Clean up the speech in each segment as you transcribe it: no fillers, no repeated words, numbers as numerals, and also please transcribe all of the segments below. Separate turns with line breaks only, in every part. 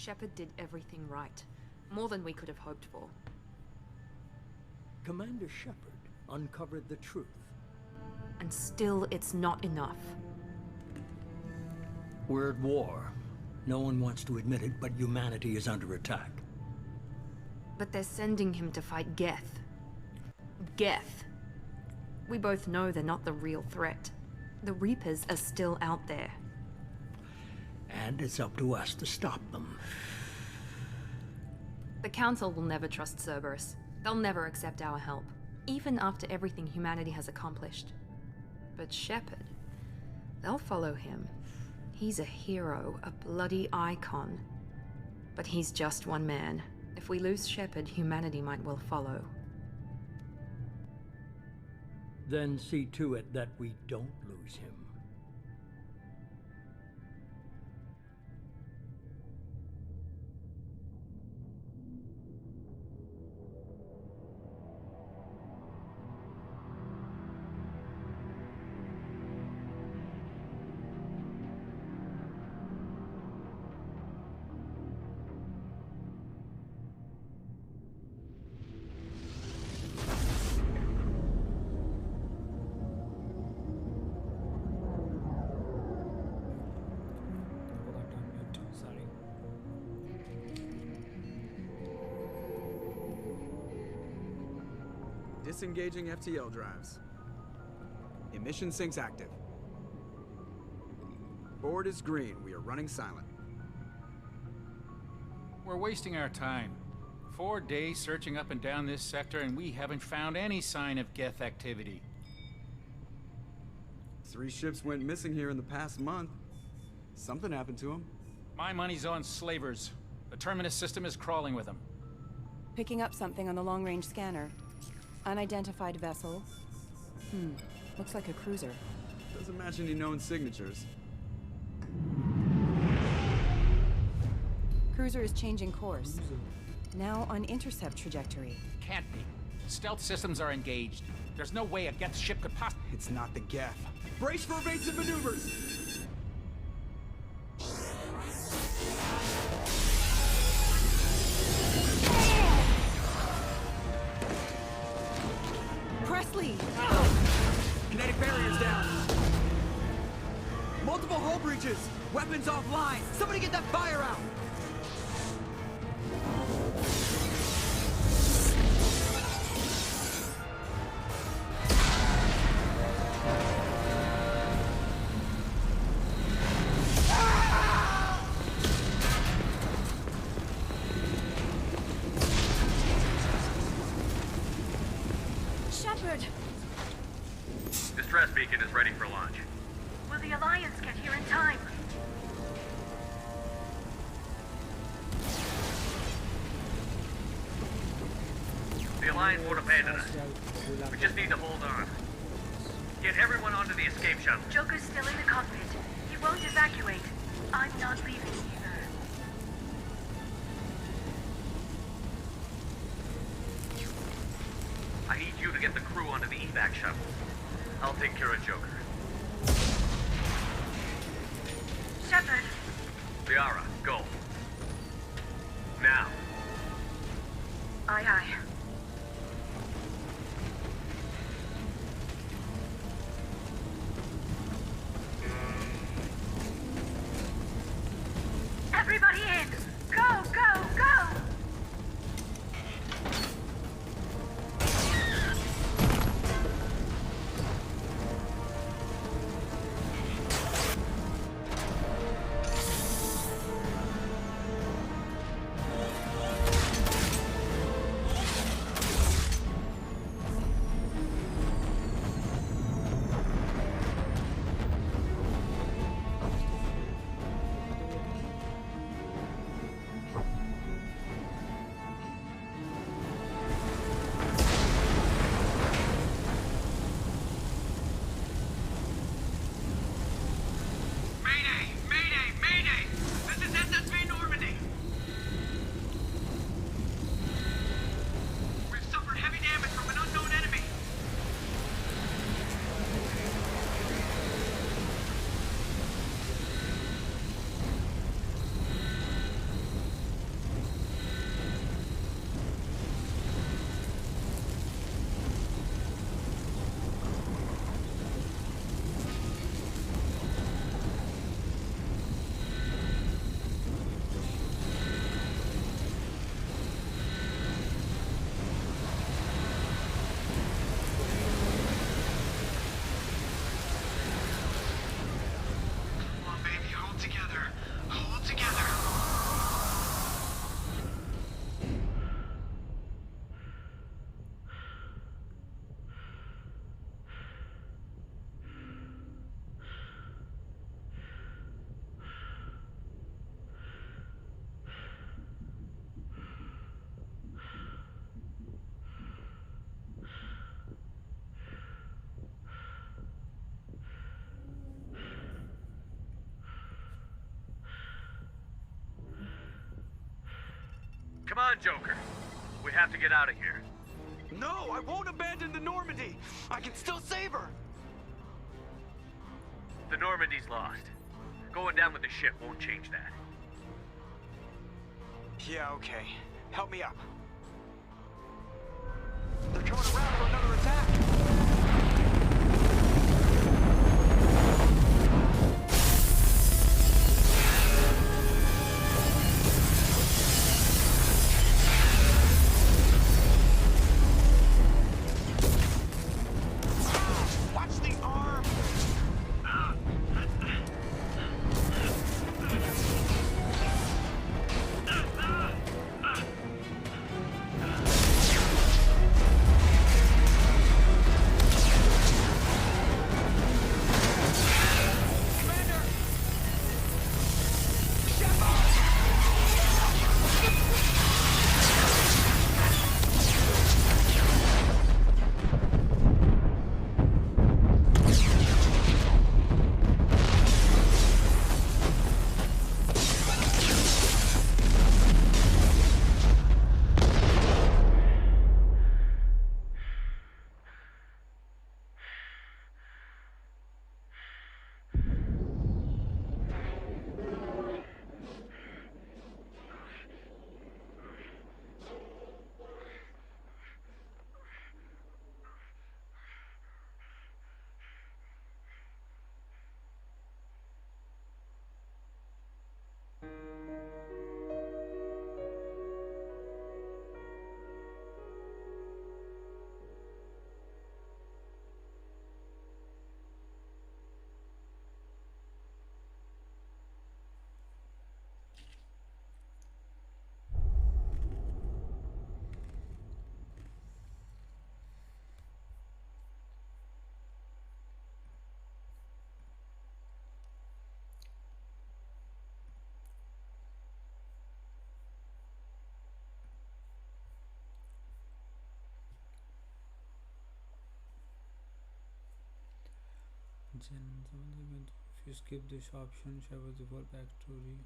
Shepard did everything right. More than we could have hoped for.
Commander Shepard uncovered the truth.
And still, it's not enough.
We're at war. No one wants to admit it, but humanity is under attack.
But they're sending him to fight Geth. Geth. We both know they're not the real threat. The Reapers are still out there.
And it's up to us to stop them.
The Council will never trust Cerberus. They'll never accept our help, even after everything humanity has accomplished. But Shepard, they'll follow him. He's a hero, a bloody icon. But he's just one man. If we lose Shepard, humanity might well follow.
Then see to it that we don't lose him.
Disengaging FTL drives. Emission sinks active. Board is green. We are running silent.
We're wasting our time. 4 days searching up and down this sector, and we haven't found any sign of Geth activity.
3 ships went missing here in the past month. Something happened to them.
My money's on slavers. The Terminus system is crawling with them.
Picking up something on the long-range scanner. Unidentified vessel. Looks like a cruiser.
Doesn't match any known signatures.
Cruiser is changing course. Now on intercept trajectory.
Can't be. Stealth systems are engaged. There's no way a Geth ship could possibly...
It's not the Geth. Brace for evasive maneuvers!
Presley!
Kinetic barriers down. Multiple hull breaches. Weapons offline. Somebody get that fire out.
Shepard!
Distress beacon is ready for launch.
Will the Alliance get here in time?
The Alliance won't abandon us. We just need to hold on. Get everyone onto the escape shuttle.
Joker's still in the cockpit. He won't evacuate. I'm not leaving either.
I need you to get the crew onto the evac shuttle. I'll take care of Joker.
Shepard!
Liara, go. Now.
Aye, aye. Everybody in! Go, go, go!
Come on, Joker. We have to get out of here.
No, I won't abandon the Normandy. I can still save her.
The Normandy's lost. Going down with the ship won't change that.
Yeah, okay. Help me up. They're coming around for another attack. Watch the arm!
If you skip this option, show the full backstory.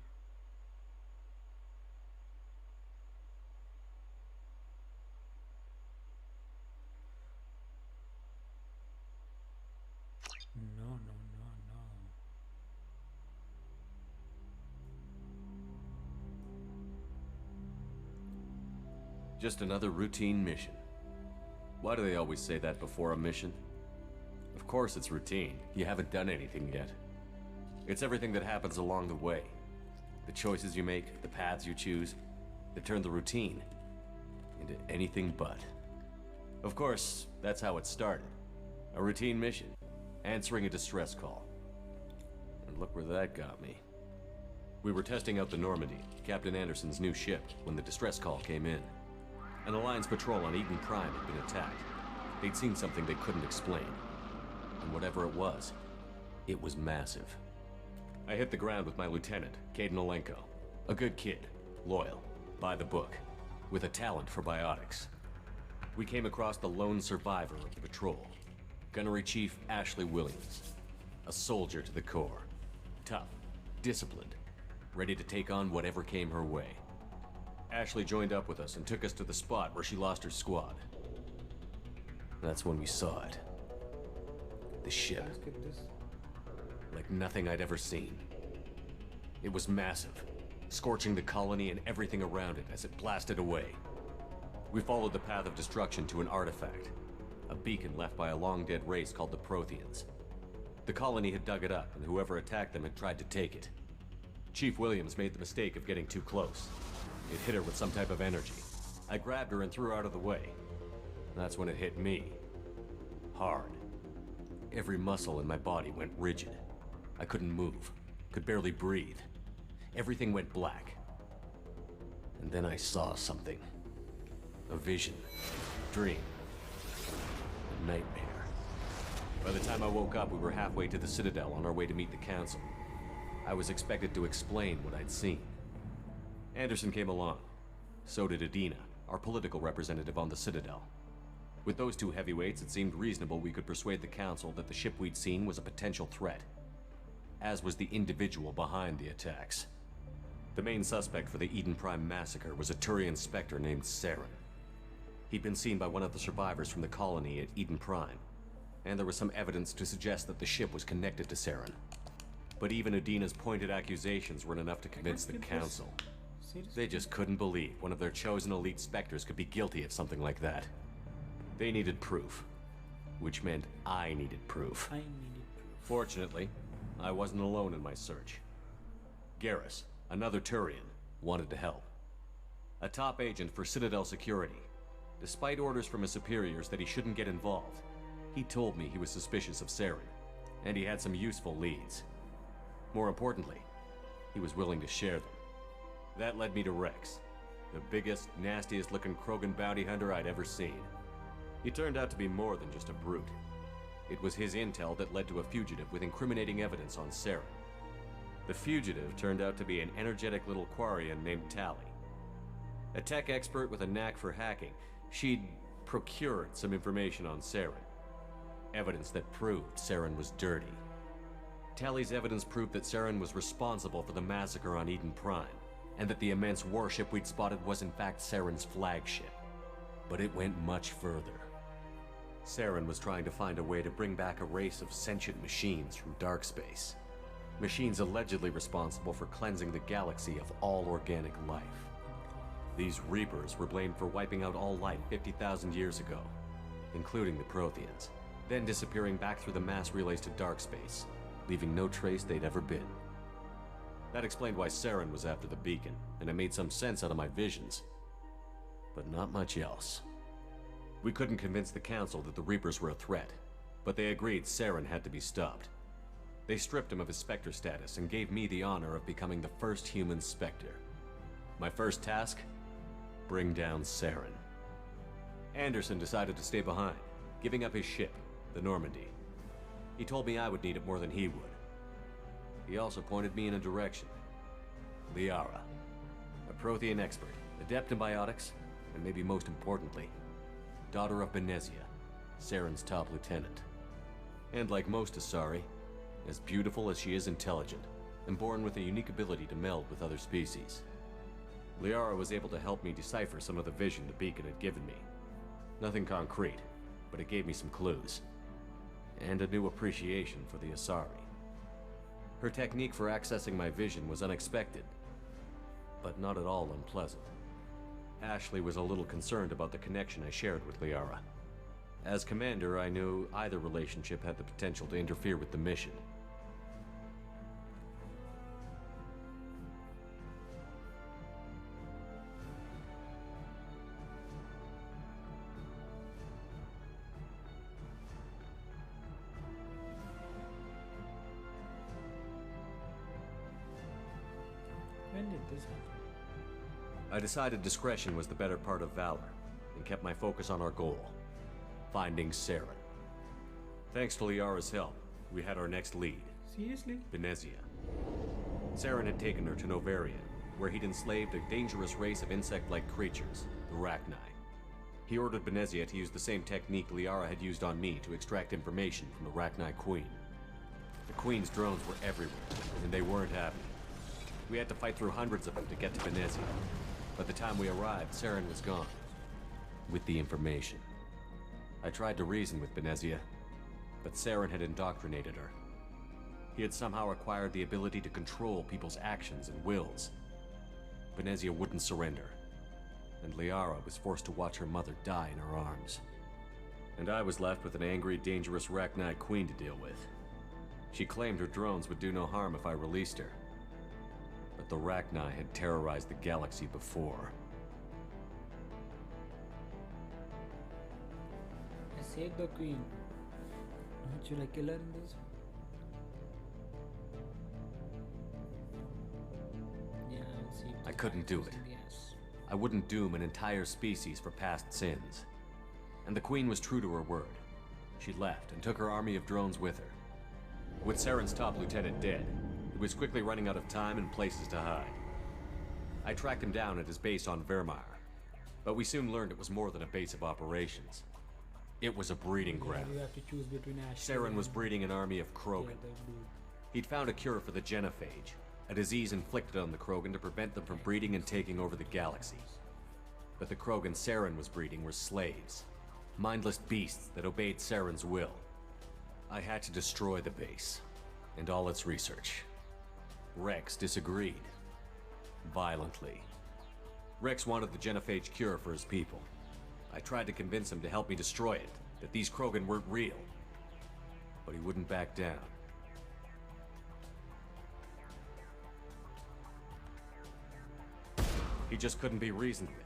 No.
Just another routine mission. Why do they always say that before a mission? Of course it's routine. You haven't done anything yet. It's everything that happens along the way. The choices you make, the paths you choose, that turn the routine into anything but. Of course, that's how it started. A routine mission. Answering a distress call. And look where that got me. We were testing out the Normandy, Captain Anderson's new ship, when the distress call came in. An Alliance patrol on Eden Prime had been attacked. They'd seen something they couldn't explain. And whatever it was massive. I hit the ground with my lieutenant, Kaidan Alenko. A good kid, loyal, by the book, with a talent for biotics. We came across the lone survivor of the patrol, Gunnery Chief Ashley Williams. A soldier to the core. Tough, disciplined, ready to take on whatever came her way. Ashley joined up with us and took us to the spot where she lost her squad. That's when we saw it. The ship. Like nothing I'd ever seen. It was massive, scorching the colony and everything around it as it blasted away. We followed the path of destruction to an artifact, a beacon left by a long-dead race called the Protheans. The colony had dug it up, and whoever attacked them had tried to take it. Chief Williams made the mistake of getting too close. It hit her with some type of energy. I grabbed her and threw her out of the way. That's when it hit me. Hard. Every muscle in my body went rigid. I couldn't move, could barely breathe. Everything went black. And then I saw something. A vision. Dream. A nightmare. By the time I woke up, we were halfway to the Citadel on our way to meet the Council. I was expected to explain what I'd seen. Anderson came along. So did Adina, our political representative on the Citadel. With those two heavyweights, it seemed reasonable we could persuade the Council that the ship we'd seen was a potential threat. As was the individual behind the attacks. The main suspect for the Eden Prime massacre was a Turian Spectre named Saren. He'd been seen by one of the survivors from the colony at Eden Prime, and there was some evidence to suggest that the ship was connected to Saren. But even Udina's pointed accusations weren't enough to convince the Council. They just couldn't believe one of their chosen elite Spectres could be guilty of something like that. They needed proof, which meant I needed proof. Fortunately, I wasn't alone in my search. Garrus, another Turian, wanted to help. A top agent for Citadel Security. Despite orders from his superiors that he shouldn't get involved, he told me he was suspicious of Saren, and he had some useful leads. More importantly, he was willing to share them. That led me to Rex, the biggest, nastiest looking Krogan bounty hunter I'd ever seen. He turned out to be more than just a brute. It was his intel that led to a fugitive with incriminating evidence on Saren. The fugitive turned out to be an energetic little Quarian named Tali. A tech expert with a knack for hacking, she'd procured some information on Saren. Evidence that proved Saren was dirty. Tali's evidence proved that Saren was responsible for the massacre on Eden Prime, and that the immense warship we'd spotted was in fact Saren's flagship. But it went much further. Saren was trying to find a way to bring back a race of sentient machines from dark space. Machines allegedly responsible for cleansing the galaxy of all organic life. These Reapers were blamed for wiping out all life 50,000 years ago, including the Protheans, then disappearing back through the mass relays to dark space, leaving no trace they'd ever been. That explained why Saren was after the beacon, and it made some sense out of my visions. But not much else. We couldn't convince the Council that the Reapers were a threat, but they agreed Saren had to be stopped. They stripped him of his Spectre status and gave me the honor of becoming the first human Spectre. My first task? Bring down Saren. Anderson decided to stay behind, giving up his ship, the Normandy. He told me I would need it more than he would. He also pointed me in a direction. Liara, a Prothean expert, adept in biotics, and maybe most importantly, daughter of Benezia, Saren's top lieutenant. And like most Asari, as beautiful as she is intelligent, and born with a unique ability to meld with other species. Liara was able to help me decipher some of the vision the beacon had given me. Nothing concrete, but it gave me some clues. And a new appreciation for the Asari. Her technique for accessing my vision was unexpected, but not at all unpleasant. Ashley was a little concerned about the connection I shared with Liara. As commander, I knew either relationship had the potential to interfere with the mission.
When did this happen?
I decided discretion was the better part of valor, and kept my focus on our goal, finding Saren. Thanks to Liara's help, we had our next lead.
Seriously?
Benezia. Saren had taken her to Novaria, where he'd enslaved a dangerous race of insect-like creatures, the Rachni. He ordered Benezia to use the same technique Liara had used on me to extract information from the Rachni Queen. The Queen's drones were everywhere, and they weren't happy. We had to fight through hundreds of them to get to Benezia. By the time we arrived, Saren was gone, with the information. I tried to reason with Benezia, but Saren had indoctrinated her. He had somehow acquired the ability to control people's actions and wills. Benezia wouldn't surrender, and Liara was forced to watch her mother die in her arms. And I was left with an angry, dangerous Rachni Queen to deal with. She claimed her drones would do no harm if I released her. But the Rachni had terrorized the galaxy before.
I saved the queen. Should I kill her in this? Yeah, I'll see.
I couldn't do it.
Yes.
I wouldn't doom an entire species for past sins. And the Queen was true to her word. She left and took her army of drones with her. With Saren's top lieutenant dead, he was quickly running out of time and places to hide. I tracked him down at his base on Vermeer, but we soon learned it was more than a base of operations. It was a breeding ground.
You have to choose between Ashley
Saren was
and
breeding an army of
the
Krogan.
other dude.
He'd found a cure for the genophage, A disease inflicted on the Krogan to prevent them from breeding and taking over the galaxy. But the Krogan Saren was breeding were slaves. Mindless beasts that obeyed Saren's will. I had to destroy the base, and all its research. Rex disagreed. Violently. Rex wanted the genophage cure for his people. I tried to convince him to help me destroy it, that these Krogan weren't real. But he wouldn't back down. He just couldn't be reasoned with,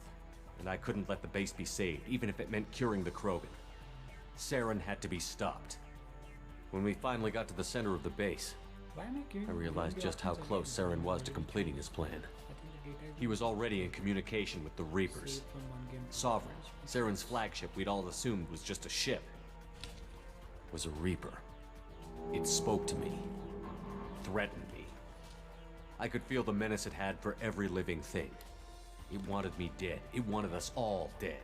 and I couldn't let the base be saved, even if it meant curing the Krogan. Saren had to be stopped. When we finally got to the center of the base, I realized just how close Saren was to completing his plan. He was already in communication with the Reapers. Sovereign, Saren's flagship we'd all assumed was just a ship, was a Reaper. It spoke to me, threatened me. I could feel the menace it had for every living thing. It wanted me dead. It wanted us all dead.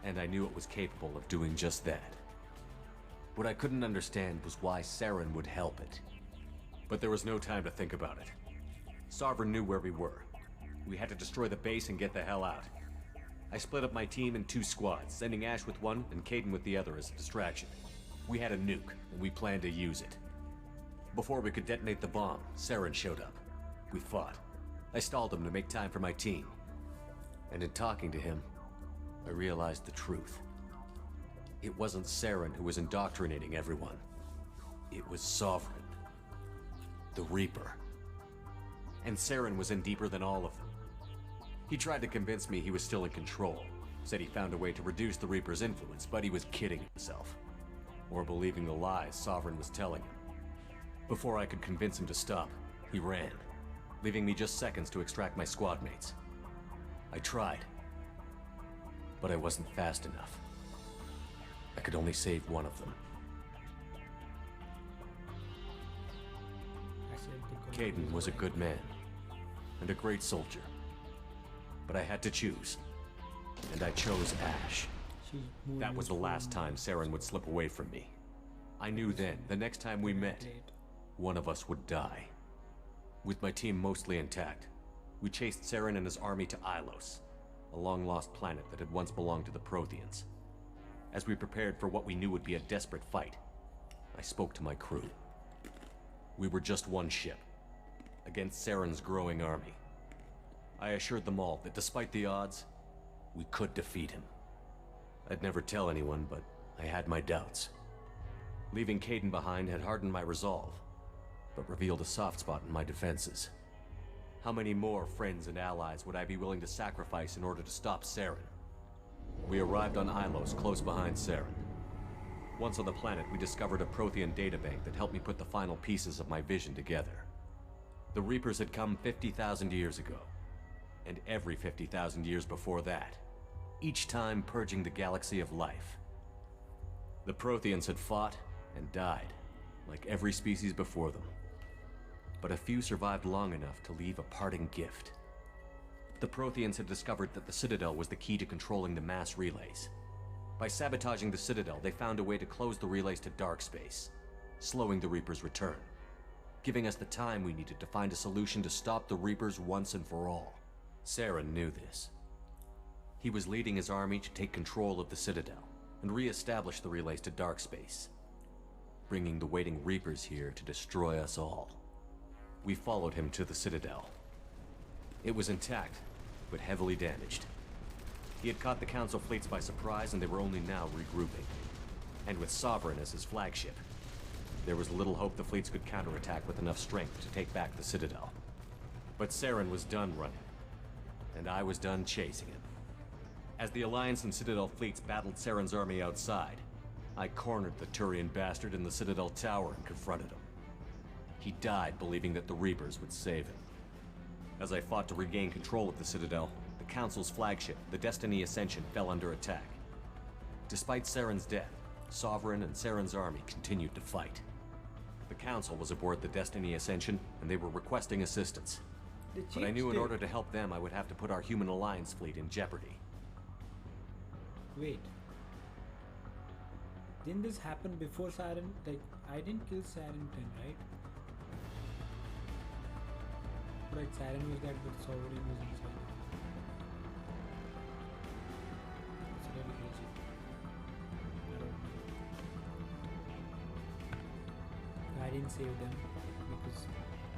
And I knew it was capable of doing just that. What I couldn't understand was why Saren would help it. But there was no time to think about it. Sovereign knew where we were. We had to destroy the base and get the hell out. I split up my team in 2 squads, sending Ash with one and Kaidan with the other as a distraction. We had a nuke, and we planned to use it. Before we could detonate the bomb, Saren showed up. We fought. I stalled him to make time for my team. And in talking to him, I realized the truth. It wasn't Saren who was indoctrinating everyone. It was Sovereign. The Reaper. And Saren was in deeper than all of them. He tried to convince me he was still in control. Said he found a way to reduce the Reaper's influence, but he was kidding himself. Or believing the lies Sovereign was telling him. Before I could convince him to stop, he ran, leaving me just seconds to extract my squad mates. I tried, but I wasn't fast enough. I could only save one of them. Kaidan was a good man, and a great soldier. But I had to choose, and I chose Ash. That was the last time Saren would slip away from me. I knew then, the next time we met, one of us would die. With my team mostly intact, we chased Saren and his army to Ilos, a long-lost planet that had once belonged to the Protheans. As we prepared for what we knew would be a desperate fight, I spoke to my crew. We were just one ship, against Saren's growing army. I assured them all that despite the odds, we could defeat him. I'd never tell anyone, but I had my doubts. Leaving Kaidan behind had hardened my resolve, but revealed a soft spot in my defenses. How many more friends and allies would I be willing to sacrifice in order to stop Saren? We arrived on Ilos, close behind Saren. Once on the planet, we discovered a Prothean databank that helped me put the final pieces of my vision together. The Reapers had come 50,000 years ago, and every 50,000 years before that, each time purging the galaxy of life. The Protheans had fought and died, like every species before them. But a few survived long enough to leave a parting gift. The Protheans had discovered that the Citadel was the key to controlling the mass relays. By sabotaging the Citadel, they found a way to close the relays to dark space, slowing the Reapers' return, giving us the time we needed to find a solution to stop the Reapers once and for all. Saren knew this. He was leading his army to take control of the Citadel and re-establish the relays to dark space, bringing the waiting Reapers here to destroy us all. We followed him to the Citadel. It was intact, but heavily damaged. He had caught the Council fleets by surprise, and they were only now regrouping. And with Sovereign as his flagship, there was little hope the fleets could counterattack with enough strength to take back the Citadel. But Saren was done running, and I was done chasing him. As the Alliance and Citadel fleets battled Saren's army outside, I cornered the Turian bastard in the Citadel tower and confronted him. He died believing that the Reapers would save him. As I fought to regain control of the Citadel, the Council's flagship, the Destiny Ascension, fell under attack. Despite Saren's death, Sovereign and Saren's army continued to fight. The Council was aboard the Destiny Ascension, and they were requesting assistance. But I knew in order to help them, I would have to put our Human Alliance fleet in jeopardy.
Wait. Didn't this happen before Saren? Like, I didn't kill Saren 10, right? Right, Siren was dead, but Sovereign was inside. It's really crazy. I don't know. I didn't save them because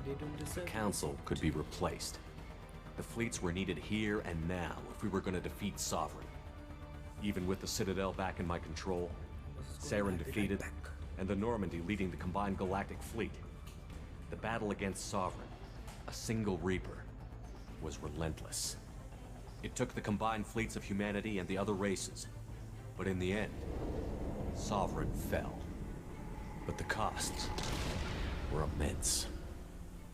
they don't deserve.
The Council could be replaced. The fleets were needed here and now if we were going to defeat Sovereign. Even with the Citadel back in my control, Saren defeated, and the Normandy leading the combined galactic fleet, the battle against Sovereign, a single Reaper, was relentless. It took the combined fleets of humanity and the other races, but in the end, Sovereign fell. But the costs were immense.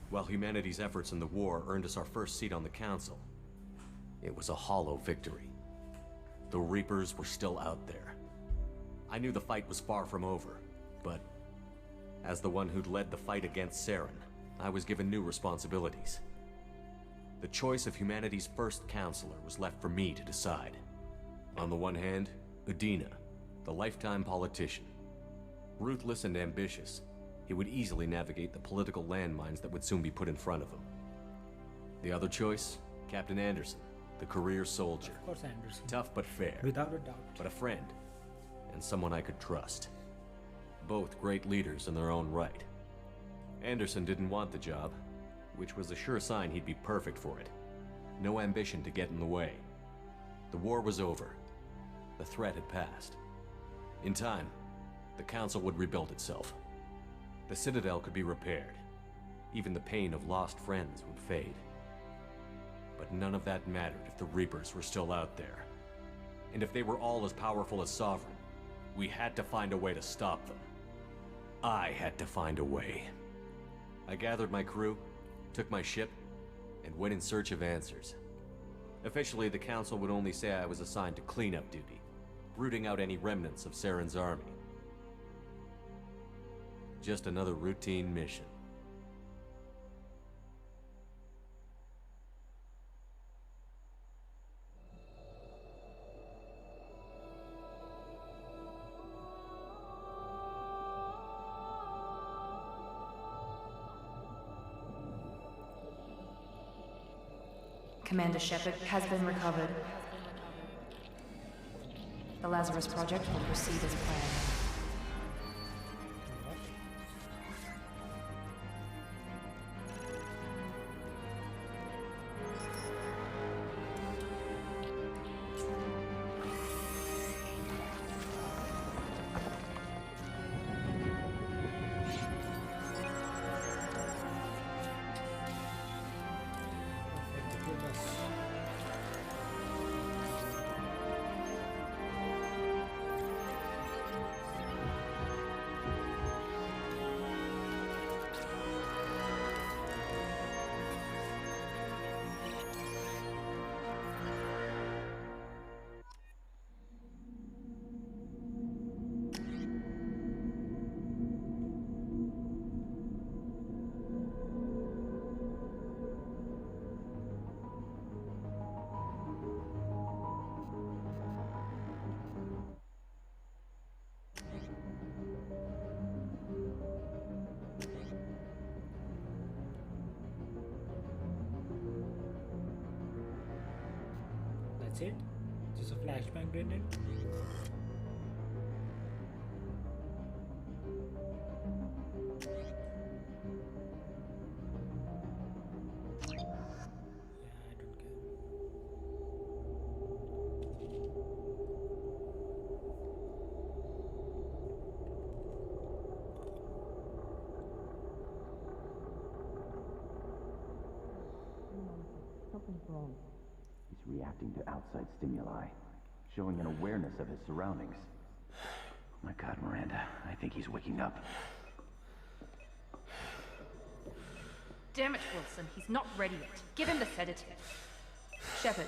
While humanity's efforts in the war earned us our first seat on the Council, it was a hollow victory. The Reapers were still out there. I knew the fight was far from over, but as the one who'd led the fight against Saren, I was given new responsibilities. The choice of humanity's first counselor was left for me to decide. On the one hand, Udina, the lifetime politician. Ruthless and ambitious, he would easily navigate the political landmines that would soon be put in front of him. The other choice, Captain Anderson, the career soldier.
Of course, Anderson.
Tough but fair.
Without a doubt.
But a friend, and someone I could trust. Both great leaders in their own right. Anderson didn't want the job, which was a sure sign he'd be perfect for it. No ambition to get in the way. The war was over. The threat had passed. In time, the Council would rebuild itself. The Citadel could be repaired. Even the pain of lost friends would fade. But none of that mattered if the Reapers were still out there. And if they were all as powerful as Sovereign, we had to find a way to stop them. I had to find a way. I gathered my crew, took my ship, and went in search of answers. Officially, the Council would only say I was assigned to cleanup duty, rooting out any remnants of Saren's army. Just another routine mission.
Commander Shepard has been recovered. The Lazarus Project will proceed as planned.
That's it? Just a flashbang grenade? Yeah, I don't care.
Something's wrong.
He's reacting to outside stimuli, showing an awareness of his surroundings. Oh my God, Miranda, I think he's waking up.
Damn it, Wilson. He's not ready yet. Give him the sedative. Shepard,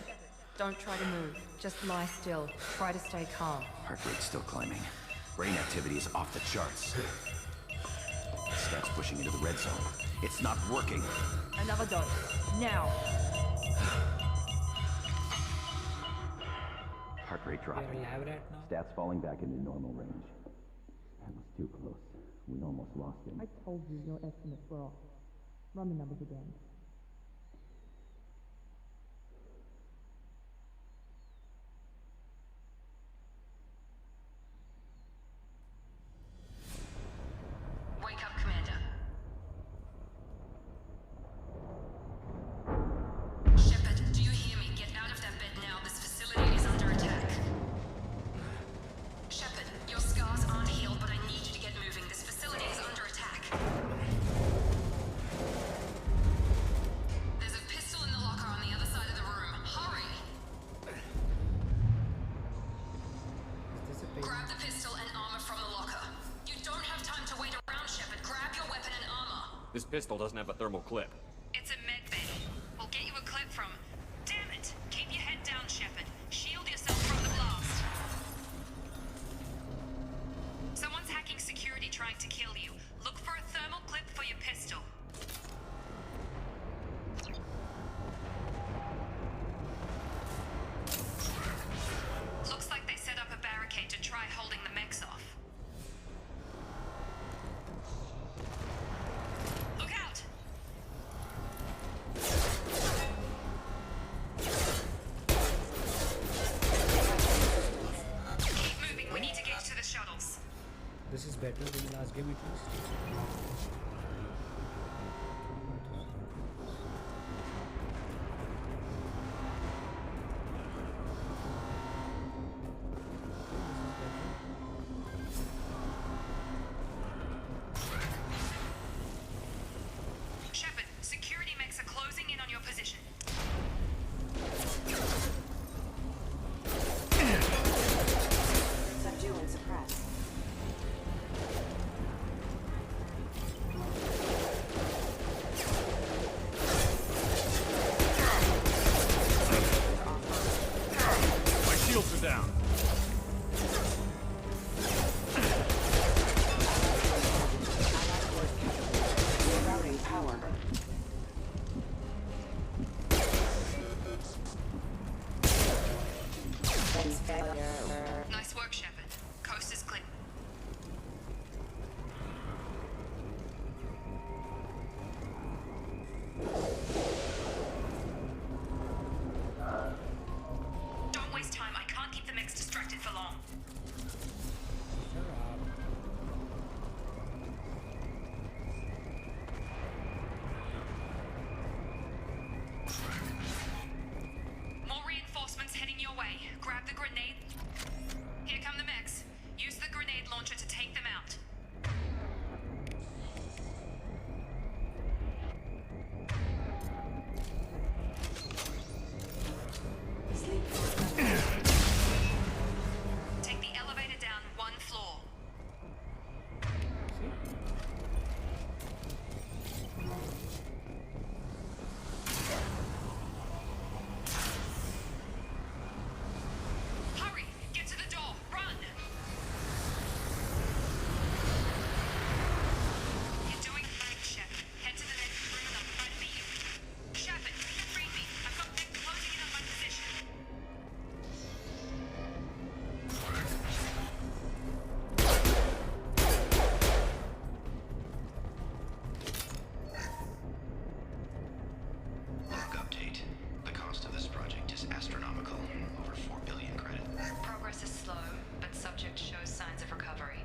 don't try to move. Just lie still. Try to stay calm.
Heart rate's still climbing. Brain activity is off the charts. Stats pushing into the red zone. It's not working.
Another dose. Now.
Heart rate dropping.
We're alive right now.
Stats falling back into normal range. That was too close. We almost lost him.
I told you your estimates were off. Run the numbers again. the pistol and armor from the locker. You don't have time to wait around, Shepard. Grab your weapon and armor.
This pistol doesn't have a thermal clip.
It's a med bay. We'll get you a clip from... Damn it! Keep your head down, Shepard. Shield yourself from the blast. Someone's hacking security trying to kill you. Look for a thermal clip for your pistol. Looks like they set up a barricade to try holding the mechs off. Look out! Keep moving, we need to get to the shuttles.
This is better than the last game at least.
Shepard, security mechs are closing in on your position.
Subdue and suppress.
My shields are down.
Routing power.
Nice work, Shepard. Coast is clear. Don't waste time. I can't keep the mechs distracted for long. More reinforcements heading your way. Grab the grenade. Here come the mechs. Use the grenade launcher to take them out. Take the elevator down one floor. Hurry! Get to the door! Run! You're doing fine, Shepard. Head to the next room and I'll try to meet you. Shepard, read me. I've got mech closing in on my position.
Log update. The cost of this project is astronomical. Over 4 billion credit.
Progress is slow, but subject shows signs of recovery.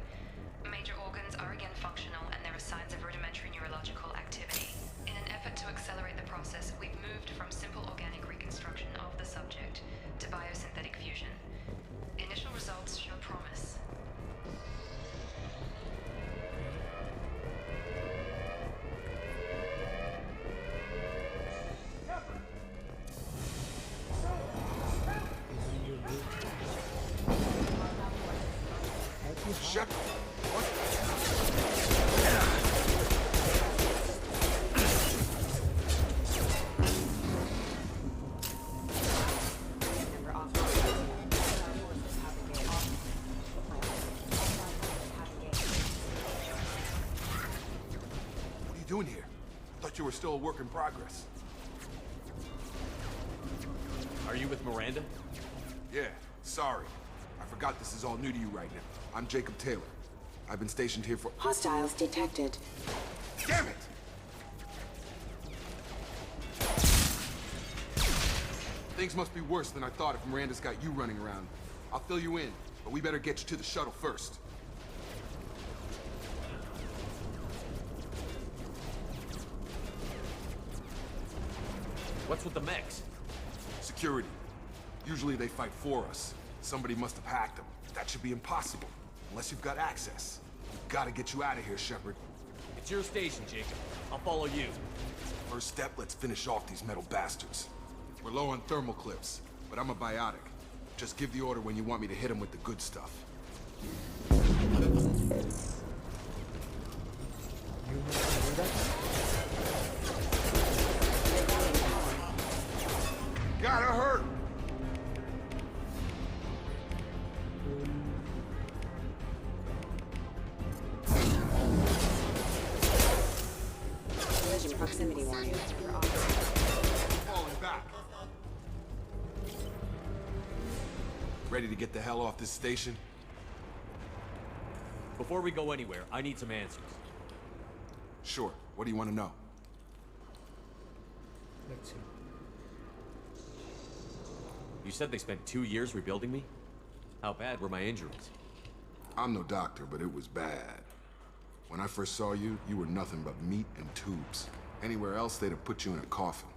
Major organs are again functional, and there are signs of rudimentary neurological activity. In an effort to accelerate the process, we've moved from simple organic reconstruction of the subject to biosynthetic fusion. Initial results show promise.
Shepard, what?
What are you doing here? Thought you were still a work in progress.
Are you with Miranda?
Yeah, sorry. I forgot this is all new to you right now. I'm Jacob Taylor. I've been stationed here for—
Hostiles detected.
Damn it! Things must be worse than I thought if Miranda's got you running around. I'll fill you in, but we better get you to the shuttle first.
What's with the mechs?
Security. Usually they fight for us. Somebody must have hacked them. That should be impossible, unless you've got access. We've got to get you out of here, Shepard.
It's your station, Jacob. I'll follow you.
First step, let's finish off these metal bastards. We're low on thermal clips, but I'm a biotic. Just give the order when you want me to hit them with the good stuff. Gotta hurt.
Collision proximity warning.
Falling back. Ready to get the hell off this station?
Before we go anywhere, I need some answers.
Sure. What do you want to know?
Let's see.
You said they spent 2 years rebuilding me? How bad were my injuries?
I'm no doctor, but it was bad. When I first saw you, you were nothing but meat and tubes. Anywhere else, they'd have put you in a coffin.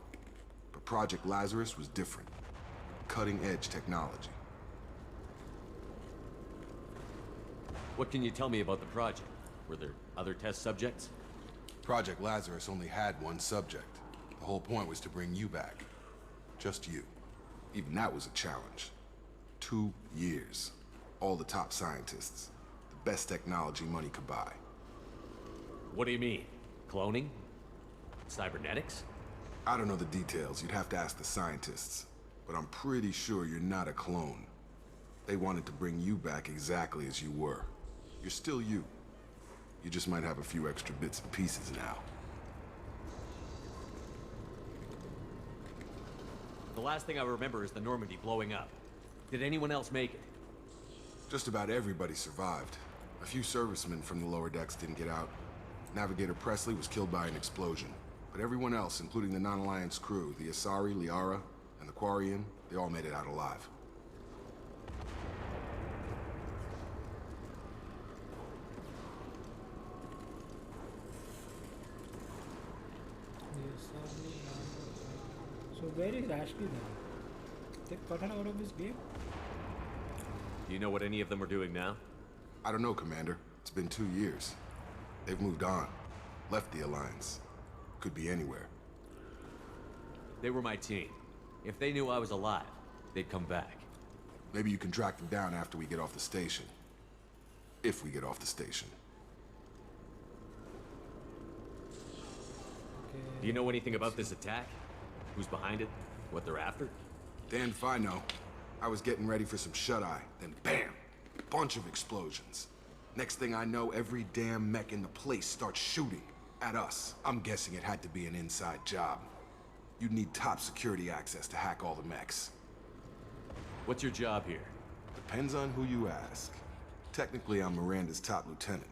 But Project Lazarus was different. Cutting-edge technology.
What can you tell me about the project? Were there other test subjects?
Project Lazarus only had one subject. The whole point was to bring you back. Just you. Even that was a challenge. 2 years. All the top scientists. The best technology money could buy.
What do you mean? Cloning? Cybernetics?
I don't know the details. You'd have to ask the scientists. But I'm pretty sure you're not a clone. They wanted to bring you back exactly as you were. You're still you. You just might have a few extra bits and pieces now.
The last thing I remember is the Normandy blowing up. Did anyone else make it?
Just about everybody survived. A few servicemen from the lower decks didn't get out. Navigator Presley was killed by an explosion. But everyone else, including the non-Alliance crew, the Asari, Liara, and the Quarian, they all made it out alive.
So where is Ashley now? They've cut her out of this game?
Do you know what any of them are doing now?
I don't know, Commander. It's been 2 years. They've moved on. Left the Alliance. Could be anywhere.
They were my team. If they knew I was alive, they'd come back.
Maybe you can track them down after we get off the station. If we get off the station.
Okay.
Do you know anything about this attack? Who's behind it? What they're after?
Dan if I know. I was getting ready for some shut-eye, then bam! Bunch of explosions. Next thing I know, every damn mech in the place starts shooting at us. I'm guessing it had to be an inside job. You'd need top security access to hack all the mechs.
What's your job here?
Depends on who you ask. Technically, I'm Miranda's top lieutenant,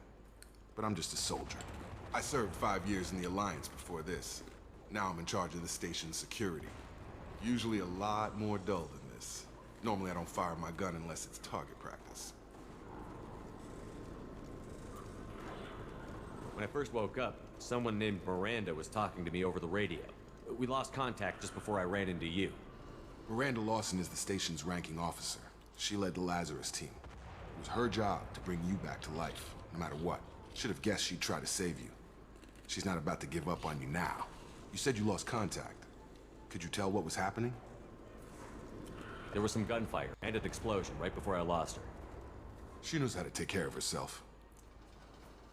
but I'm just a soldier. I served 5 years in the Alliance before this. Now I'm in charge of the station's security. Usually a lot more dull than this. Normally I don't fire my gun unless it's target practice.
When I first woke up, someone named Miranda was talking to me over the radio. We lost contact just before I ran into you.
Miranda Lawson is the station's ranking officer. She led the Lazarus team. It was her job to bring you back to life, no matter what. Should have guessed she'd try to save you. She's not about to give up on you now. You said you lost contact. Could you tell what was happening?
There was some gunfire and an explosion right before I lost her.
She knows how to take care of herself.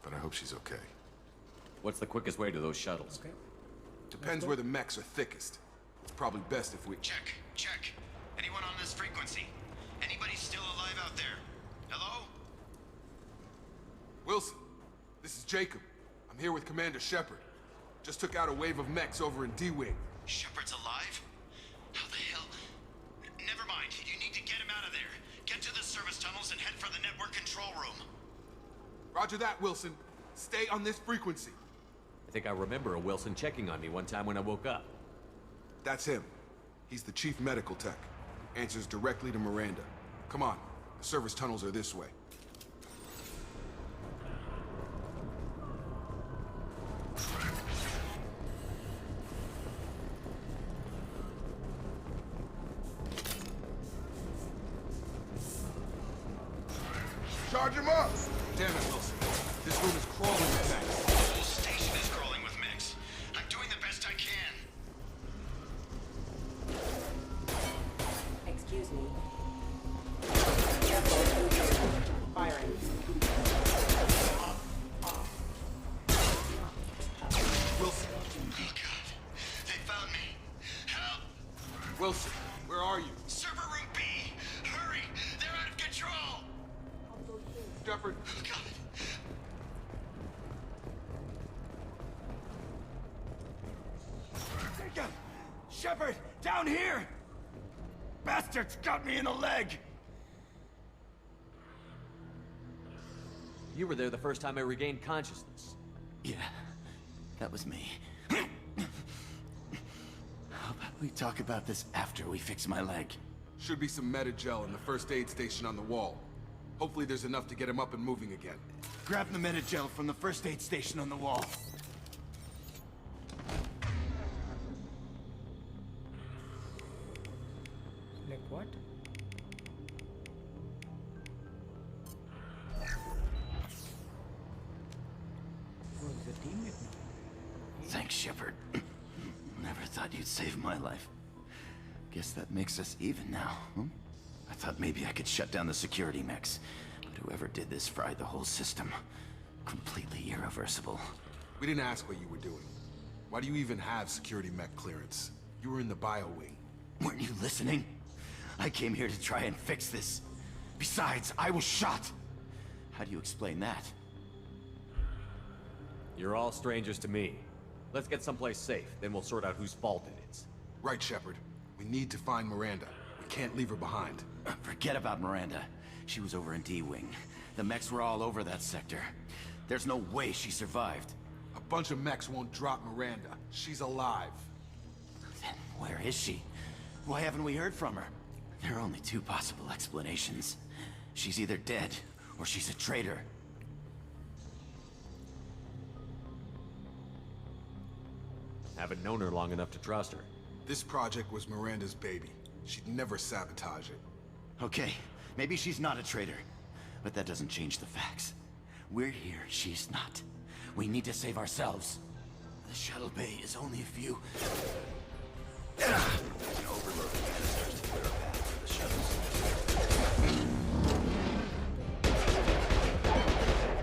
But I hope she's okay.
What's the quickest way to those shuttles?
Okay.
Depends where the mechs are thickest. It's probably best if we...
Check, check. Anyone on this frequency? Anybody still alive out there? Hello?
Wilson, this is Jacob. I'm here with Commander Shepard. Just took out a wave of mechs over in D-Wing.
Shepard's alive? How the hell? Never mind. You need to get him out of there. Get to the service tunnels and head for the network control room.
Roger that, Wilson. Stay on this frequency.
I think I remember a Wilson checking on me one time when I woke up.
That's him. He's the chief medical tech. Answers directly to Miranda. Come on. The service tunnels are this way. Charge him up! Damn it, Wilson. This room is crawling with mechs.
The whole station is crawling with mechs. I'm doing the best I can.
Excuse me. Careful. Firing.
Shepard.
Jacob! Shepard! Down here! Bastards got me in the leg!
You were there the first time I regained consciousness.
Yeah, that was me. How about we talk about this after we fix my leg?
Should be some Medi-gel in the first aid station on the wall. Hopefully there's enough to get him up and moving again.
Grab the Medi-gel from the first aid station on the wall.
Like what? Oh, he's a teammate now.
Thanks, Shepard. Never thought you'd save my life. Guess that makes us even now, huh? I thought maybe I could shut down the security mechs, but whoever did this fried the whole system. Completely irreversible.
We didn't ask what you were doing. Why do you even have security mech clearance? You were in the bio wing.
Weren't you listening? I came here to try and fix this. Besides, I was shot. How do you explain that?
You're all strangers to me. Let's get someplace safe, then we'll sort out whose fault it is.
Right, Shepard. We need to find Miranda. We can't leave her behind.
Forget about Miranda. She was over in D-Wing. The mechs were all over that sector. There's no way she survived.
A bunch of mechs won't drop Miranda. She's alive.
Then where is she? Why haven't we heard from her? There are only two possible explanations. She's either dead, or she's a traitor.
Haven't known her long enough to trust her.
This project was Miranda's baby. She'd never sabotage it.
Okay, maybe she's not a traitor. But that doesn't change the facts. We're here, she's not. We need to save ourselves. The shuttle bay is only a few... Overload the canisters to clear a path for the shuttles.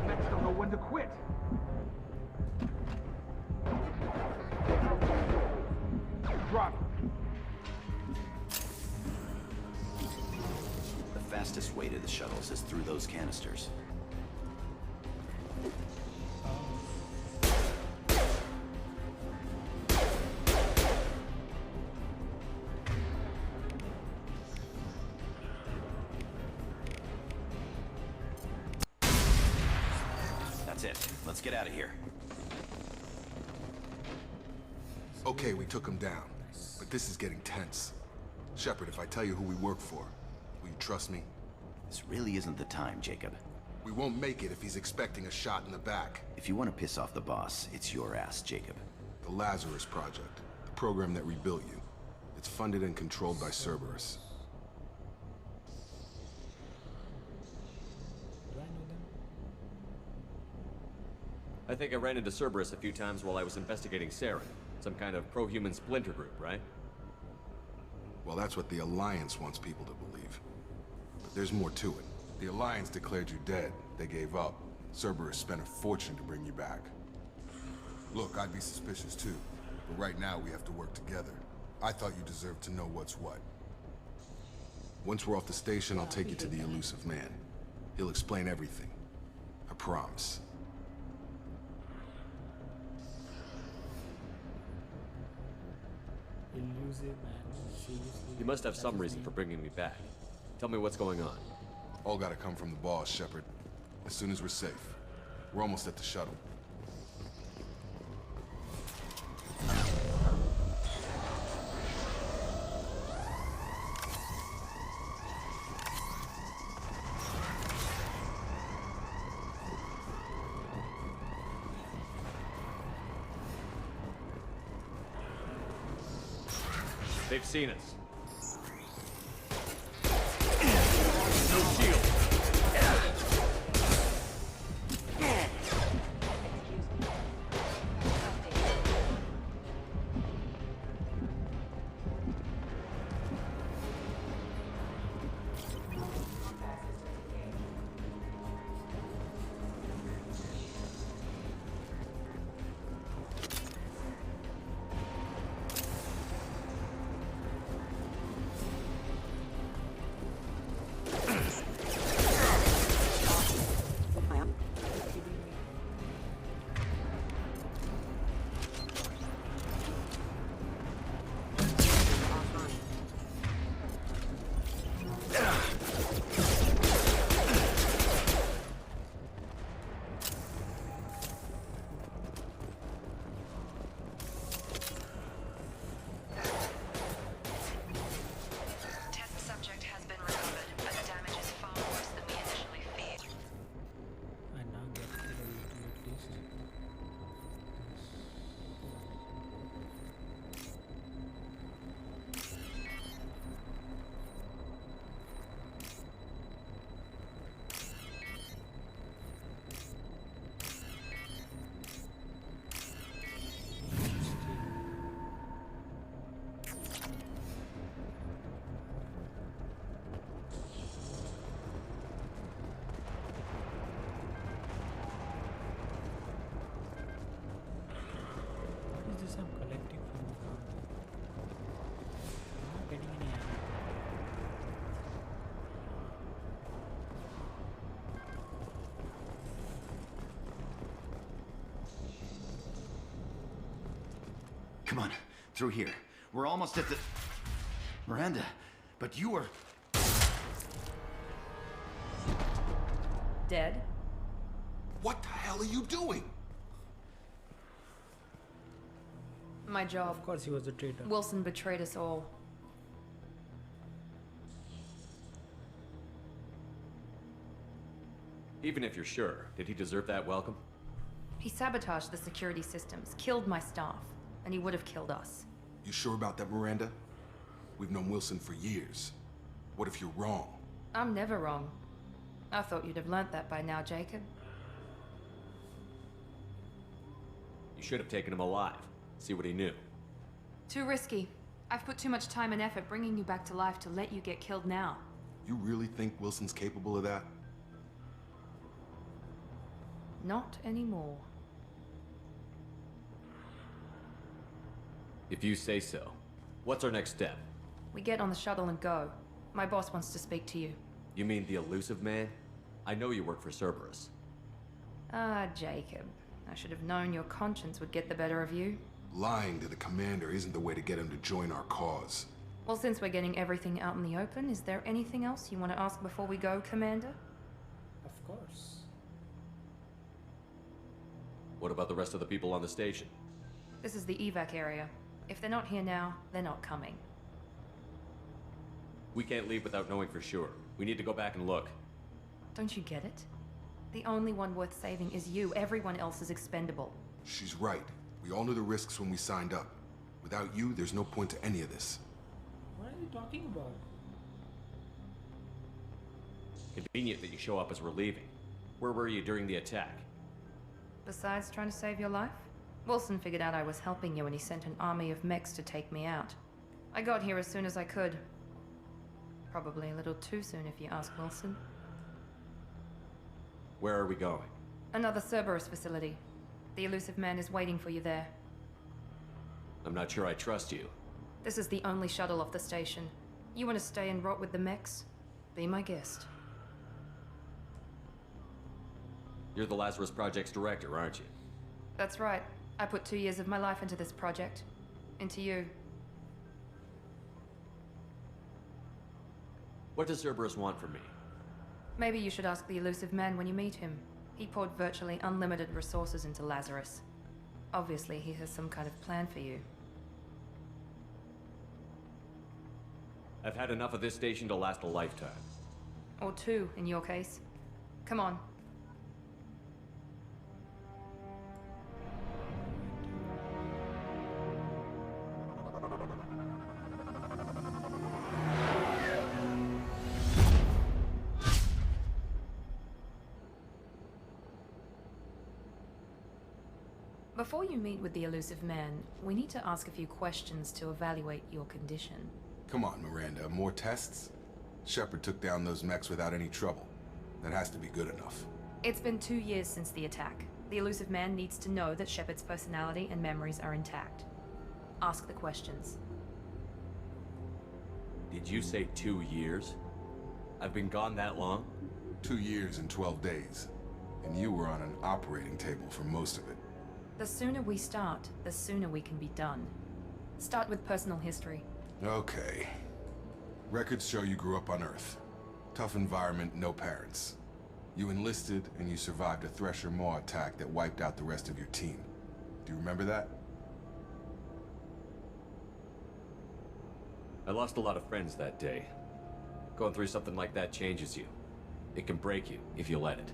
Mechs don't know when to quit. Drop.
The fastest way to the shuttles is through those canisters. That's it. Let's get out of here.
Okay, we took him down. But this is getting tense. Shepard, if I tell you who we work for, will you trust me?
This really isn't the time, Jacob.
We won't make it if he's expecting a shot in the back.
If you want to piss off the boss, it's your ass, Jacob.
The Lazarus Project, the program that rebuilt you. It's funded and controlled by Cerberus.
Do I know them?
I think I ran into Cerberus a few times while I was investigating Saren. Some kind of pro-human splinter group, right?
Well, that's what the Alliance wants people to believe. But there's more to it. The Alliance declared you dead. They gave up. Cerberus spent a fortune to bring you back. Look, I'd be suspicious too. But right now, we have to work together. I thought you deserved to know what's what. Once we're off the station, I'll take you to the Elusive Man. He'll explain everything. I promise.
Elusive man. Seriously.
You must have
That
some
is
reason
me.
for bringing me back. Tell me what's going on.
All gotta come from the boss, Shepard. As soon as we're safe. We're almost at the shuttle.
They've seen us. No shield.
Come on, through here. We're almost at the... Miranda, but you were...
Dead?
What the hell are you doing?
My job.
Of course he was a traitor.
Wilson betrayed us all.
Even if you're sure, did he deserve that welcome?
He sabotaged the security systems, killed my staff, and he would have killed us.
You sure about that, Miranda? We've known Wilson for years. What if you're wrong?
I'm never wrong. I thought you'd have learnt that by now, Jacob.
You should have taken him alive. See what he knew.
Too risky. I've put too much time and effort bringing you back to life to let you get killed now.
You really think Wilson's capable of that?
Not anymore.
If you say so. What's our next step?
We get on the shuttle and go. My boss wants to speak to you.
You mean the elusive man? I know you work for Cerberus.
Ah, Jacob. I should have known your conscience would get the better of you.
Lying to the commander isn't the way to get him to join our cause.
Well, since we're getting everything out in the open, is there anything else you want to ask before we go, Commander?
Of course.
What about the rest of the people on the station?
This is the evac area. If they're not here now, they're not coming.
We can't leave without knowing for sure. We need to go back and look.
Don't you get it? The only one worth saving is you. Everyone else is expendable.
She's right. We all knew the risks when we signed up. Without you, there's no point to any of this.
What are you talking about?
Convenient that you show up as we're leaving. Where were you during the attack?
Besides trying to save your life, Wilson figured out I was helping you and he sent an army of mechs to take me out. I got here as soon as I could. Probably a little too soon if you ask Wilson.
Where are we going?
Another Cerberus facility. The elusive man is waiting for you there.
I'm not sure I trust you.
This is the only shuttle off the station. You want to stay and rot with the mechs? Be my guest.
You're the Lazarus Project's director, aren't you?
That's right. I put 2 years of my life into this project. Into you.
What does Cerberus want from me?
Maybe you should ask the elusive man when you meet him. He poured virtually unlimited resources into Lazarus. Obviously, he has some kind of plan for you.
I've had enough of this station to last a lifetime.
Or 2, in your case. Come on. Before you meet with the elusive man, we need to ask a few questions to evaluate your condition.
Come on, Miranda. More tests? Shepard took down those mechs without any trouble. That has to be good enough.
It's been 2 years since the attack. The elusive man needs to know that Shepard's personality and memories are intact. Ask the questions.
Did you say 2 years? I've been gone that long?
2 years and 12 days. And you were on an operating table for most of it.
The sooner we start, the sooner we can be done. Start with personal history.
Okay. Records show you grew up on Earth. Tough environment, no parents. You enlisted, and you survived a Thresher Maw attack that wiped out the rest of your team. Do you remember that?
I lost a lot of friends that day. Going through something like that changes you. It can break you, if you let it.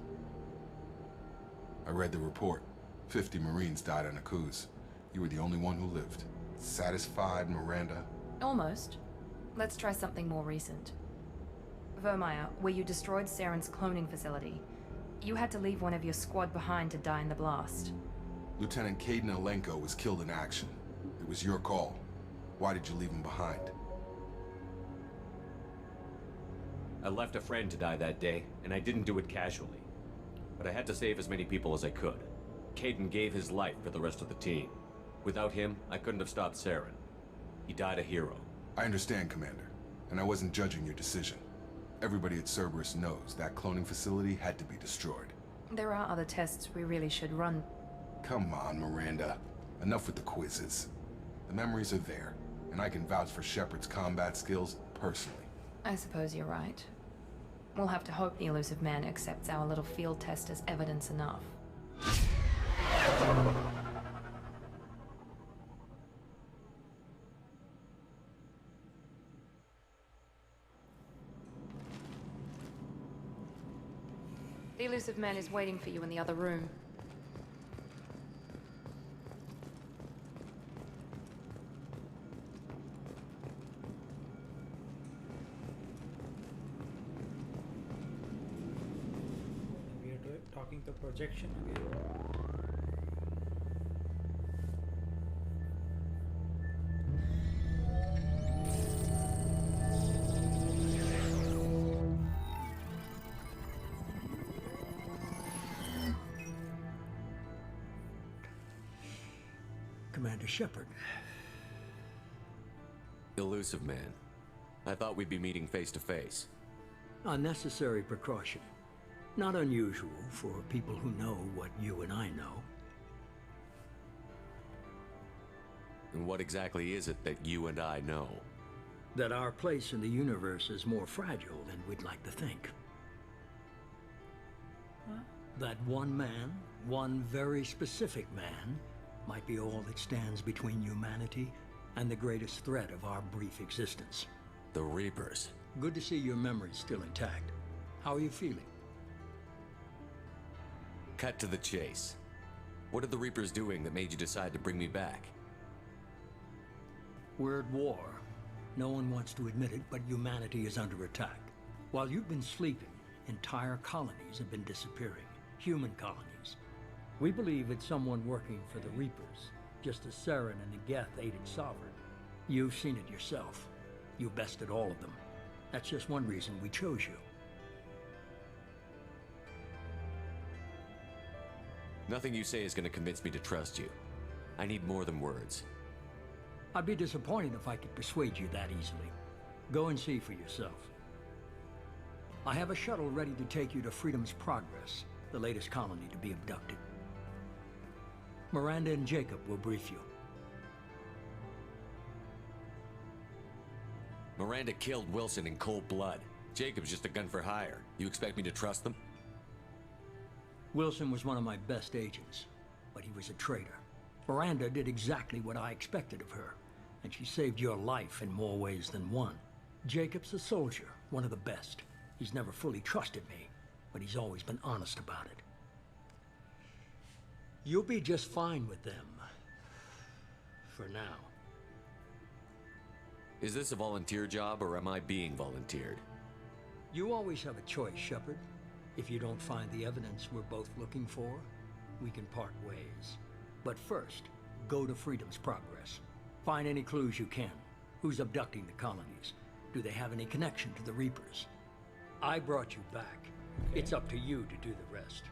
I read the report. 50 Marines died on Akuz. You were the only one who lived. Satisfied, Miranda?
Almost. Let's try something more recent. Vermeer, where you destroyed Saren's cloning facility. You had to leave one of your squad behind to die in the blast.
Lieutenant Kaidan Alenko was killed in action. It was your call. Why did you leave him behind?
I left a friend to die that day, and I didn't do it casually. But I had to save as many people as I could. Kaidan gave his life for the rest of the team. Without him, I couldn't have stopped Saren. He died a hero.
I understand, Commander. And I wasn't judging your decision. Everybody at Cerberus knows that cloning facility had to be destroyed.
There are other tests we really should run.
Come on, Miranda. Enough with the quizzes. The memories are there, and I can vouch for Shepard's combat skills personally.
I suppose you're right. We'll have to hope the Elusive Man accepts our little field test as evidence enough. The Elusive Man is waiting for you in the other room.
We are talking the projection again.
Commander Shepard.
Elusive Man. I thought we'd be meeting face to face.
Unnecessary precaution. Not unusual for people who know what you and I know.
And what exactly is it that you and I know?
That our place in the universe is more fragile than we'd like to think. That one man, one very specific man, might be all that stands between humanity and the greatest threat of our brief existence.
The Reapers.
Good to see your memory's still intact. How are you feeling?
Cut to the chase. What are the Reapers doing that made you decide to bring me back?
We're at war. No one wants to admit it, but humanity is under attack. While you've been sleeping, entire colonies have been disappearing. Human colonies. We believe it's someone working for the Reapers, just as Saren and the Geth aided Sovereign. You've seen it yourself. You bested all of them. That's just one reason we chose you.
Nothing you say is going to convince me to trust you. I need more than words.
I'd be disappointed if I could persuade you that easily. Go and see for yourself. I have a shuttle ready to take you to Freedom's Progress, the latest colony to be abducted. Miranda and Jacob will brief you.
Miranda killed Wilson in cold blood. Jacob's just a gun for hire. You expect me to trust them?
Wilson was one of my best agents, but he was a traitor. Miranda did exactly what I expected of her, and she saved your life in more ways than one. Jacob's a soldier, one of the best. He's never fully trusted me, but he's always been honest about it. You'll be just fine with them. For now.
Is this a volunteer job, or am I being volunteered?
You always have a choice, Shepard. If you don't find the evidence we're both looking for, we can part ways. But first, go to Freedom's Progress. Find any clues you can. Who's abducting the colonies? Do they have any connection to the Reapers? I brought you back. Okay. It's up to you to do the rest.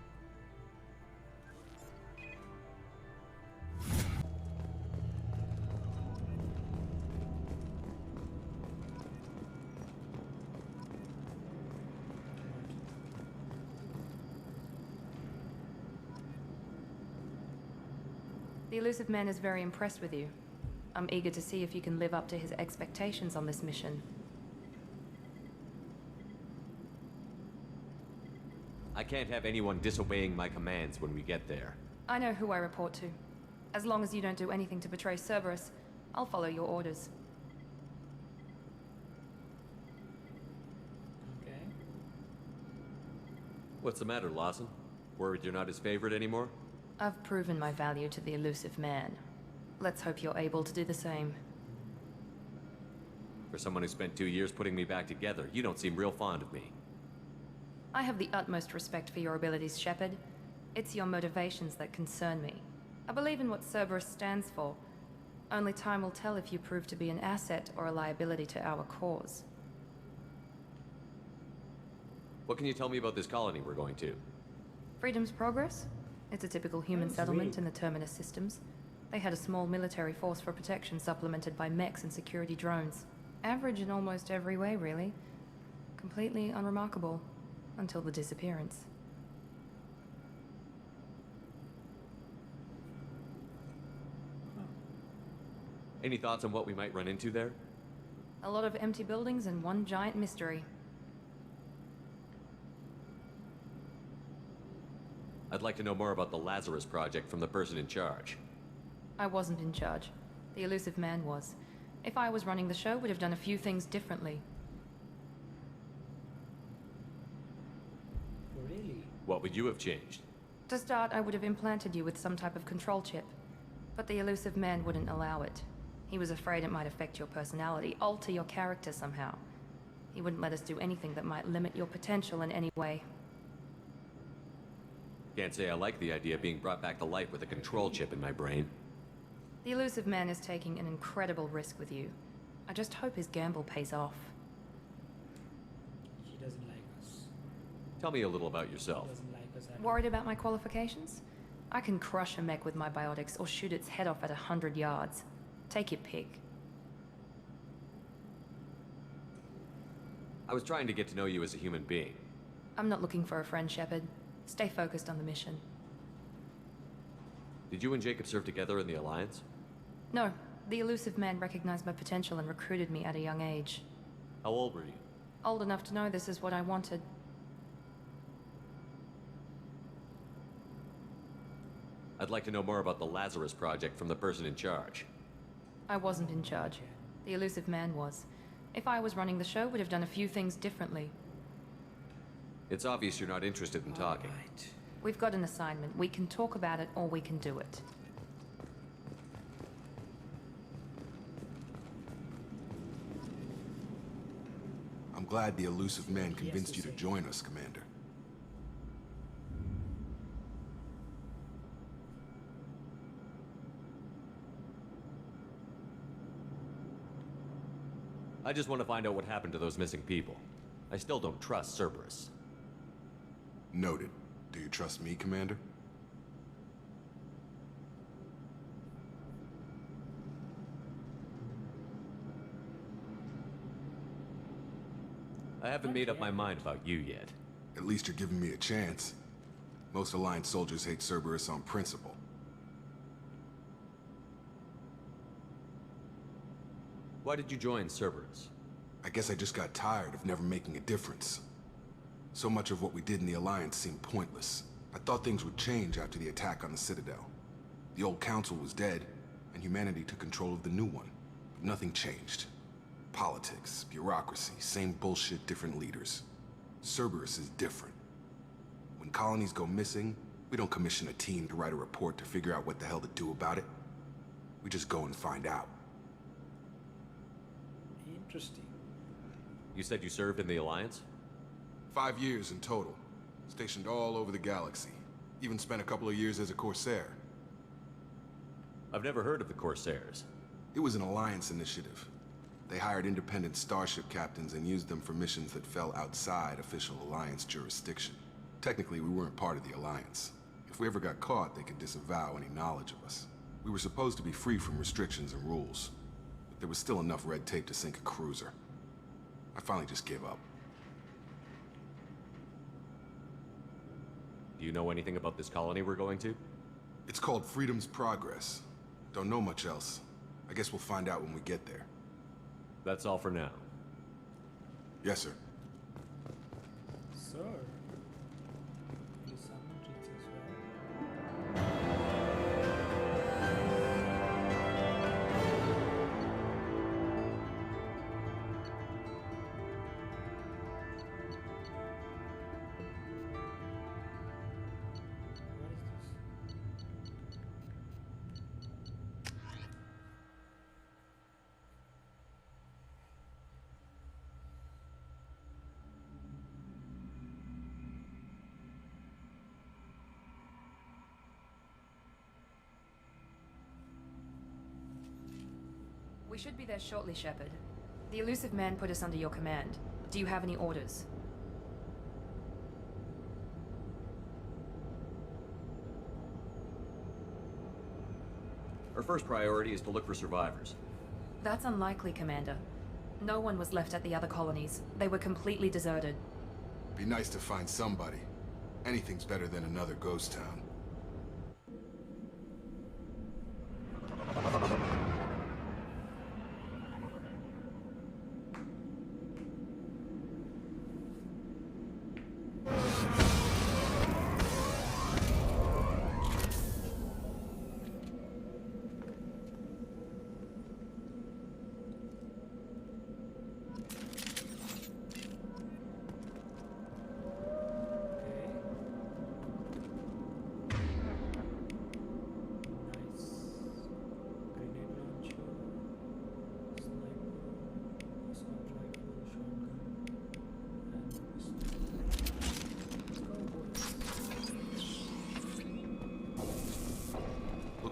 The Elusive Man is very impressed with you. I'm eager to see if you can live up to his expectations on this mission.
I can't have anyone disobeying my commands when we get there.
I know who I report to. As long as you don't do anything to betray Cerberus, I'll follow your orders.
Okay.
What's the matter, Lawson? Worried you're not his favorite anymore?
I've proven my value to the Elusive Man. Let's hope you're able to do the same.
For someone who spent 2 years putting me back together, you don't seem real fond of me.
I have the utmost respect for your abilities, Shepard. It's your motivations that concern me. I believe in what Cerberus stands for. Only time will tell if you prove to be an asset or a liability to our cause.
What can you tell me about this colony we're going to?
Freedom's Progress? It's a typical human settlement in the Terminus systems. They had a small military force for protection supplemented by mechs and security drones. Average in almost every way, really. Completely unremarkable. Until the disappearance.
Any thoughts on what we might run into there?
A lot of empty buildings and one giant mystery.
I'd like to know more about the Lazarus Project from the person in charge.
I wasn't in charge. The elusive man was. If I was running the show, would have done a few things differently.
Really?
What would you have changed?
To start, I would have implanted you with some type of control chip. But the elusive man wouldn't allow it. He was afraid it might affect your personality, alter your character somehow. He wouldn't let us do anything that might limit your potential in any way.
Can't say I like the idea of being brought back to life with a control chip in my brain.
The elusive man is taking an incredible risk with you. I just hope his gamble pays off.
She doesn't like us.
Tell me a little about yourself.
Doesn't like us at all.
Worried about my qualifications? I can crush a mech with my biotics or shoot its head off at 100 yards. Take your pick.
I was trying to get to know you as a human being.
I'm not looking for a friend, Shepard. Stay focused on the mission.
Did you and Jacob serve together in the Alliance?
No, the elusive man recognized my potential and recruited me at a young age.
How old were you?
Old enough to know this is what I wanted.
I'd like to know more about the Lazarus Project from the person in charge.
I wasn't in charge. The elusive man was. If I was running the show, would have done a few things differently.
It's obvious you're not interested in talking.
Right.
We've got an assignment. We can talk about it or we can do it.
I'm glad the elusive man convinced you to join us, Commander.
I just want to find out what happened to those missing people. I still don't trust Cerberus.
Noted. Do you trust me, Commander?
I haven't made up my mind about you yet.
At least you're giving me a chance. Most Alliance soldiers hate Cerberus on principle.
Why did you join Cerberus?
I guess I just got tired of never making a difference. So much of what we did in the Alliance seemed pointless. I thought things would change after the attack on the Citadel. The old council was dead, and humanity took control of the new one. But nothing changed. Politics, bureaucracy, same bullshit, different leaders. Cerberus is different. When colonies go missing, we don't commission a team to write a report to figure out what the hell to do about it. We just go and find out.
Interesting.
You said you served in the Alliance?
5 years in total. Stationed all over the galaxy. Even spent a couple of years as a Corsair.
I've never heard of the Corsairs.
It was an Alliance initiative. They hired independent starship captains and used them for missions that fell outside official Alliance jurisdiction. Technically, we weren't part of the Alliance. If we ever got caught, they could disavow any knowledge of us. We were supposed to be free from restrictions and rules. But there was still enough red tape to sink a cruiser. I finally just gave up.
Do you know anything about this colony we're going to?
It's called Freedom's Progress. Don't know much else. I guess we'll find out when we get there.
That's all for now.
Yes, sir.
Sir. You summon tricks as well.
We should be there shortly, Shepard. The elusive man put us under your command. Do you have any orders?
Our first priority is to look for survivors.
That's unlikely, Commander. No one was left at the other colonies. They were completely deserted.
Be nice to find somebody. Anything's better than another ghost town.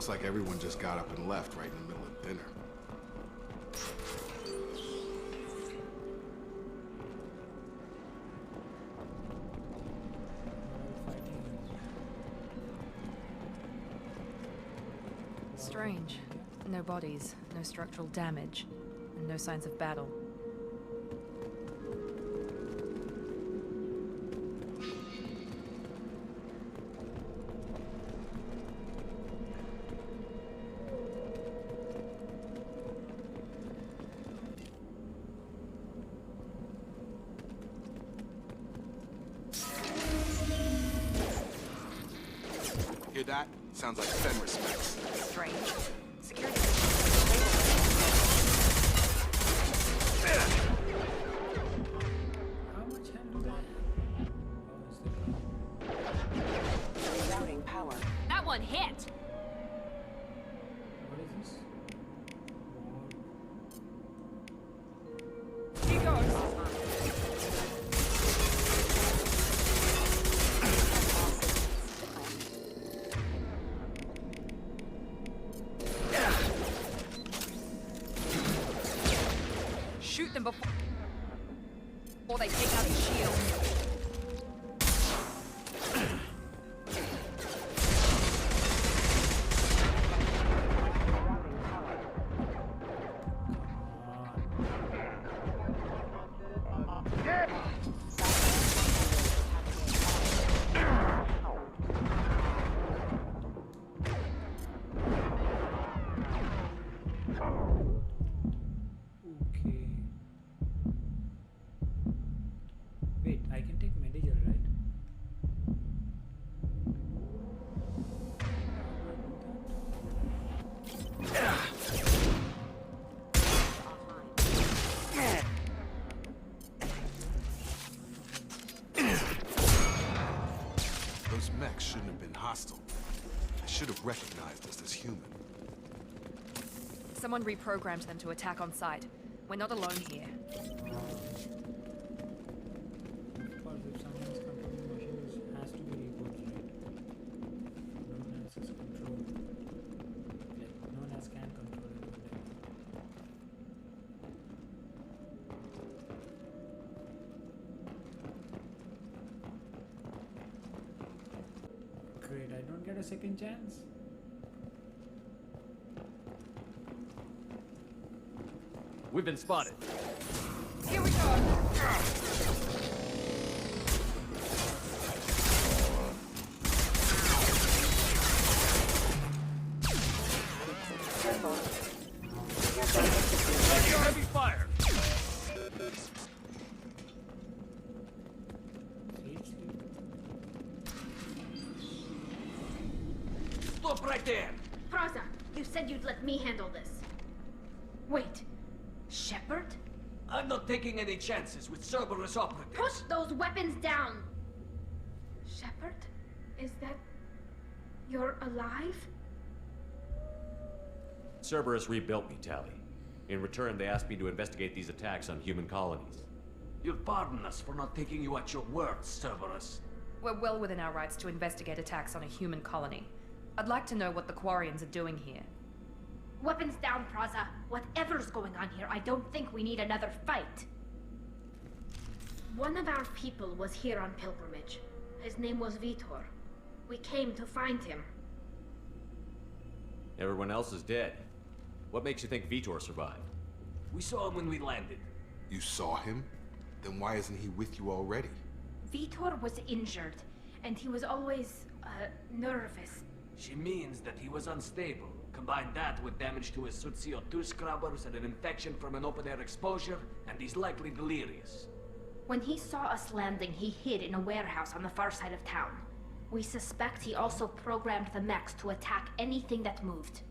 Looks like everyone just got up and left right in the middle of dinner.
Strange. No bodies, no structural damage, and no signs of battle.
Hear that? Sounds like Fenris mix.
Strange. Security.
How much health do they have?
Routing power.
That one hit!
What is this?
He goes.
Shoot them before they take out his shield.
Okay. Wait, I can take Medical, right?
Those mechs shouldn't have been hostile. They should have recognized us as human.
Someone reprogrammed them to attack on sight. We're not alone here.
Of course, if someone is controlling the machine, it has to be reported, right? No one else is control. Like, no one else can control it. Great, I don't get a second chance.
We've been spotted.
Here we go.
Heavy fire!
Stop right there!
Praza, you said you'd let me handle this. Wait, Shepard?
I'm not taking any chances with Cerberus operatives.
Push those weapons down! Shepard? Is that... you're alive?
Cerberus rebuilt me, Tali. In return, they asked me to investigate these attacks on human colonies.
You'll pardon us for not taking you at your word, Cerberus.
We're well within our rights to investigate attacks on a human colony. I'd like to know what the Quarians are doing here.
Weapons down, Praza. Whatever's going on here, I don't think we need another fight. One of our people was here on pilgrimage. His name was Vitor. We came to find him.
Everyone else is dead. What makes you think Vitor survived?
We saw him when we landed.
You saw him? Then why isn't he with you already?
Vitor was injured, and he was always, nervous.
She means that he was unstable. Combine that with damage to his suit CO2 scrubbers and an infection from an open-air exposure, and he's likely delirious.
When he saw us landing, he hid in a warehouse on the far side of town. We suspect he also programmed the mechs to attack anything that moved.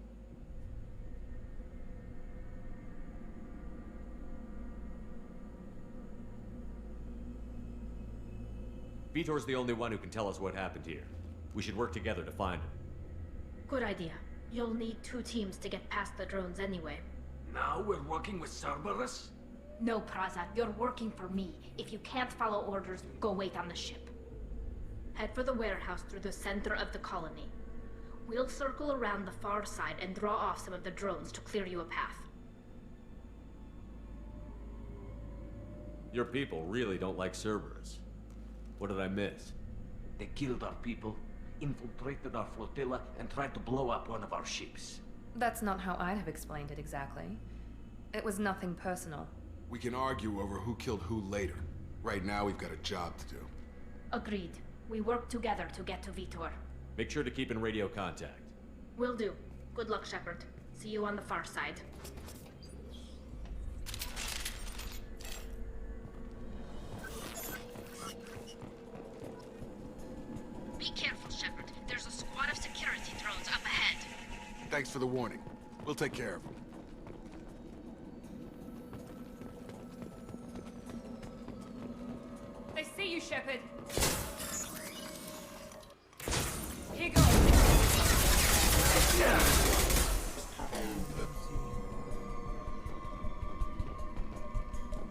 Vitor's the only one who can tell us what happened here. We should work together to find him.
Good idea. You'll need 2 teams to get past the drones anyway.
Now we're working with Cerberus?
No, Praza, you're working for me. If you can't follow orders, go wait on the ship. Head for the warehouse through the center of the colony. We'll circle around the far side and draw off some of the drones to clear you a path.
Your people really don't like Cerberus. What did I miss?
They killed our people, infiltrated our flotilla, and tried to blow up one of our ships.
That's not how I'd have explained it exactly. It was nothing personal.
We can argue over who killed who later. Right now, we've got a job to do.
Agreed. We work together to get to Vitor.
Make sure to keep in radio contact.
Will do. Good luck, Shepard. See you on the far side. Be careful, Shepard. There's a squad of security drones up ahead.
Thanks for the warning. We'll take care of them.
They see you, Shepard. Here goes.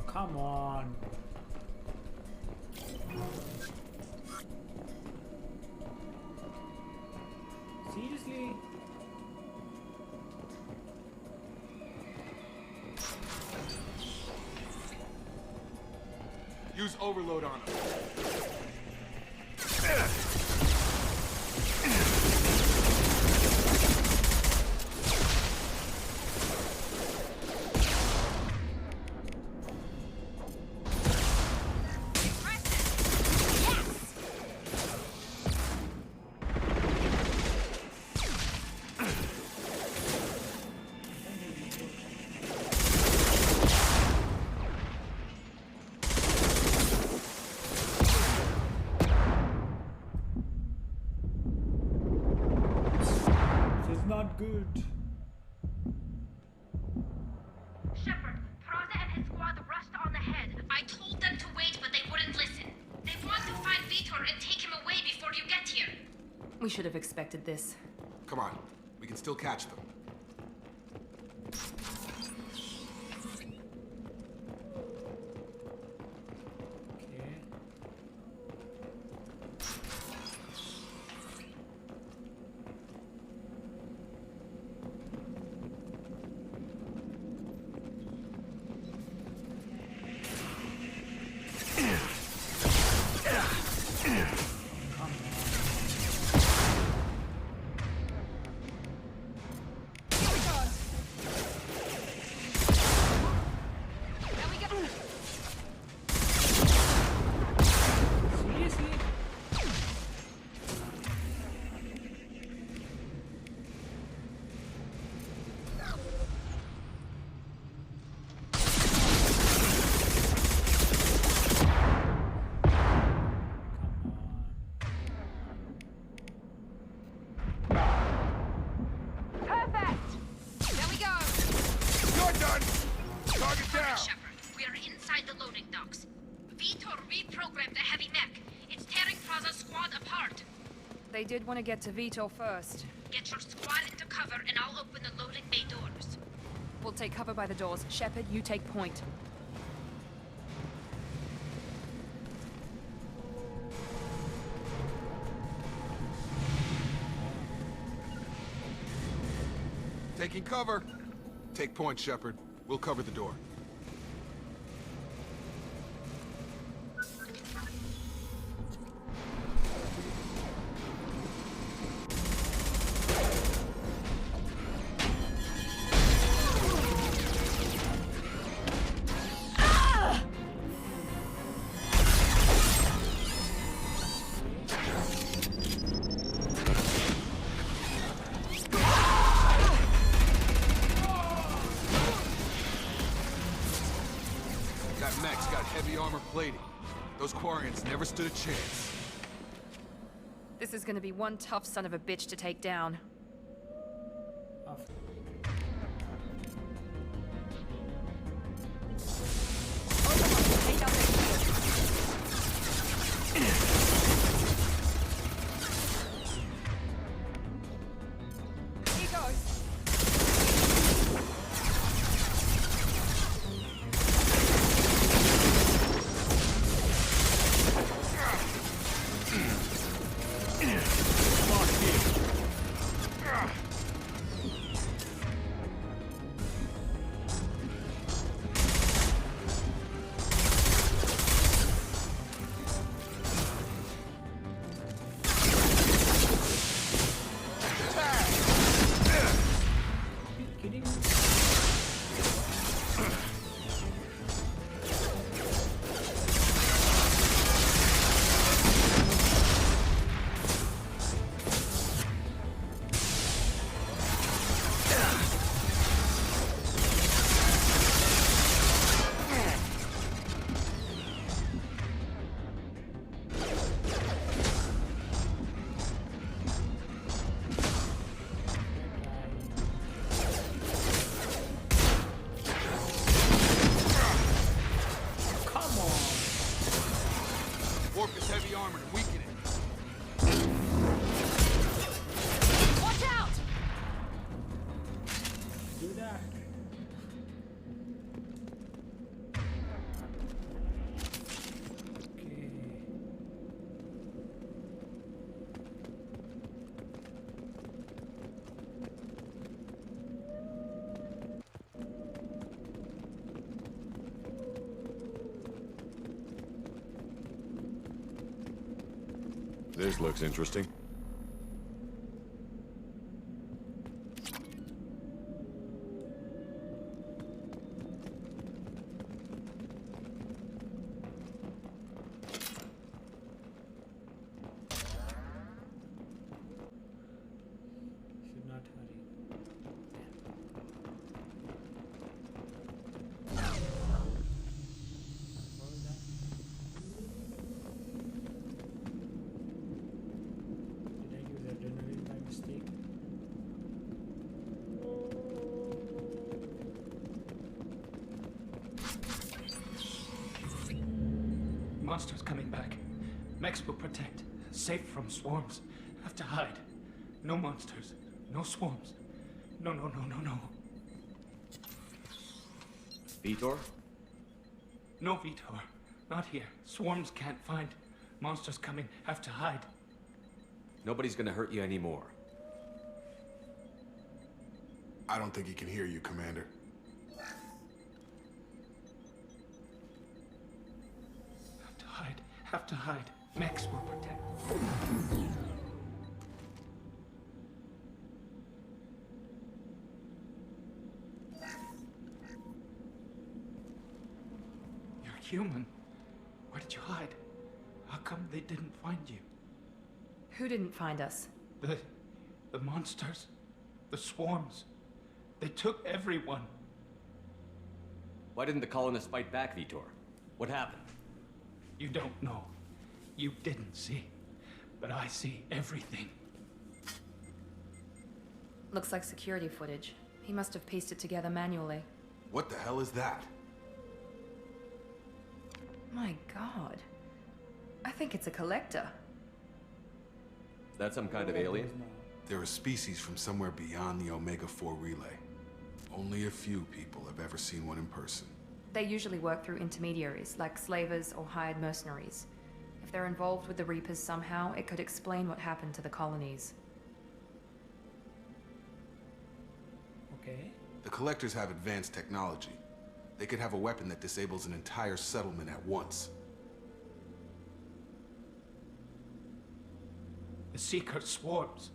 Come on. Seriously?
Use overload on them.
Not good.
Shepard, Prada and his squad rushed on ahead. I told them to wait, but they wouldn't listen. They want to find Vitor and take him away before you get here.
We should have expected this.
Come on. We can still catch them.
They did want to get to Vitor first.
Get your squad into cover and I'll open the loading bay doors.
We'll take cover by the doors. Shepard, you take point.
Taking cover. Take point, Shepard. We'll cover the door. Those Quarians never stood a chance.
This is gonna be one tough son of a bitch to take down.
This looks interesting.
Should not hurry. What was that? Did I use adrenaline by mistake?
Monsters coming back. Mechs will protect. Safe from swarms. Have to hide. No monsters. No swarms. No.
Vitor?
No, Vitor. Not here. Swarms can't find. Monsters coming. Have to hide.
Nobody's gonna hurt you anymore.
I don't think he can hear you, Commander.
Have to hide. Have to hide. Mechs will protect. You're human. Where did you hide? How come they didn't find you?
Who didn't find us?
The monsters. The swarms. They took everyone.
Why didn't the colonists fight back, Vitor? What happened?
You don't know. You didn't see. But I see everything.
Looks like security footage. He must have pieced it together manually.
What the hell is that?
My god. I think it's a collector.
Is that some kind of alien?
They're a species from somewhere beyond the Omega-4 relay. Only a few people have ever seen one in person.
They usually work through intermediaries, like slavers or hired mercenaries. If they're involved with the Reapers somehow, it could explain what happened to the colonies.
Okay.
The Collectors have advanced technology. They could have a weapon that disables an entire settlement at once.
The Seekers swarms.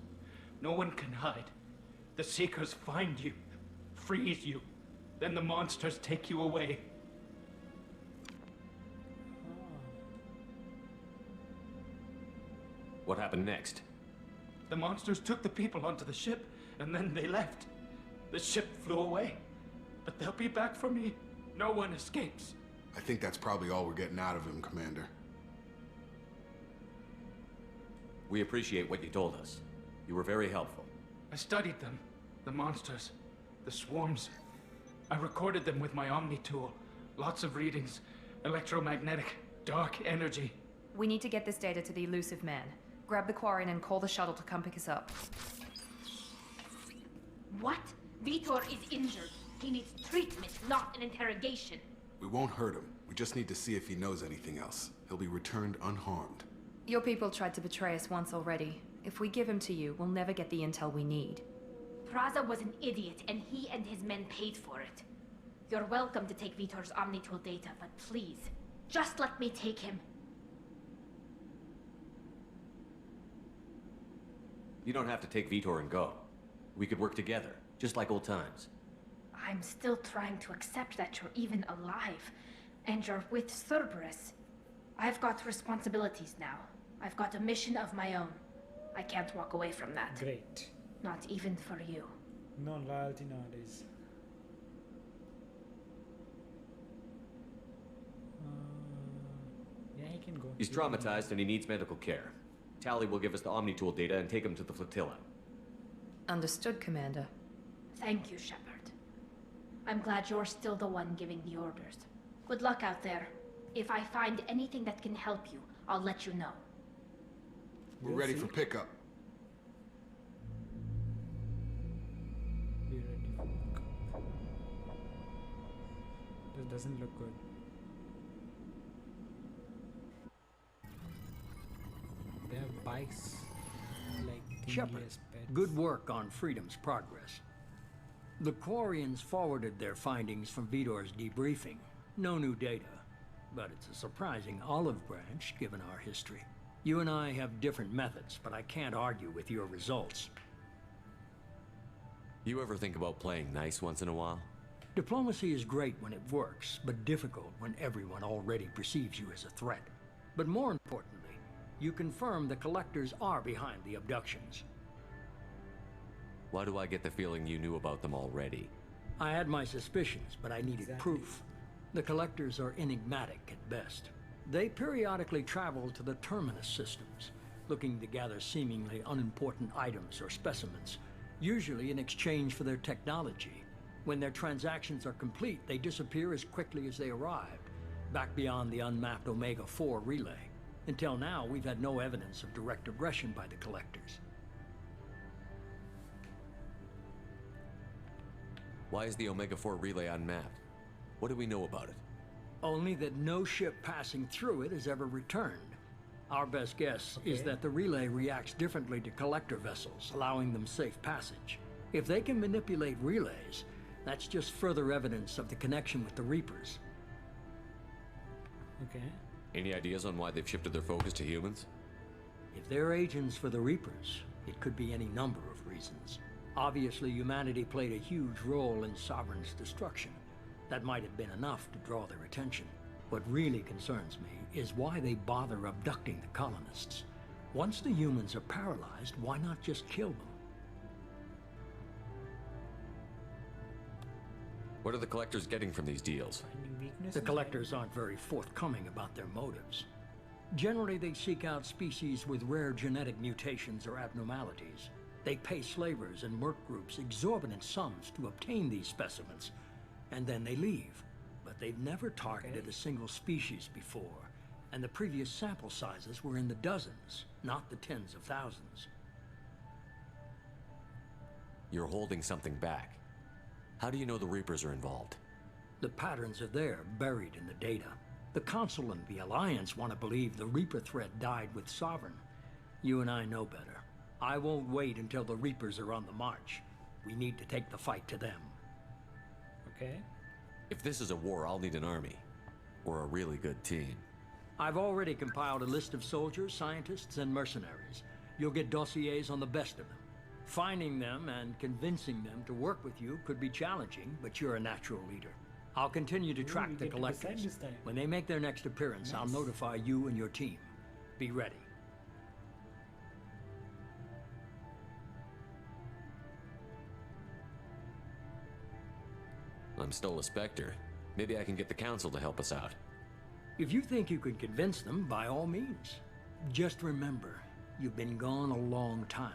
No one can hide. The Seekers find you, freeze you. Then the monsters take you away.
What happened next?
The monsters took the people onto the ship, and then they left. The ship flew away. But they'll be back for me. No one escapes.
I think that's probably all we're getting out of him, Commander.
We appreciate what you told us. You were very helpful.
I studied them. The monsters. The swarms. I recorded them with my Omni tool. Lots of readings. Electromagnetic. Dark energy.
We need to get this data to the Elusive Man. Grab the Quarian and call the shuttle to come pick us up.
What? Vitor is injured. He needs treatment, not an interrogation.
We won't hurt him. We just need to see if he knows anything else. He'll be returned unharmed.
Your people tried to betray us once already. If we give him to you, we'll never get the intel we need.
Praza was an idiot, and he and his men paid for it. You're welcome to take Vitor's Omnitool data, but please, just let me take him.
You don't have to take Vitor and go. We could work together, just like old times.
I'm still trying to accept that you're even alive, and you're with Cerberus. I've got responsibilities now. I've got a mission of my own. I can't walk away from that.
Great.
Not even for you.
No loyalty nowadays. Yeah, he can go.
He's traumatized and he needs medical care. Tali will give us the Omnitool data and take him to the flotilla.
Understood, Commander.
Thank you, Shepard. I'm glad you're still the one giving the orders. Good luck out there. If I find anything that can help you, I'll let you know.
We're ready for pickup.
Be ready for pickup. This doesn't look good. They have bikes like
Shepard,
as pets.
good work on Freedom's progress. The Quarians forwarded their findings from Vitor's debriefing. No new data, but it's a surprising olive branch given our history. You and I have different methods, but I can't argue with your results.
You ever think about playing nice once in a while?
Diplomacy is great when it works, but difficult when everyone already perceives you as a threat. But more importantly, you confirm the Collectors are behind the abductions.
Why do I get the feeling you knew about them already?
I had my suspicions, but I needed proof. The Collectors are enigmatic at best. They periodically travel to the Terminus systems, looking to gather seemingly unimportant items or specimens, usually in exchange for their technology. When their transactions are complete, they disappear as quickly as they arrived, back beyond the unmapped Omega-4 relay. Until now, we've had no evidence of direct aggression by the Collectors.
Why is the Omega-4 relay unmapped? What do we know about it?
Only that no ship passing through it has ever returned. Our best guess is that the relay reacts differently to Collector vessels, allowing them safe passage. If they can manipulate relays, that's just further evidence of the connection with the Reapers.
Okay.
Any ideas on why they've shifted their focus to humans?
If they're agents for the Reapers, it could be any number of reasons. Obviously, humanity played a huge role in Sovereign's destruction. That might have been enough to draw their attention. What really concerns me is why they bother abducting the colonists. Once the humans are paralyzed, why not just kill them?
What are the Collectors getting from these deals?
The Collectors aren't very forthcoming about their motives. Generally, they seek out species with rare genetic mutations or abnormalities. They pay slavers and work groups exorbitant sums to obtain these specimens, and then they leave. But they've never targeted a single species before, and the previous sample sizes were in the dozens, not the tens of thousands.
You're holding something back. How do you know the Reapers are involved?
The patterns are there, buried in the data. The Council and the Alliance want to believe the Reaper threat died with Sovereign. You and I know better. I won't wait until the Reapers are on the march. We need to take the fight to them.
Okay.
If this is a war, I'll need an army. Or a really good team.
I've already compiled a list of soldiers, scientists, and mercenaries. You'll get dossiers on the best of them. Finding them and convincing them to work with you could be challenging, but you're a natural leader. I'll continue to track the Collectors. When they make their next appearance, I'll notify you and your team. Be ready.
I'm still a Spectre. Maybe I can get the Council to help us out.
If you think you can convince them, by all means. Just remember, you've been gone a long time.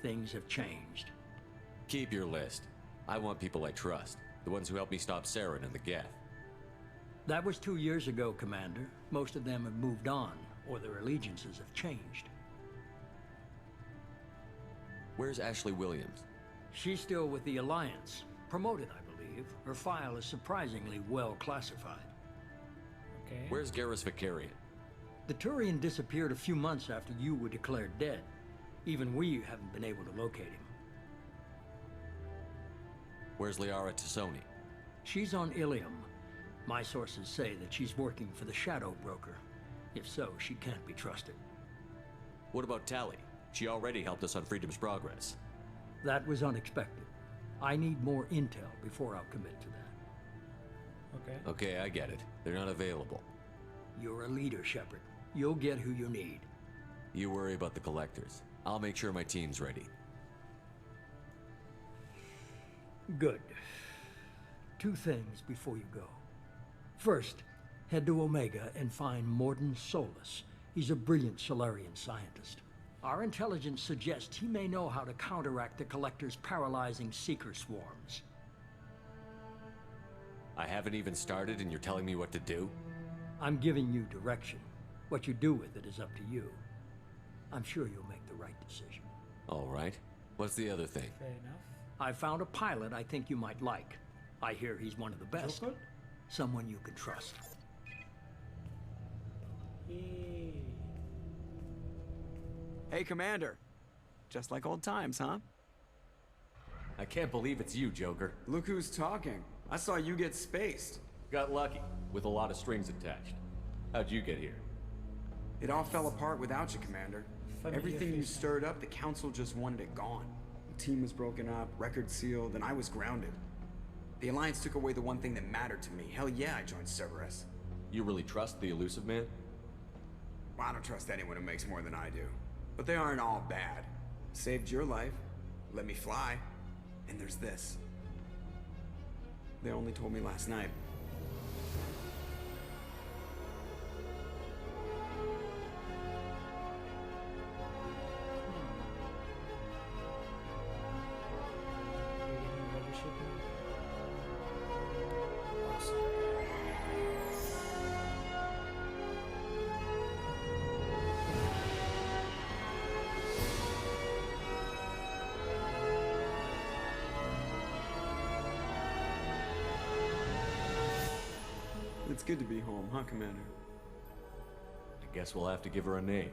Things have changed.
Keep your list. I want people I trust. The ones who helped me stop Saren and the Geth.
That was 2 years ago, Commander. Most of them have moved on, or their allegiances have changed.
Where's Ashley Williams?
She's still with the Alliance. Promoted, I believe. Her file is surprisingly well classified.
Okay.
Where's Garrus Vakarian?
The Turian disappeared a few months after you were declared dead. Even we haven't been able to locate him.
Where's Liara Tassoni?
She's on Ilium. My sources say that she's working for the Shadow Broker. If so, she can't be trusted.
What about Tali? She already helped us on Freedom's Progress.
That was unexpected. I need more intel before I'll commit to that.
Okay.
Okay, I get it. They're not available.
You're a leader, Shepard. You'll get who you need.
You worry about the Collectors. I'll make sure my team's ready.
Good. 2 things before you go. First, head to Omega and find Mordin Solus. He's a brilliant Solarian scientist. Our intelligence suggests he may know how to counteract the Collector's paralyzing Seeker swarms.
I haven't even started and you're telling me what to do?
I'm giving you direction. What you do with it is up to you. I'm sure you'll make the right decision.
All right. What's the other thing?
Fair enough.
I found a pilot I think you might like. I hear he's one of the best.
Joker?
Someone you can trust.
Yay.
Hey, Commander. Just like old times, huh?
I can't believe it's you, Joker.
Look who's talking. I saw you get spaced.
Got lucky, with a lot of strings attached. How'd you get here?
It all fell apart without you, Commander. Everything you stirred up, the Council just wanted it gone. The team was broken up, record sealed, and I was grounded. The Alliance took away the one thing that mattered to me. Hell yeah, I joined Cerberus.
You really trust the Illusive Man?
Well, I don't trust anyone who makes more than I do. But they aren't all bad. Saved your life, let me fly, and there's this. They only told me last night. It's good to be home, huh, Commander?
I guess we'll have to give her a name.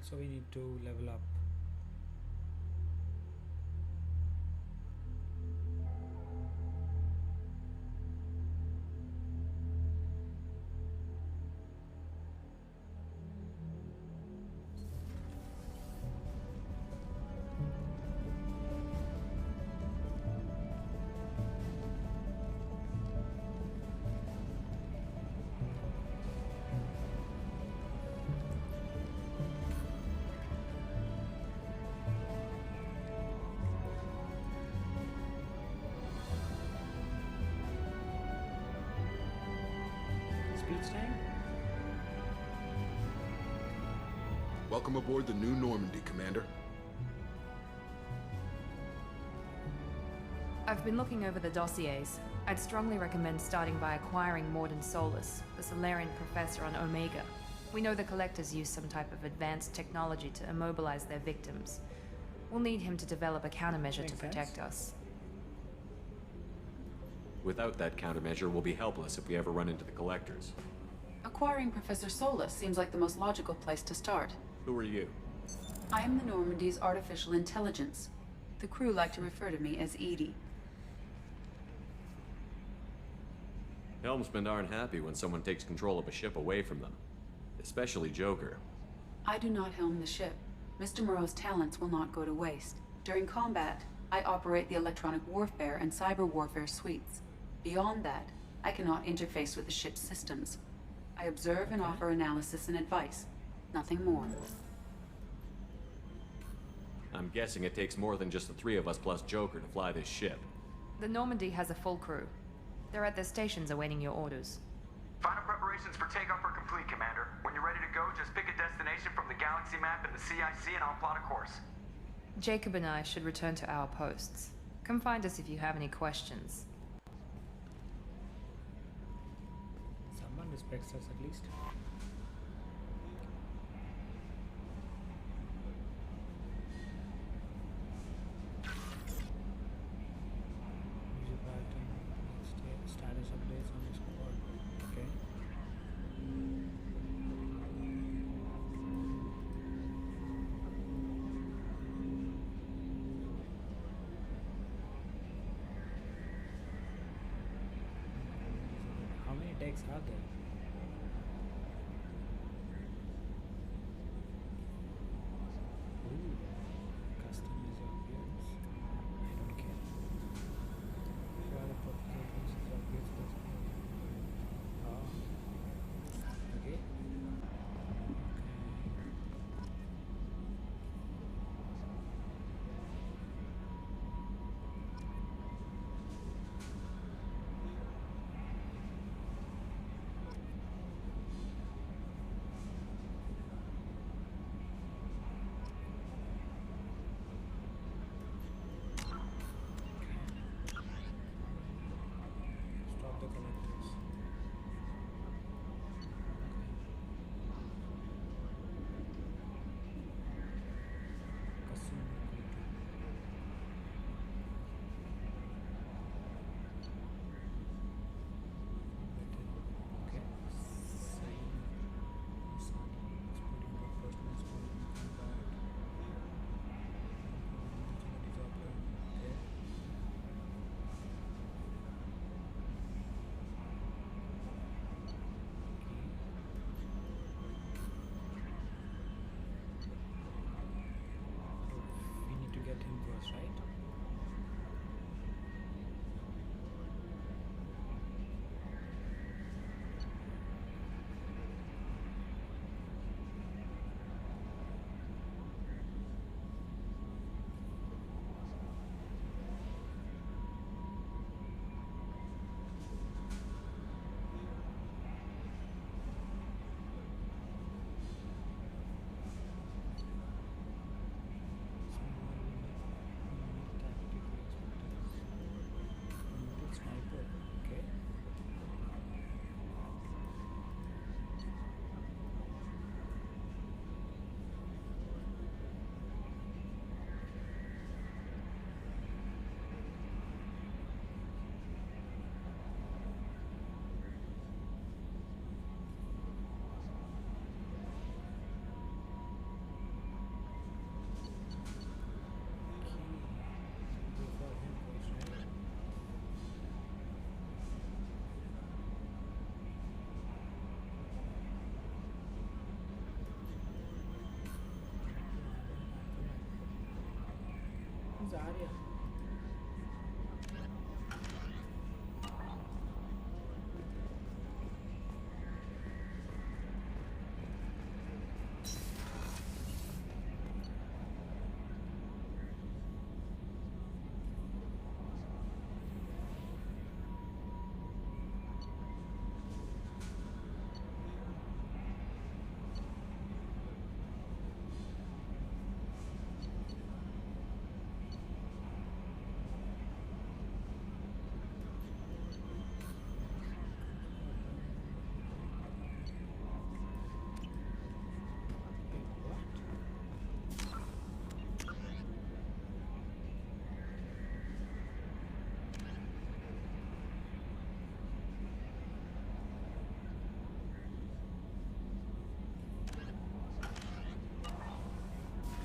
So we need to level up.
Welcome aboard the New Normandy, Commander.
I've been looking over the dossiers. I'd strongly recommend starting by acquiring Mordin Solus, the Solarian professor on Omega. We know the Collectors use some type of advanced technology to immobilize their victims. We'll need him to develop a countermeasure to protect us.
Without that countermeasure, we'll be helpless if we ever run into the Collectors.
Acquiring Professor Solus seems like the most logical place to start.
Who are you?
I am the Normandy's artificial intelligence. The crew like to refer to me as EDI.
Helmsmen aren't happy when someone takes control of a ship away from them. Especially Joker.
I do not helm the ship. Mr. Moreau's talents will not go to waste. During combat, I operate the electronic warfare and cyber warfare suites. Beyond that, I cannot interface with the ship's systems. I observe and offer analysis and advice. Nothing more.
I'm guessing it takes more than just the three of us plus Joker to fly this ship.
The Normandy has a full crew. They're at their stations awaiting your orders.
Final preparations for takeoff are complete, Commander. When you're ready to go, just pick a destination from the galaxy map and the CIC and I'll plot a course.
Jacob and I should return to our posts. Come find us if you have any questions.
Someone respects us at least. Status updates on the squad. Okay. How many decks are there? Ooh, customize your appearance. I don't care. Where the proposal is obvious. Okay. Arya.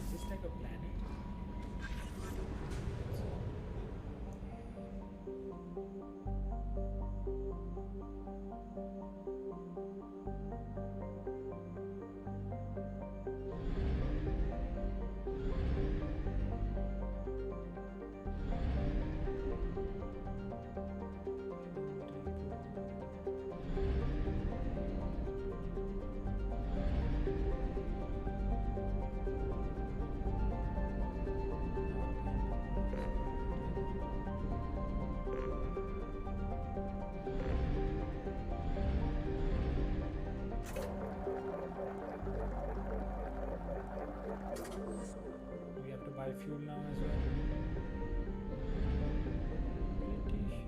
Is this like a planet? We have to buy fuel now as well. Pretty sure.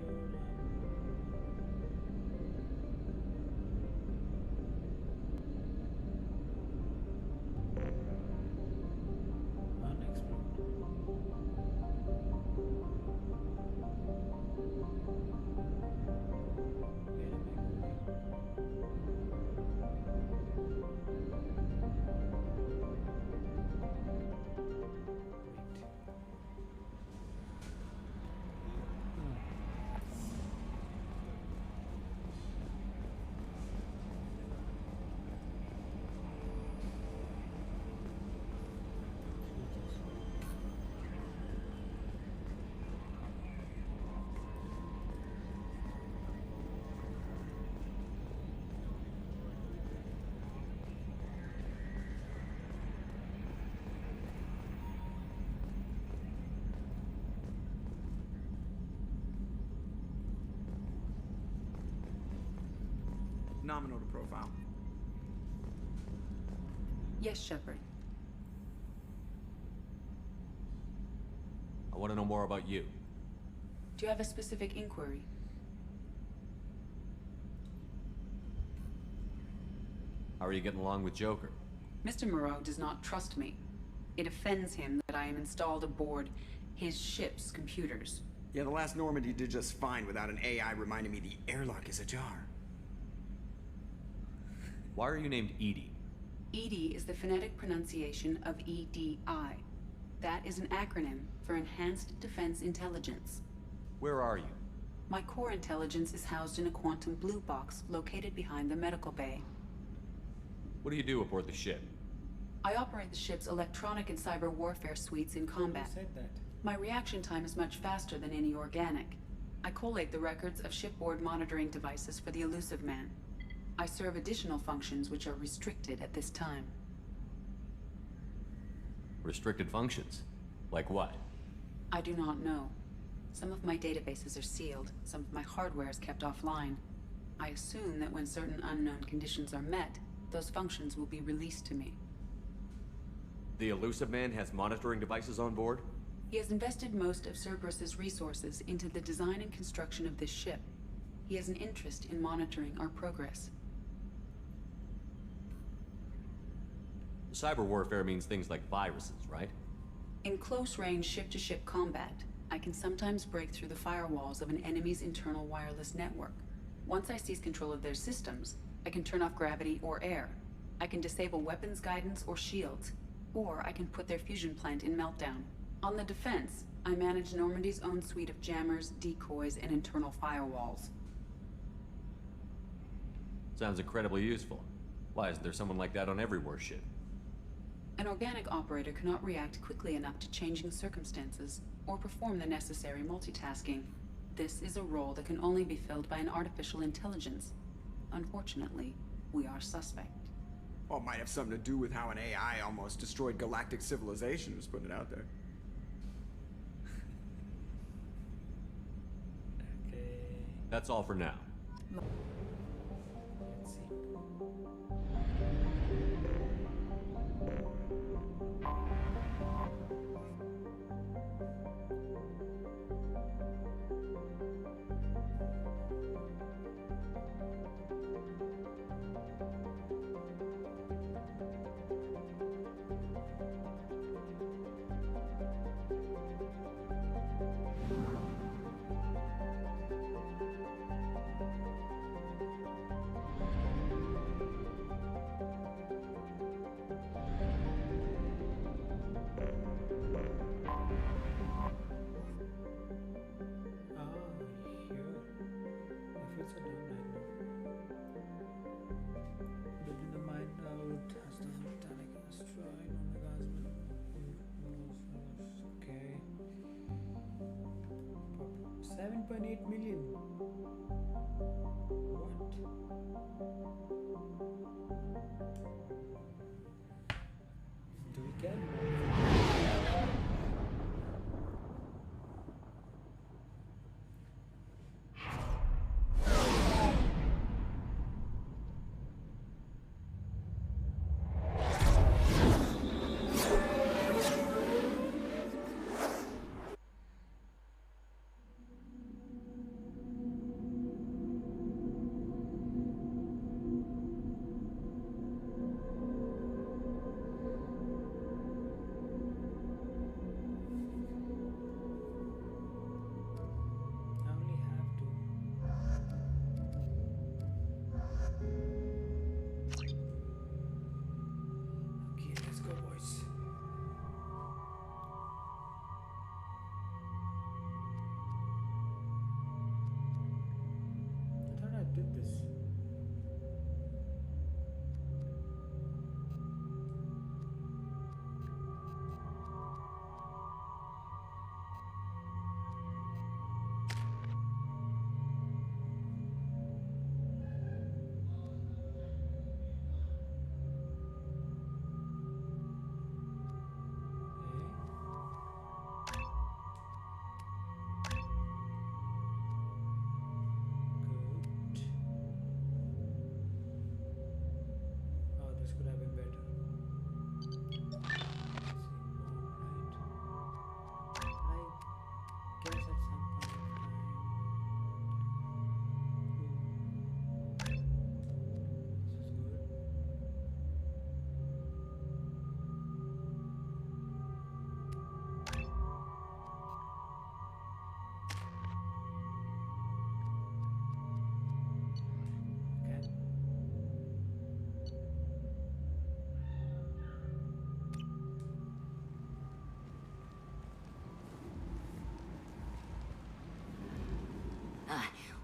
Nominal to profile.
Yes, Shepard.
I want to know more about you.
Do you have a specific inquiry?
How are you getting along with Joker?
Mr. Moreau does not trust me. It offends him that I am installed aboard his ship's computers.
Yeah, the last Normandy did just fine without an AI reminding me the airlock is ajar.
Why are you named EDI?
EDI is the phonetic pronunciation of EDI. That is an acronym for Enhanced Defense Intelligence.
Where are you?
My core intelligence is housed in a quantum blue box located behind the medical bay.
What do you do aboard the ship?
I operate the ship's electronic and cyber warfare suites in combat.
Who said that?
My reaction time is much faster than any organic. I collate the records of shipboard monitoring devices for the Elusive Man. I serve additional functions which are restricted at this time.
Restricted functions? Like what?
I do not know. Some of my databases are sealed, some of my hardware is kept offline. I assume that when certain unknown conditions are met, those functions will be released to me.
The Elusive Man has monitoring devices on board?
He has invested most of Cerberus's resources into the design and construction of this ship. He has an interest in monitoring our progress.
Cyber warfare means things like viruses, right?
In close-range ship-to-ship combat, I can sometimes break through the firewalls of an enemy's internal wireless network. Once I seize control of their systems, I can turn off gravity or air. I can disable weapons guidance or shields, or I can put their fusion plant in meltdown. On the defense, I manage Normandy's own suite of jammers, decoys, and internal firewalls.
Sounds incredibly useful. Why isn't there someone like that on every warship?
An organic operator cannot react quickly enough to changing circumstances. or perform the necessary multitasking. This is a role that can only be filled by an artificial intelligence. Unfortunately, we are suspect.
Well, it might have something to do with how an AI almost destroyed galactic civilization, just putting it out there.
That's all for now.
Let's see. Building the mind out as the metallic asteroid okay. 7.8 million. What? Do we get more? Did this. Could have been better. I guess at some point of time. This is good. Okay.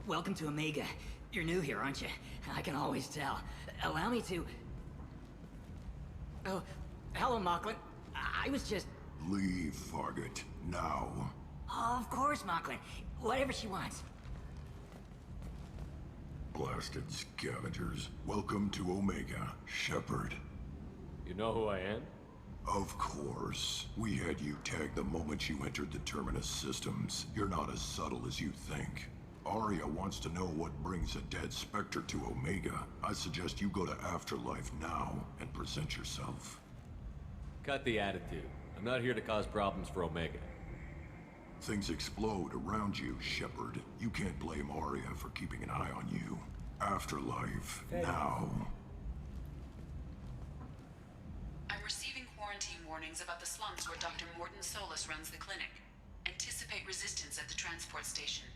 Welcome to Omega. You're new here, aren't you? I can always tell. Allow me to... Oh, hello, Mocklin. I was just...
Leave, Fargate. Now.
Oh, of course, Mocklin. Whatever she wants.
Blasted scavengers. Welcome to Omega, Shepard.
You know who I am?
Of course. We had you tagged the moment you entered the Terminus systems. You're not as subtle as you think. Aria wants to know what brings a dead Spectre to Omega. I suggest you go to Afterlife now and present yourself.
Cut the attitude. I'm not here to cause problems for Omega.
Things explode around you, Shepard. You can't blame Aria for keeping an eye on you. Afterlife, now.
I'm receiving quarantine warnings about the slums where Dr. Morton Solus runs the clinic. Anticipate resistance at the transport station.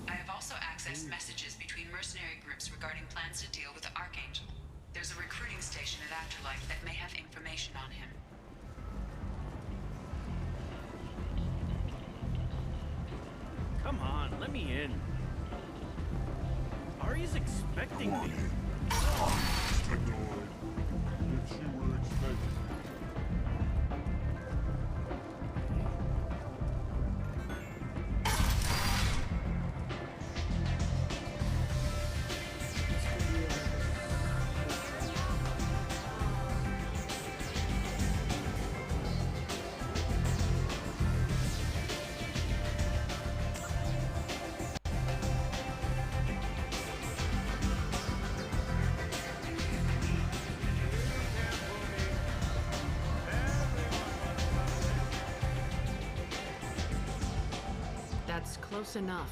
I have also accessed messages between mercenary groups regarding plans to deal with the Archangel. There's a recruiting station at Afterlife that may have information on him.
Come on, let me in. Aria's expecting me.
Technoid. Which you were expecting.
That's close enough.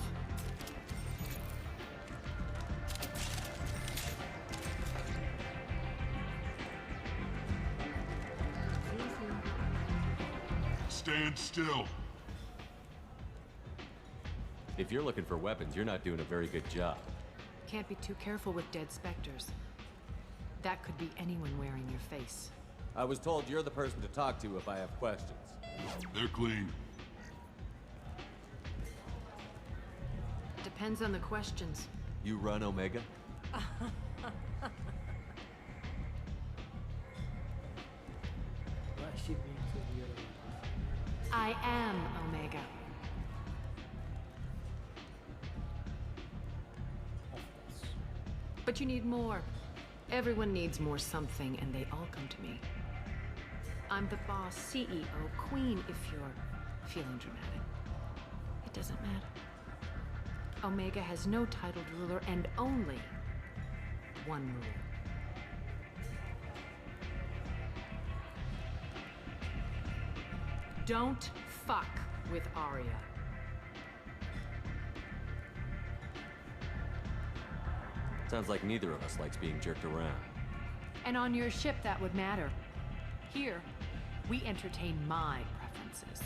Stand still.
If you're looking for weapons, you're not doing a very good job.
Can't be too careful with dead specters. That could be anyone wearing your face.
I was told you're the person to talk to if I have questions.
They're clean.
Depends on the questions.
You run Omega?
Why is she being so weird?
I am Omega. But you need more. Everyone needs more something, and they all come to me. I'm the boss, CEO, queen, if you're feeling dramatic. It doesn't matter. Omega has no titled ruler and only one rule. Don't fuck with Aria.
Sounds like neither of us likes being jerked around.
And on your ship, that would matter. Here, we entertain my preferences.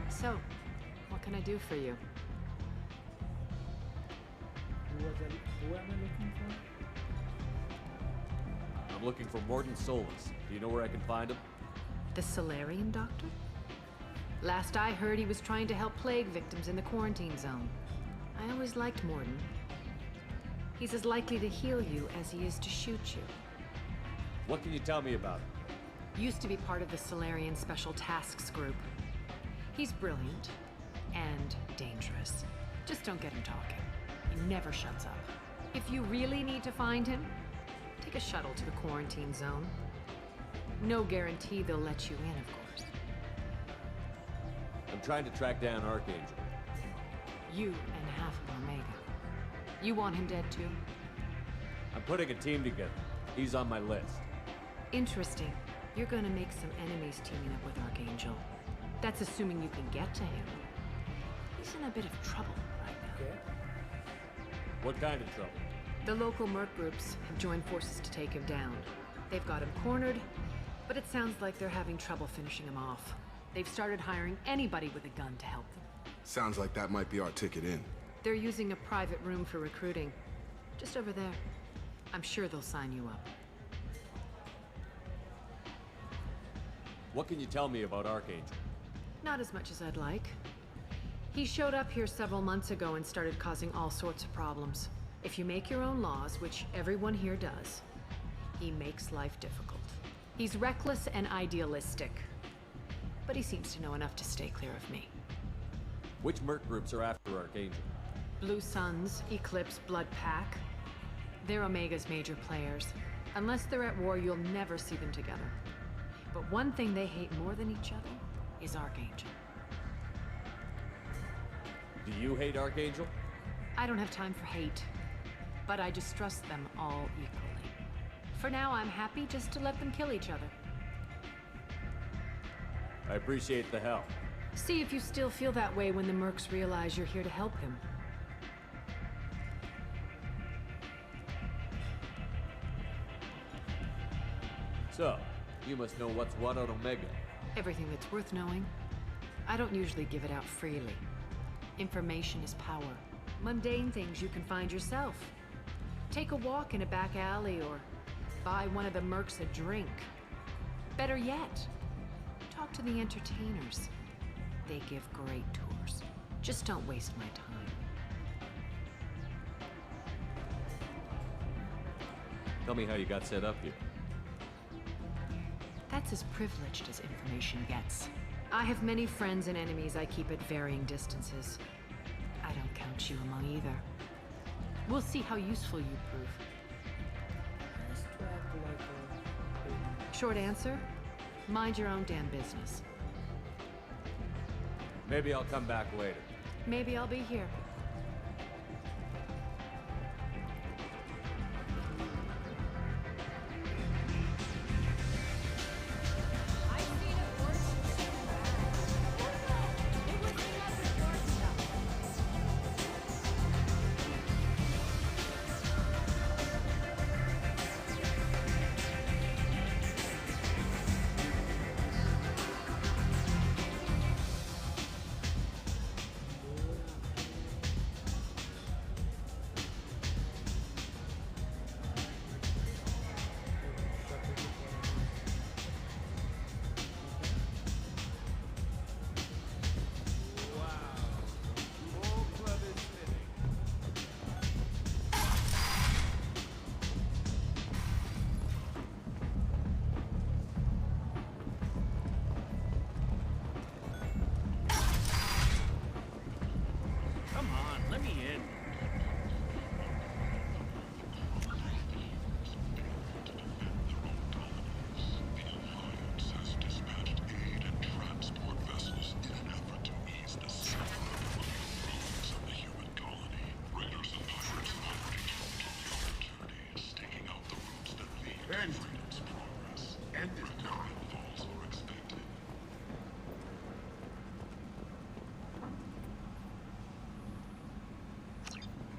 So, what can I do for you?
Who am I looking for?
I'm looking for Mordin Solus. Do you know where I can find him?
The Solarian doctor? Last I heard, he was trying to help plague victims in the quarantine zone. I always liked Mordin. He's as likely to heal you as he is to shoot you.
What can you tell me about him?
Used to be part of the Solarian Special Tasks Group. He's brilliant and dangerous. Just don't get him talking. He never shuts up. If you really need to find him, take a shuttle to the quarantine zone. No guarantee they'll let you in, of course.
I'm trying to track down Archangel.
You and half of Omega. You want him dead too?
I'm putting a team together. He's on my list.
Interesting. You're gonna make some enemies teaming up with Archangel. That's assuming you can get to him. He's in a bit of trouble right now.
Okay.
What kind of trouble?
The local merc groups have joined forces to take him down. They've got him cornered, but it sounds like they're having trouble finishing him off. They've started hiring anybody with a gun to help them.
Sounds like that might be our ticket in.
They're using a private room for recruiting. Just over there. I'm sure they'll sign you up.
What can you tell me about Archangel?
Not as much as I'd like. He showed up here several months ago and started causing all sorts of problems. If you make your own laws, which everyone here does, he makes life difficult. He's reckless and idealistic. But he seems to know enough to stay clear of me.
Which merc groups are after Archangel?
Blue Suns, Eclipse, Blood Pack. They're Omega's major players. Unless they're at war, you'll never see them together. But one thing they hate more than each other is Archangel.
Do you hate Archangel?
I don't have time for hate, but I distrust them all equally. For now, I'm happy just to let them kill each other.
I appreciate the help.
See if you still feel that way when the mercs realize you're here to help him.
So, you must know what's what on Omega.
Everything that's worth knowing. I don't usually give it out freely. Information is power. Mundane things you can find yourself. Take a walk in a back alley or buy one of the mercs a drink. Better yet, talk to the entertainers. They give great tours. Just don't waste my time.
Tell me how you got set up here.
That's as privileged as information gets. I have many friends and enemies I keep at varying distances. I don't count you among either. We'll see how useful you prove. Short answer? Mind your own damn business.
Maybe I'll come back later.
Maybe I'll be here.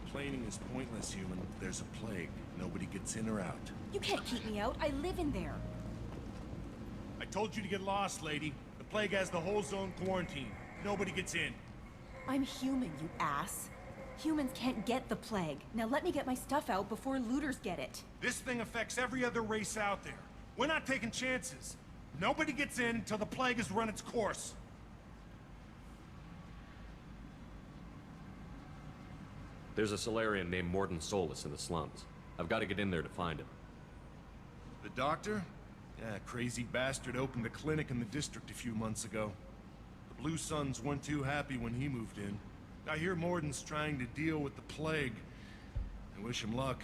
Complaining is pointless, human. There's a plague. Nobody gets in or out.
You can't keep me out. I live in there.
I told you to get lost, lady. The plague has the whole zone quarantined. Nobody gets in.
I'm human, you ass. Humans can't get the plague. Now let me get my stuff out before looters get it.
This thing affects every other race out there. We're not taking chances. Nobody gets in until the plague has run its course.
There's a Solarian named Mordin Solus in the slums. I've got to get in there to find him.
The doctor? Yeah, crazy bastard opened a clinic in the district a few months ago. The Blue Suns weren't too happy when he moved in. I hear Mordin's trying to deal with the plague. I wish him luck,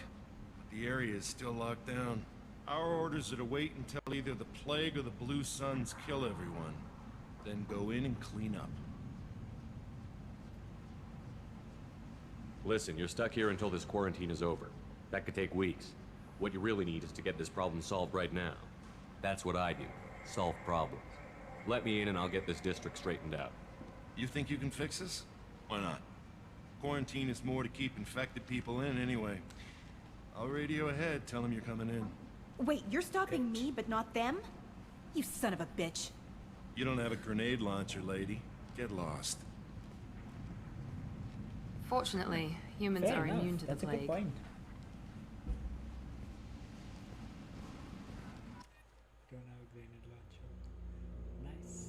but the area is still locked down. Our orders are to wait until either the plague or the Blue Suns kill everyone. Then go in and clean up.
Listen, you're stuck here until this quarantine is over. That could take weeks. What you really need is to get this problem solved right now. That's what I do. Solve problems. Let me in and I'll get this district straightened out.
You think you can fix this? Why not? Quarantine is more to keep infected people in anyway. I'll radio ahead, tell them you're coming in.
Wait, you're stopping me, but not them? You son of a bitch.
You don't have a grenade launcher, lady. Get lost.
Fortunately, humans
Fair
are
enough.
immune to
That's
the
a good
plague.
point. Don't have a grenade launcher. Nice.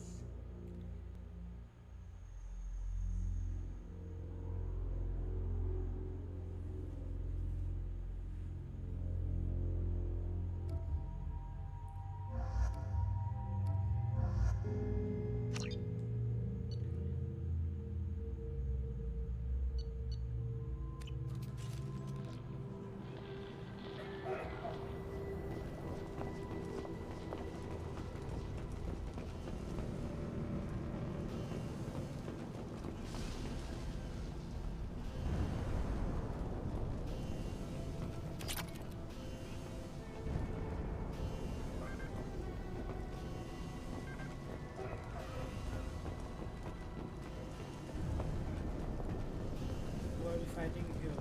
Who are we fighting here?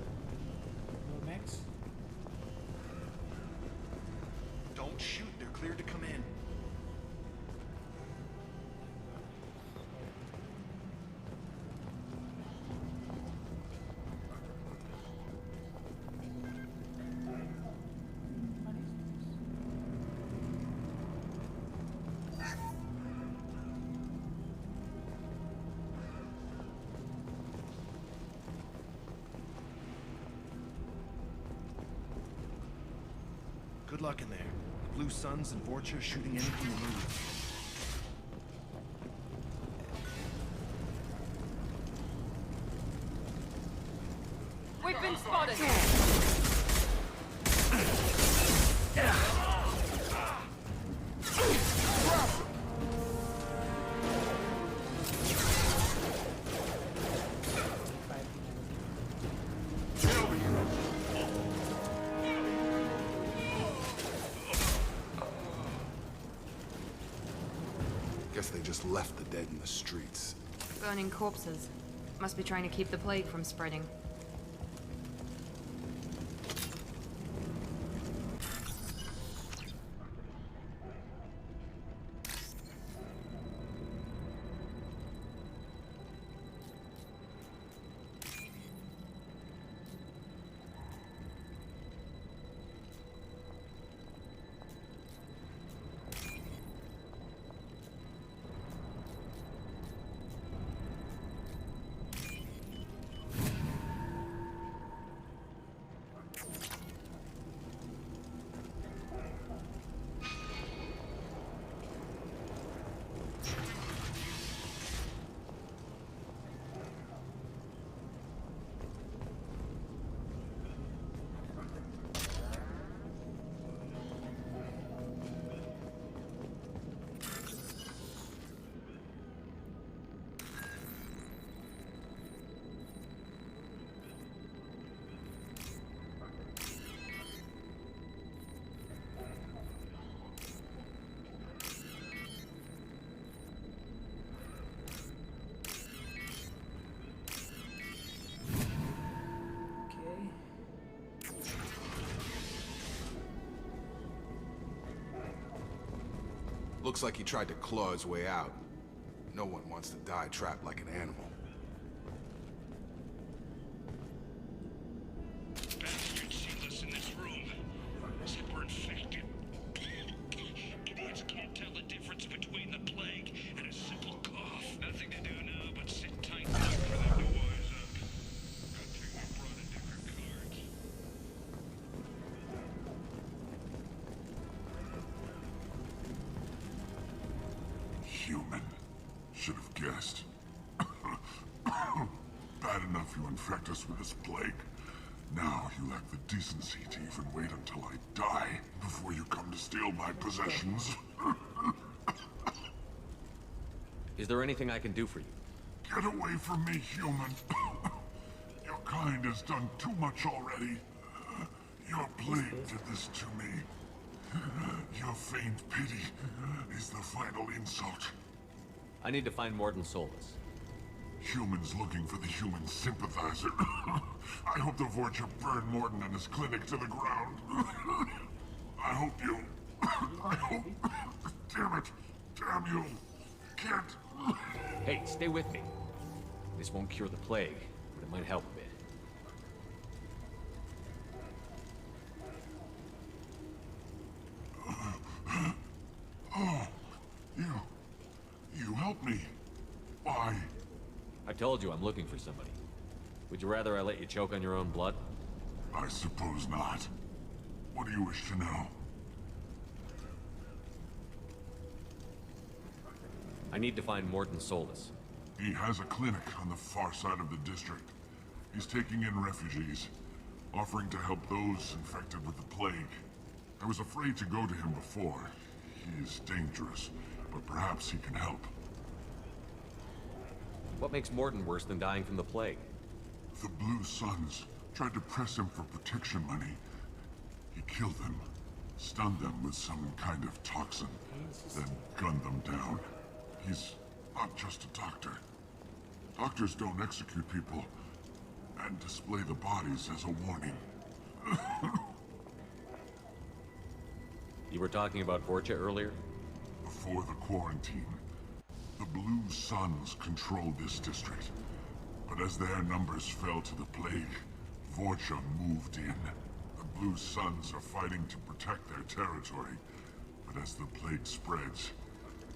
Nomax?
Don't shoot, they're cleared to come in. Good luck in there. The Blue Suns and Vorcha shooting anything they move.
We've been spotted!
Guess they just left the dead in the streets.
Burning corpses. Must be trying to keep the plague from spreading.
Looks like he tried to claw his way out. No one wants to die trapped like an animal.
Bastard sees us in this room. Said we're infected. Idiots can't tell the difference between the plague and a simple cough. Nothing to do now but sit tight and wait for them to wise up. Good thing we brought a different cards.
Human. Should have guessed. Bad enough you infect us with this plague. Now you lack the decency to even wait until I die before you come to steal my possessions.
Is there anything I can do for you?
Get away from me, human. Your kind has done too much already. Your plague did this to me. Your feigned pity is the final insult.
I need to find Mordin Solus.
Humans looking for the human sympathizer. I hope the Vorcha burn Mordin and his clinic to the ground. I hope you... I hope... Damn it! Damn you! Can't...
Hey, stay with me. This won't cure the plague, but it might help a bit.
Oh, you helped me. Why?
I told you I'm looking for somebody. Would you rather I let you choke on your own blood?
I suppose not. What do you wish to know?
I need to find Mordin Solus.
He has a clinic on the far side of the district. He's taking in refugees, offering to help those infected with the plague. I was afraid to go to him before. He is dangerous, but perhaps he can help.
What makes Mordin worse than dying from the plague?
The Blue Suns tried to press him for protection money. He killed them, stunned them with some kind of toxin, then gunned them down. He's not just a doctor. Doctors don't execute people and display the bodies as a warning.
You were talking about Vorcha earlier?
Before the quarantine, the Blue Suns controlled this district. But as their numbers fell to the plague, Vorcha moved in. The Blue Suns are fighting to protect their territory. But as the plague spreads,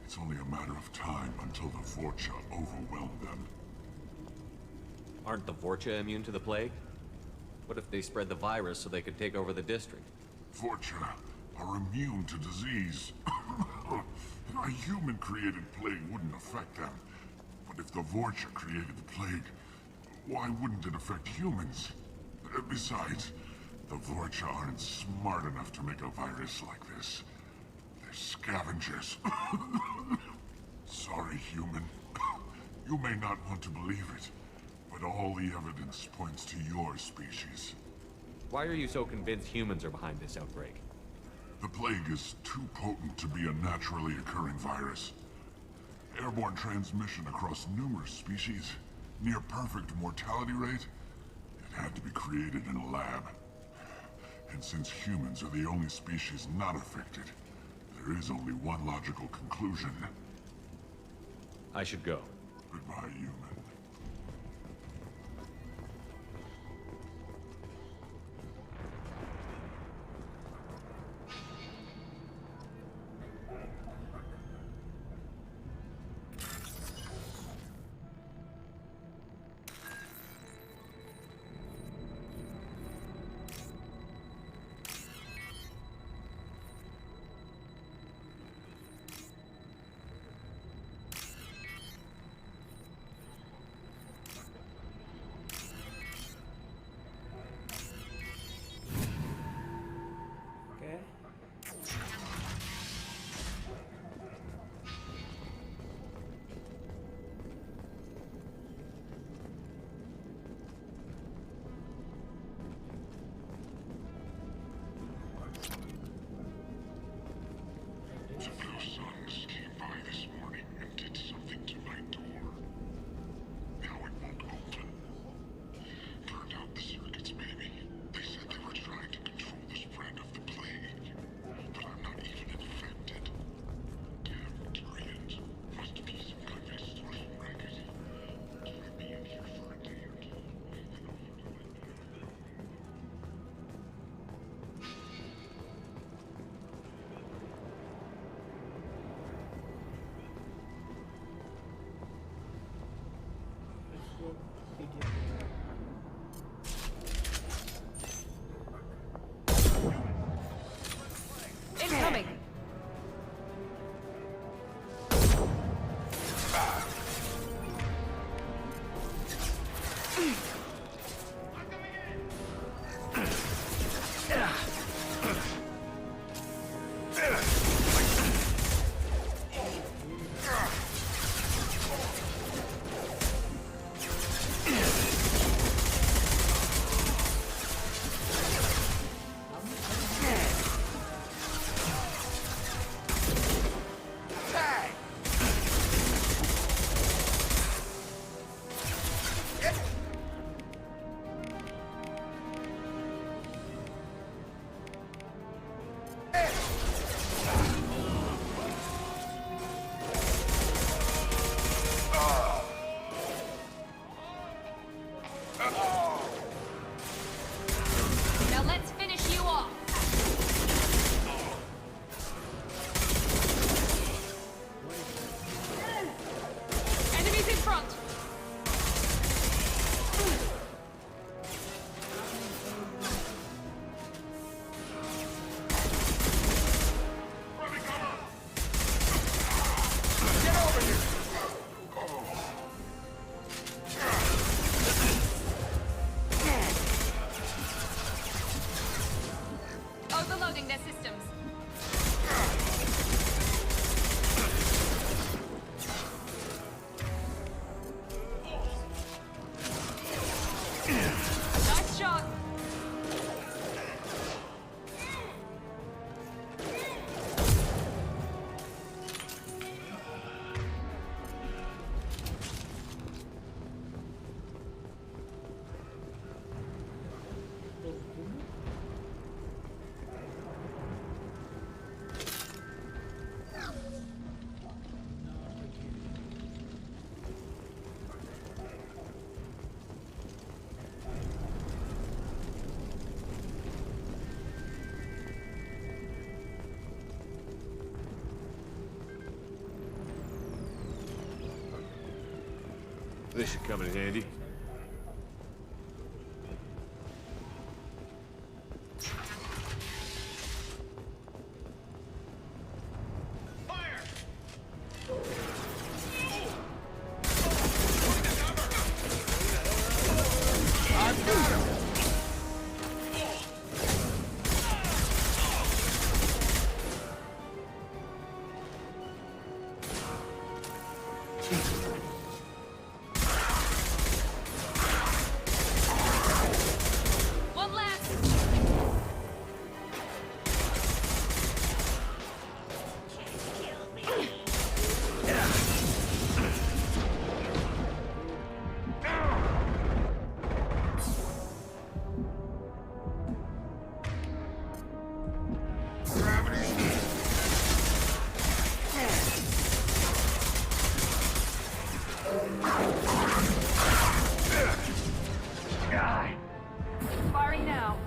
it's only a matter of time until the Vorcha overwhelm them.
Aren't the Vorcha immune to the plague? What if they spread the virus so they could take over the district?
Vorcha are immune to disease. A human-created plague wouldn't affect them. But if the Vorcha created the plague, why wouldn't it affect humans? Besides, the Vorcha aren't smart enough to make a virus like this. They're scavengers. Sorry, human. You may not want to believe it, but all the evidence points to your species.
Why are you so convinced humans are behind this outbreak?
The plague is too potent to be a naturally occurring virus. Airborne transmission across numerous species, near perfect mortality rate. It had to be created in a lab. And since humans are the only species not affected, there is only one logical conclusion.
I should go.
Goodbye, human.
Okay.
The Blue Suns came by this morning and did something to my door. Now it won't open. Burned out the circuits, maybe. They said they were trying to control the spread of the plague. But I'm not even infected. Damn Turians. Must be some kind of extortion racket. Keep me in here for a day or two, then I'll figure it out.
Let's go begin.
Incoming! Now let's finish you off! Enemies in front! Overloading their systems. Nice shot.
This should come in handy.
One left. Firing now.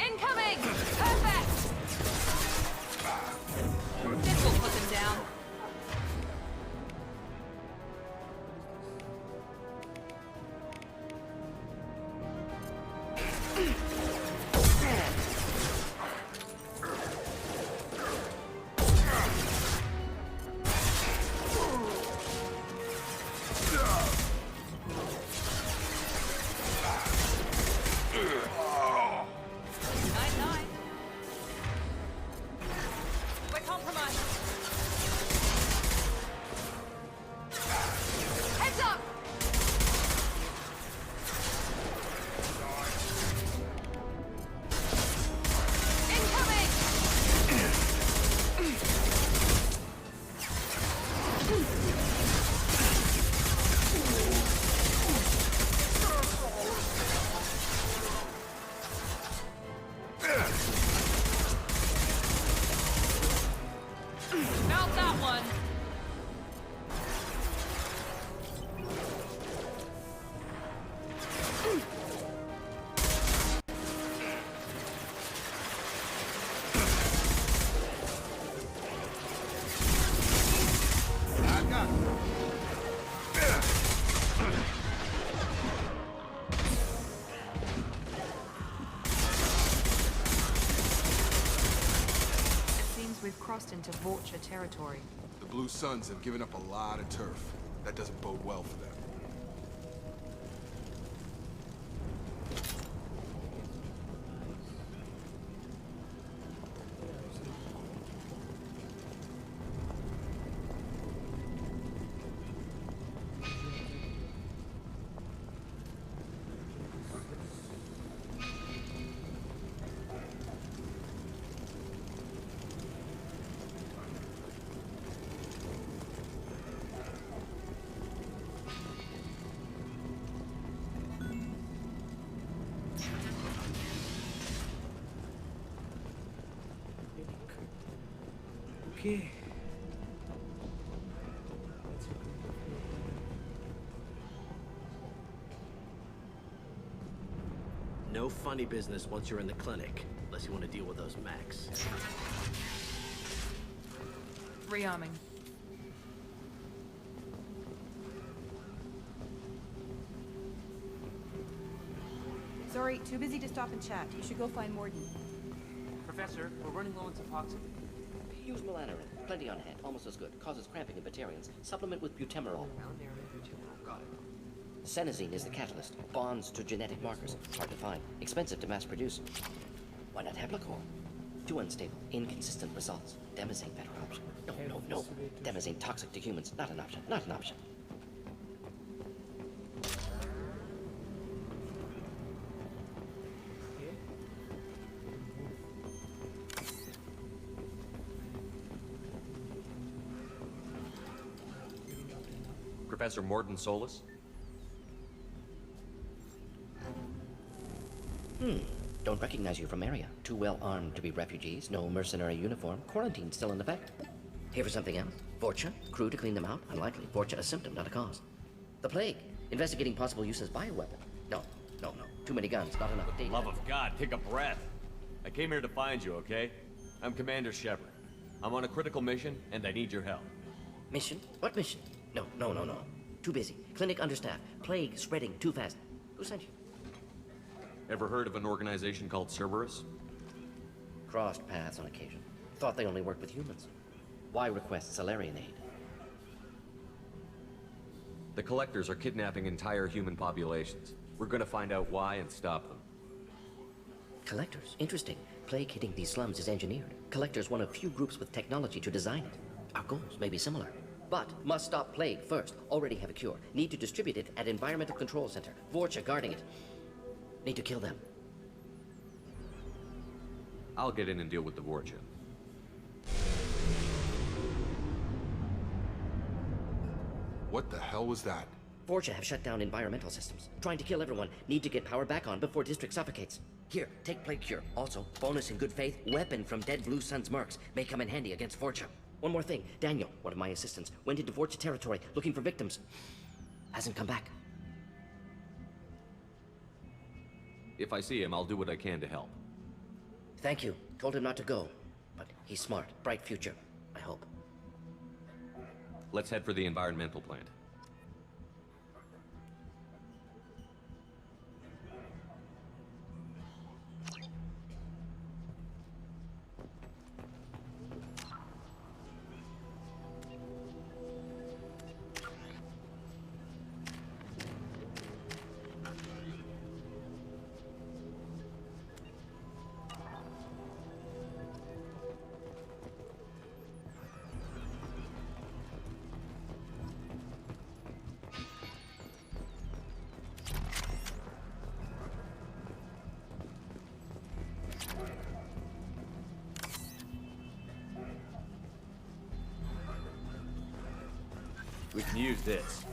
Incoming! Perfect! This will put them down. Night-night. We're compromised. Heads up! Mount that one. We've crossed into Vulture territory.
The Blue Suns have given up a lot of turf. That doesn't bode well for them.
Okay.
No funny business once you're in the clinic, unless you want to deal with those mechs.
Rearming.
Sorry, too busy to stop and chat. You should go find Morden.
Professor, we're running low on Suboxone.
Use Melanorin. Plenty on hand. Almost as good. Causes cramping in Batarians. Supplement with butemerol.
Got it.
Senesine is the catalyst. Bonds to genetic markers. Hard to find. Expensive to mass produce. Why not Heplicor? Too unstable. Inconsistent results. Demazine better option. No. Demazine toxic to humans. Not an option. Not an option.
Professor Mordin Solus?
Don't recognize you from area. Too well armed to be refugees, no mercenary uniform, quarantine still in effect. Here for something else? Vorcha? Crew to clean them out? Unlikely. Vorcha a symptom, not a cause. The plague? Investigating possible use as bioweapon? No. Too many guns, not enough data.
Love of God, take a breath. I came here to find you, okay? I'm Commander Shepard. I'm on a critical mission, and I need your help.
Mission? What mission? No. Too busy. Clinic understaffed. Plague spreading too fast. Who sent you?
Ever heard of an organization called Cerberus?
Crossed paths on occasion. Thought they only worked with humans. Why request Salarian aid?
The Collectors are kidnapping entire human populations. We're gonna find out why and stop them.
Collectors? Interesting. Plague hitting these slums is engineered. Collectors one of few groups with technology to design it. Our goals may be similar. But must stop plague first. Already have a cure. Need to distribute it at Environmental Control Center. Vorcha guarding it. Need to kill them.
I'll get in and deal with the Vorcha.
What the hell was that?
Vorcha have shut down environmental systems. Trying to kill everyone. Need to get power back on before district suffocates. Here, take plague cure. Also, bonus in good faith, weapon from dead Blue Sun's mercs. May come in handy against Vorcha. One more thing. Daniel, one of my assistants, went into Vorcha territory looking for victims. Hasn't come back.
If I see him, I'll do what I can to help.
Thank you. Told him not to go. But he's smart. Bright future. I hope.
Let's head for the environmental plant. We can use this.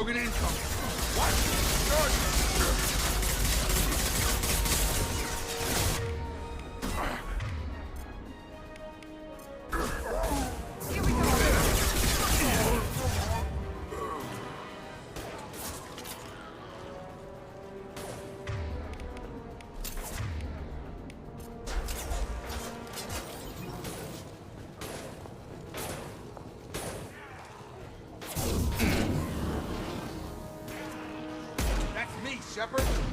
Krogan incoming! What? Charge!
Shepard?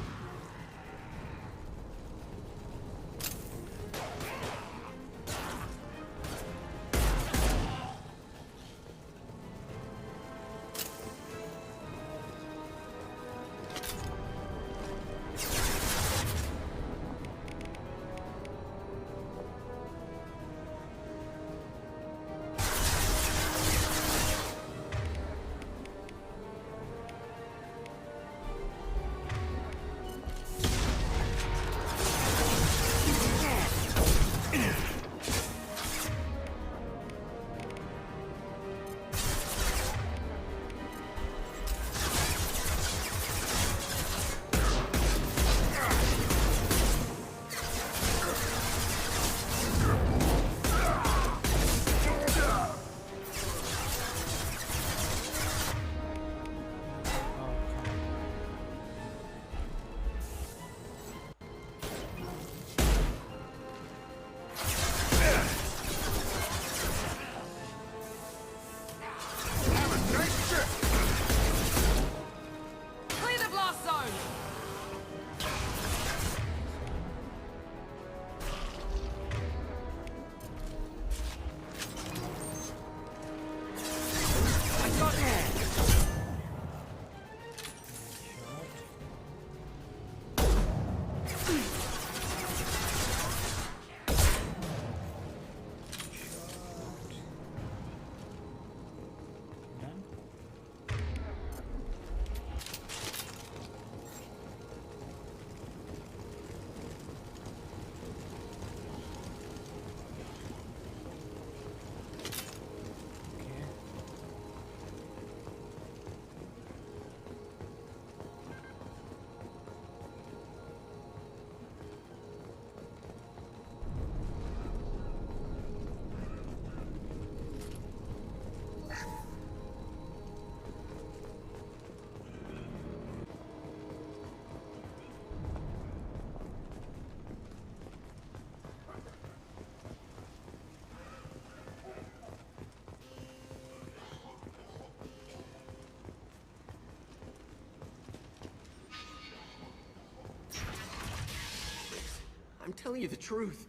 I'm telling you the truth.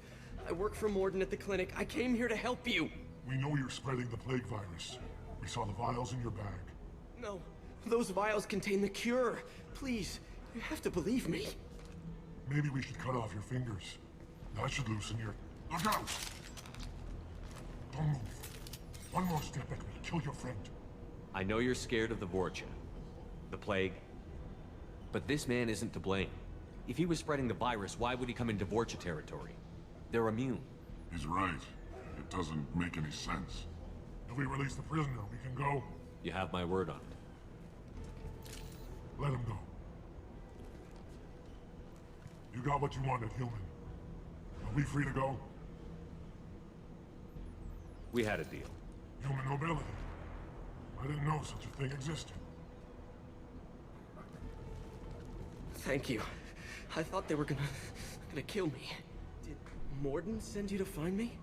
I work for Mordin at the clinic. I came here to help you.
We know you're spreading the plague virus. We saw the vials in your bag.
No, those vials contain the cure. Please, you have to believe me.
Maybe we should cut off your fingers. That should loosen your... Look out! Don't move. One more step and we'll kill your friend.
I know you're scared of the Vorcha, the plague, but this man isn't to blame. If he was spreading the virus, why would he come into Vorcha territory? They're immune.
He's right. It doesn't make any sense. If we release the prisoner, we can go.
You have my word on it.
Let him go. You got what you wanted, human. Are we free to go?
We had a deal.
Human nobility. I didn't know such a thing existed.
Thank you. I thought they were gonna kill me. Did Mordin send you to find me?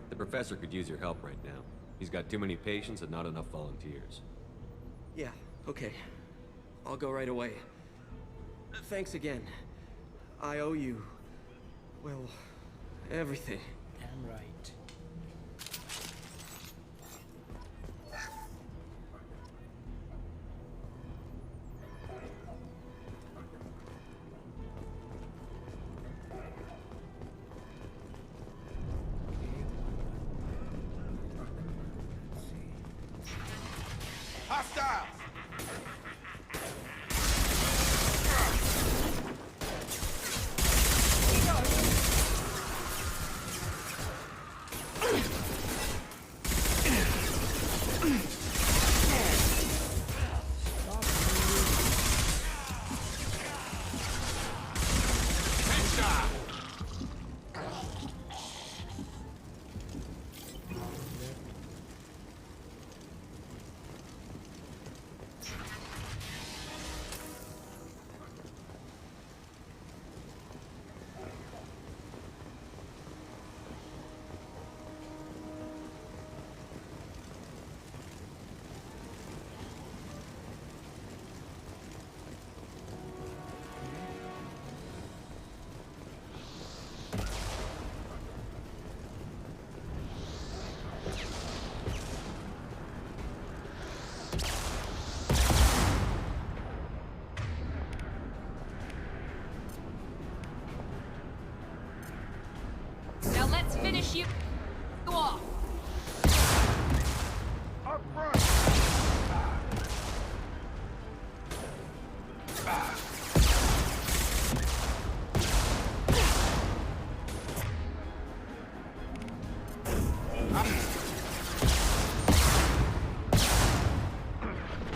The professor could use your help right now. He's got too many patients and not enough volunteers.
Yeah, okay. I'll go right away. Thanks again. I owe you... well, everything.
Damn right.
Hostiles!
you off.
Up front!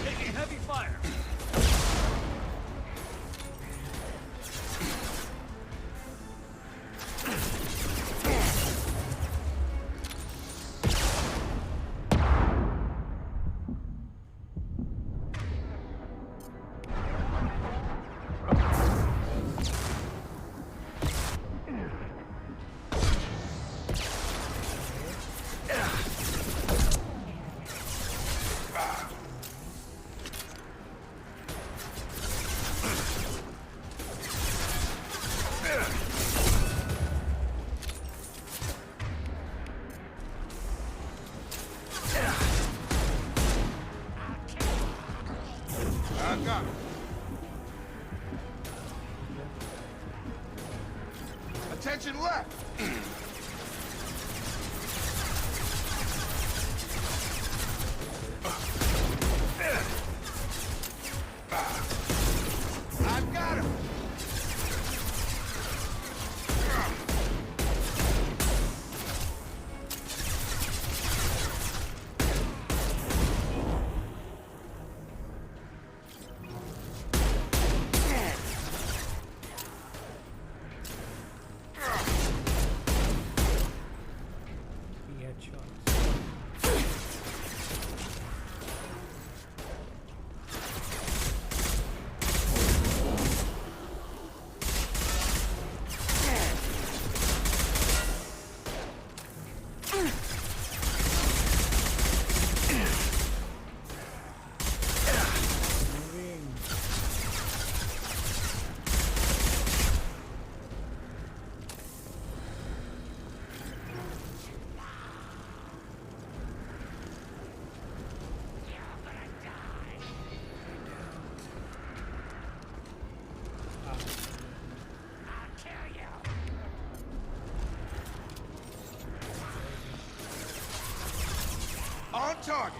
Taking heavy fire.
I got it. Attention left! I've got him!
He had shots.
On target!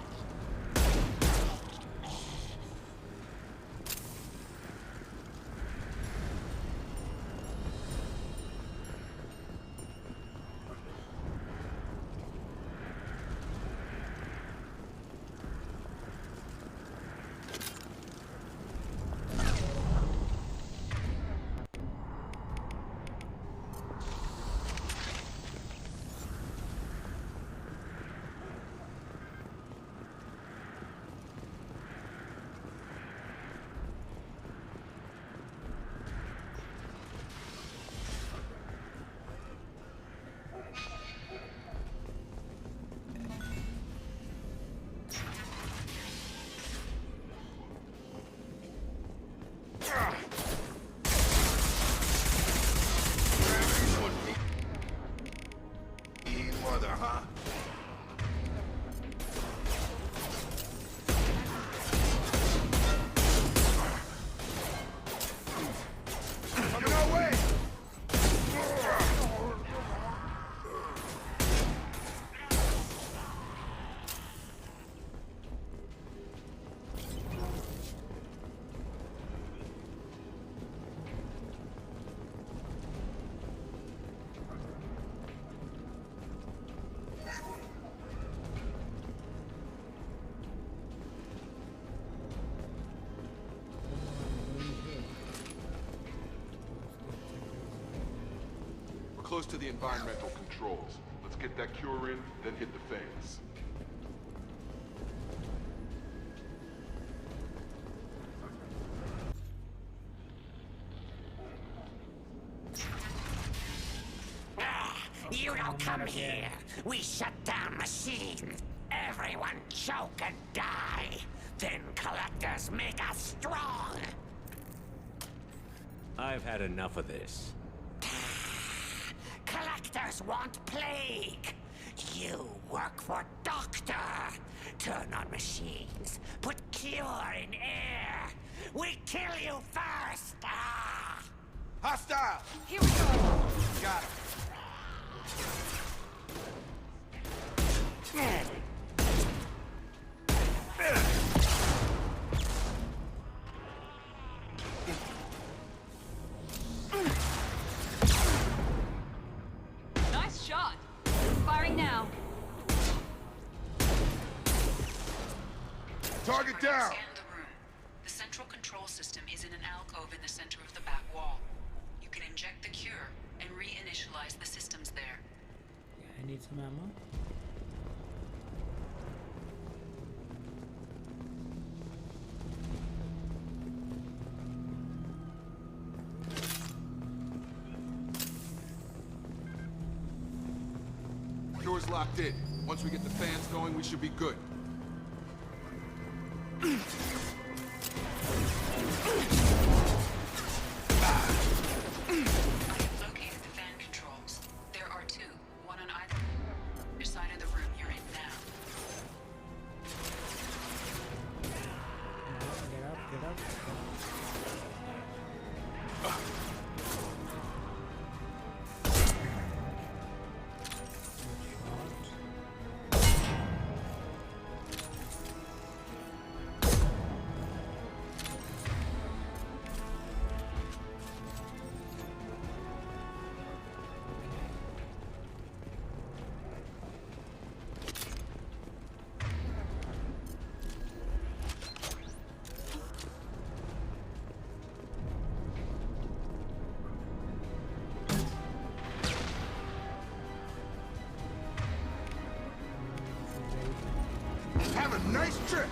Mother, huh? Coming our way!
We're close to the environmental controls. Let's get that cure in, then hit the fans.
You don't come here. We shut down machines. Everyone choke and die. Then collectors make us strong.
I've had enough of this.
Collectors want plague. You work for Doctor. Turn on machines. Put cure in air. We kill you first. Ah!
Hostile!
Here we go.
Got him.
Nice shot. Firing now.
Target down!
Scan the room. The central control system is in an alcove in the center of the back wall. You can inject the cure and reinitialize the systems there.
I need some ammo.
Cure's locked in. Once we get the fans going, we should be good.
Located the fan controls. There are two, one on either side of the room you're in now.
Get up.
Have a nice trip!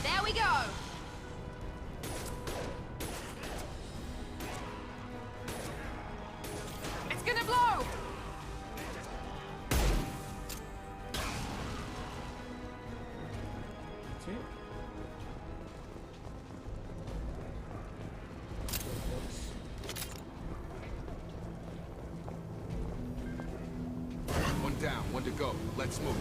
There we go. It's gonna blow.
See?
One down, one to go. Let's move.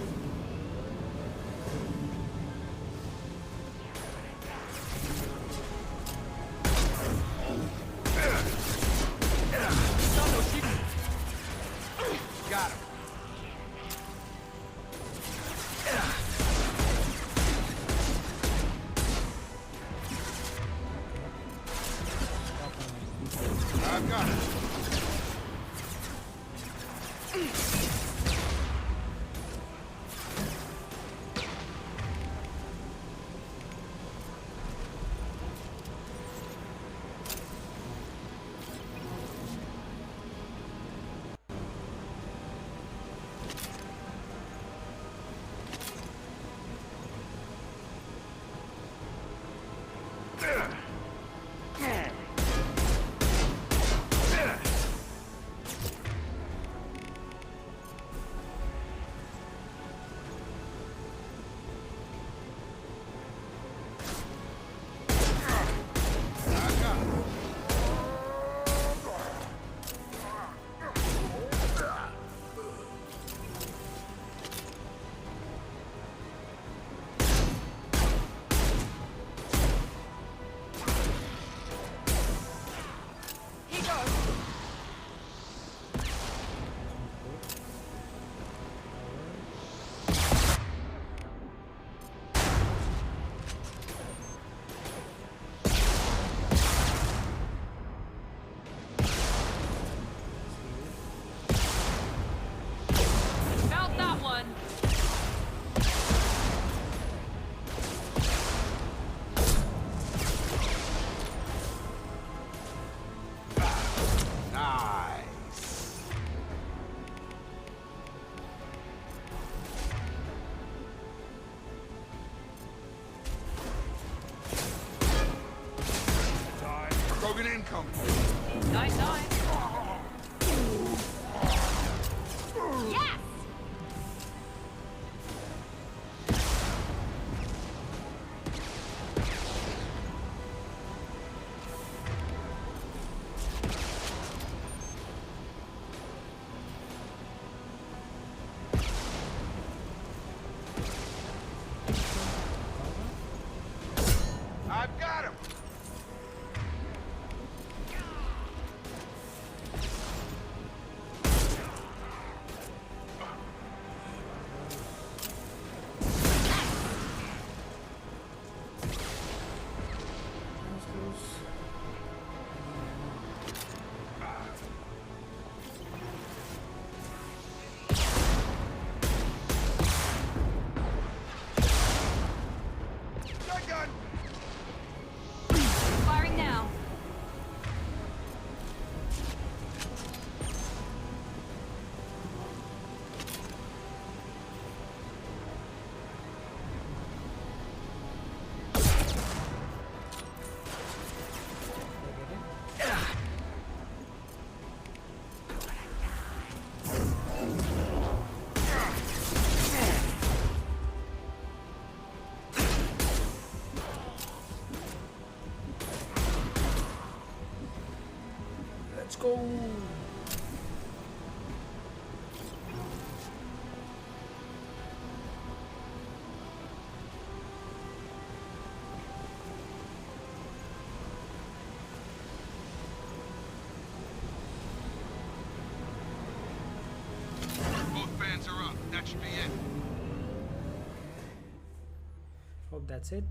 Got him. I've got it.
Felt that one.
Nice. Krogan incoming.
Nice eye. Yes!
Let's go.
Both fans are up. That should be it.
Hope that's it.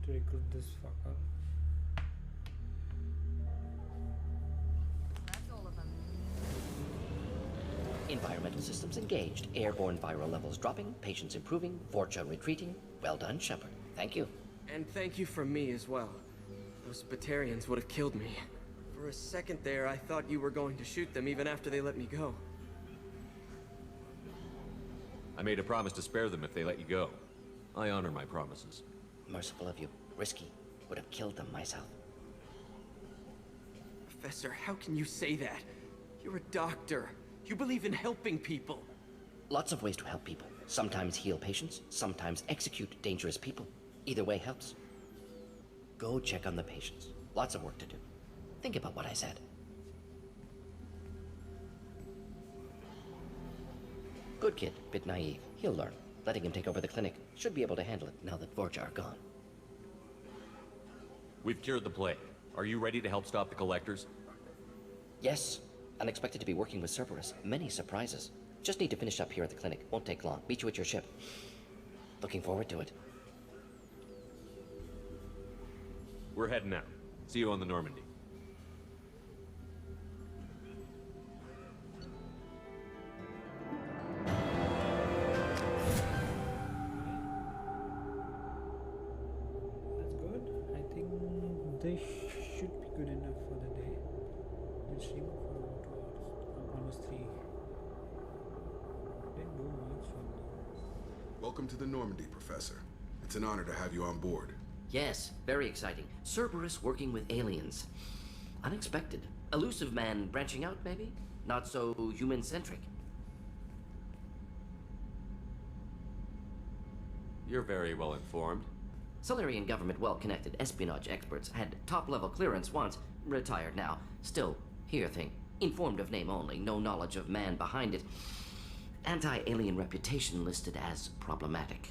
To recruit this fucker.
Environmental systems engaged. Airborne viral levels dropping. Patients improving. Fortune retreating. Well done, Shepard. Thank you.
And thank you from me as well. Those Batarians would have killed me. For a second there, I thought you were going to shoot them even after they let me go.
I made a promise to spare them if they let you go. I honor my promises.
Merciful of you. Risky. Would have killed them myself.
Professor, how can you say that? You're a doctor. You believe in helping people.
Lots of ways to help people. Sometimes heal patients, sometimes execute dangerous people. Either way helps. Go check on the patients. Lots of work to do. Think about what I said. Good kid, bit naive. He'll learn. Letting him take over the clinic. Should be able to handle it now that Vorja are gone.
We've cured the plague. Are you ready to help stop the Collectors?
Yes. Unexpected to be working with Cerberus. Many surprises. Just need to finish up here at the clinic. Won't take long. Meet you at your ship. Looking forward to it.
We're heading out. See you on the Normandy.
That's good. I think this should be good enough for the day. We'll stream for about 2 hours. Almost 3. Didn't do much from there.
Welcome to the Normandy, Professor. It's an honor to have you on board.
Yes, very exciting. Cerberus working with aliens. Unexpected. Elusive man branching out, maybe? Not so human-centric.
You're very well informed.
Solarian government well-connected espionage experts had top-level clearance once. Retired now. Still, here thing. Informed of name only, no knowledge of man behind it. Anti-alien reputation listed as problematic.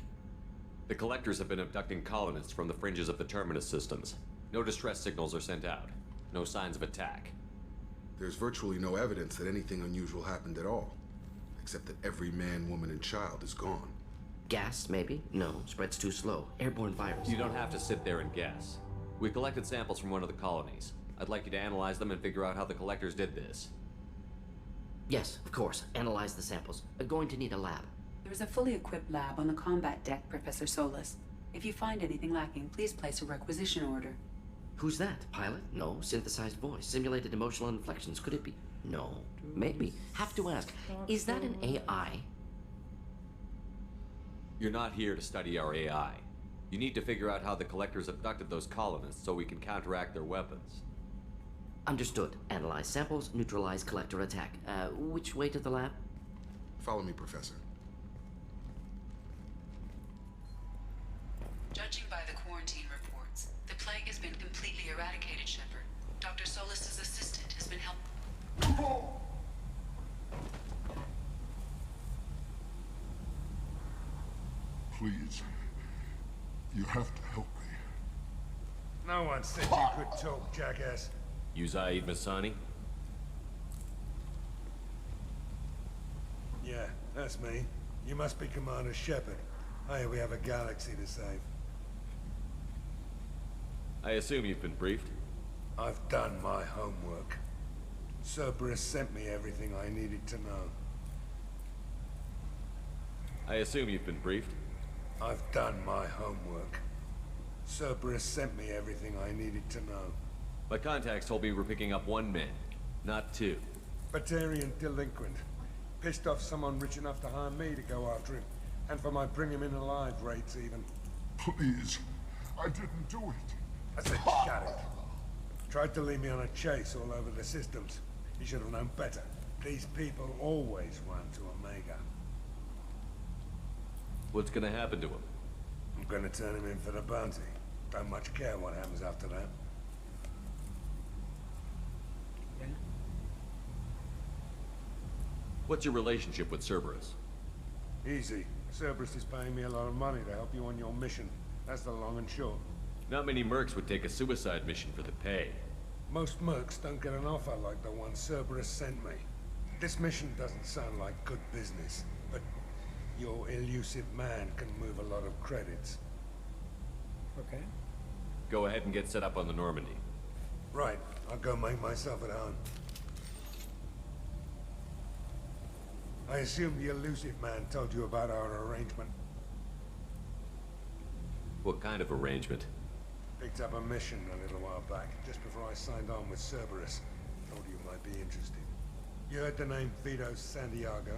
The Collectors have been abducting colonists from the fringes of the Terminus systems. No distress signals are sent out. No signs of attack.
There's virtually no evidence that anything unusual happened at all. Except that every man, woman, and child is gone.
Gas, maybe? No, spreads too slow. Airborne virus.
You don't have to sit there and guess. We collected samples from one of the colonies. I'd like you to analyze them and figure out how the Collectors did this.
Yes, of course. Analyze the samples. Going to need a lab.
There's a fully equipped lab on the combat deck, Professor Solis. If you find anything lacking, please place a requisition order.
Who's that? Pilot? No. Synthesized voice. Simulated emotional inflections. Could it be? No. Maybe. Have to ask. Is that an AI?
You're not here to study our AI. You need to figure out how the Collectors abducted those colonists so we can counteract their weapons.
Understood. Analyze samples, neutralize Collector attack. Which way to the lab?
Follow me, Professor.
Judging by the quarantine reports, the plague has been completely eradicated, Shepard. Dr. Solis's assistant has been helped.
Please. You have to help me.
No one said you could talk, jackass.
You Zaid Masani?
Yeah, that's me. You must be Commander Shepard. Hey, we have a galaxy to save.
I assume you've been briefed?
I've done my homework. Cerberus sent me everything I needed to know.
I assume you've been briefed?
I've done my homework. Cerberus sent me everything I needed to know.
My contacts told me we're picking up 1 man, not 2.
Batarian delinquent. Pissed off someone rich enough to hire me to go after him. And for my bring him in alive rates even.
Please. I didn't do it.
I said shut it. Tried to lead me on a chase all over the systems. You should have known better. These people always run to Omega.
What's gonna happen to him?
I'm gonna turn him in for the bounty. Don't much care what happens after that.
What's your relationship with Cerberus?
Easy. Cerberus is paying me a lot of money to help you on your mission. That's the long and short.
Not many mercs would take a suicide mission for the pay.
Most mercs don't get an offer like the one Cerberus sent me. This mission doesn't sound like good business, but your elusive man can move a lot of credits.
Okay.
Go ahead and get set up on the Normandy.
Right. I'll go make myself at home. I assume the elusive man told you about our arrangement.
What kind of arrangement?
Picked up a mission a little while back, just before I signed on with Cerberus. Thought you might be interested. You heard the name Vito Santiago?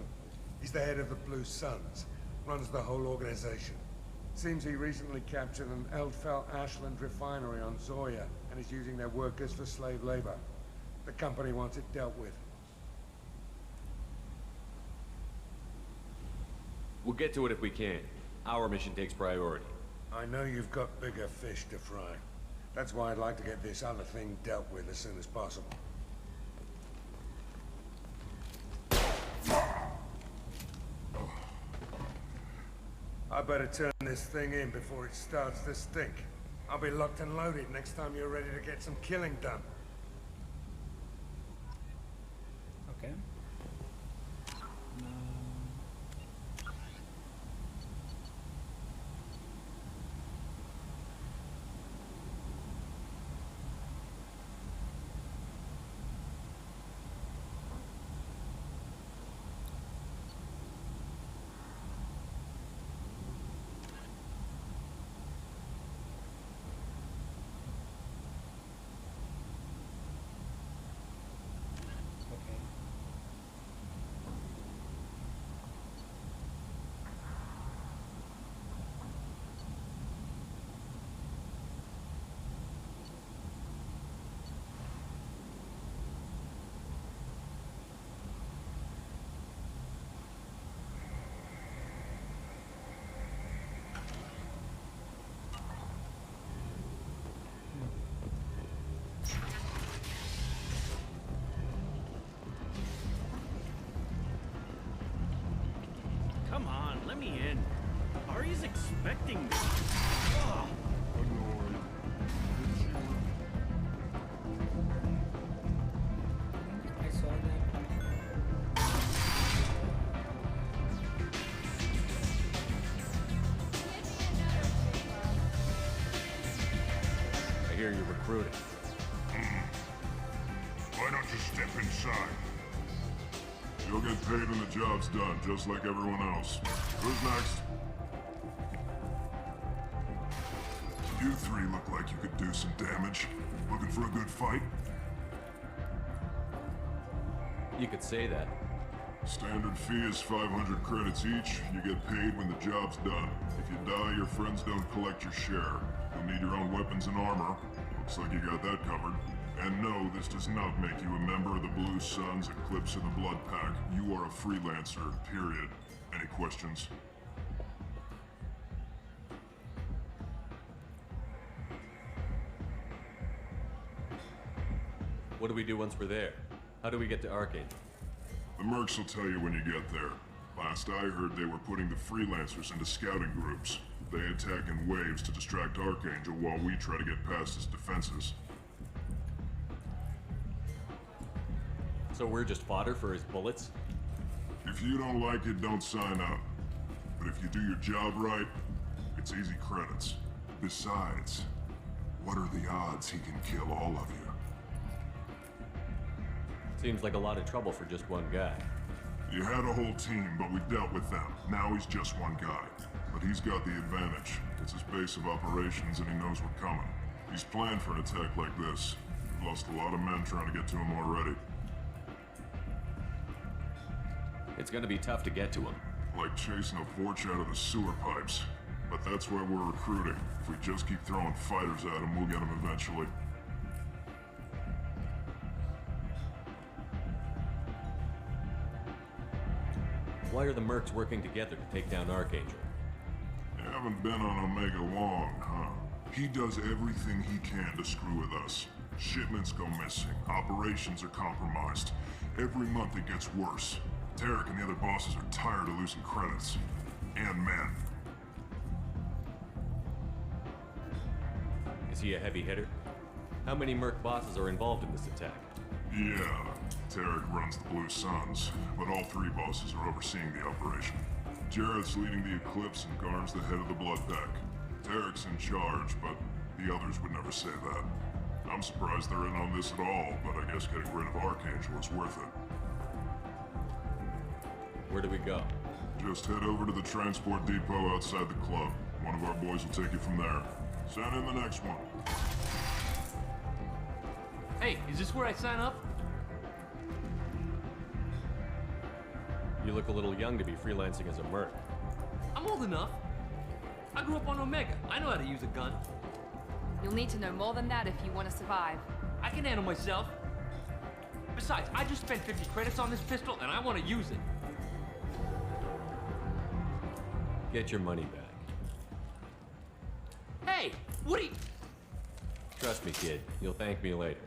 He's the head of the Blue Suns, runs the whole organization. Seems he recently captured an Eldfell Ashland refinery on Zoya, and is using their workers for slave labor. The company wants it dealt with.
We'll get to it if we can. Our mission takes priority.
I know you've got bigger fish to fry. That's why I'd like to get this other thing dealt with as soon as possible. I better turn this thing in before it starts to stink. I'll be locked and loaded next time you're ready to get some killing done.
Okay.
Come on, let me in. Ari's expecting me. Ugh.
I saw that.
I hear you're recruiting.
Why don't you step inside? You'll get paid when the job's done, just like everyone else. Who's next? You three look like you could do some damage. Looking for a good fight?
You could say that.
Standard fee is 500 credits each. You get paid when the job's done. If you die, your friends don't collect your share. You'll need your own weapons and armor. Looks like you got that covered. And no, this does not make you a member of the Blue Suns, Eclipse, or the Blood Pack. You are a freelancer, period. Any questions?
What do we do once we're there? How do we get to Archangel?
The mercs will tell you when you get there. Last I heard, they were putting the freelancers into scouting groups. They attack in waves to distract Archangel while we try to get past his defenses.
So we're just fodder for his bullets?
If you don't like it, don't sign up. But if you do your job right, it's easy credits. Besides, what are the odds he can kill all of you?
Seems like a lot of trouble for just one guy.
You had a whole team, but we dealt with them. Now he's just one guy. But he's got the advantage. It's his base of operations and he knows we're coming. He's planned for an attack like this. We've lost a lot of men trying to get to him already.
It's gonna be tough to get to him.
Like chasing a porch out of the sewer pipes. But that's why we're recruiting. If we just keep throwing fighters at him, we'll get him eventually.
Why are the mercs working together to take down Archangel?
You haven't been on Omega long, huh? He does everything he can to screw with us. Shipments go missing, operations are compromised. Every month it gets worse. Tarek and the other bosses are tired of losing credits. And men.
Is he a heavy hitter? How many Merc bosses are involved in this attack?
Yeah, Tarek runs the Blue Suns, but all three bosses are overseeing the operation. Jareth's leading the Eclipse and Garm's the head of the Blood Pack. Tarek's in charge, but the others would never say that. I'm surprised they're in on this at all, but I guess getting rid of Archangel is worth it.
Where do we go?
Just head over to the transport depot outside the club. One of our boys will take you from there. Send in the next one.
Hey, is this where I sign up?
You look a little young to be freelancing as a merc.
I'm old enough. I grew up on Omega. I know how to use a gun.
You'll need to know more than that if you want to survive.
I can handle myself. Besides, I just spent 50 credits on this pistol and I want to use it.
Get your money back.
Hey, what are you...
Trust me, kid. You'll thank me later.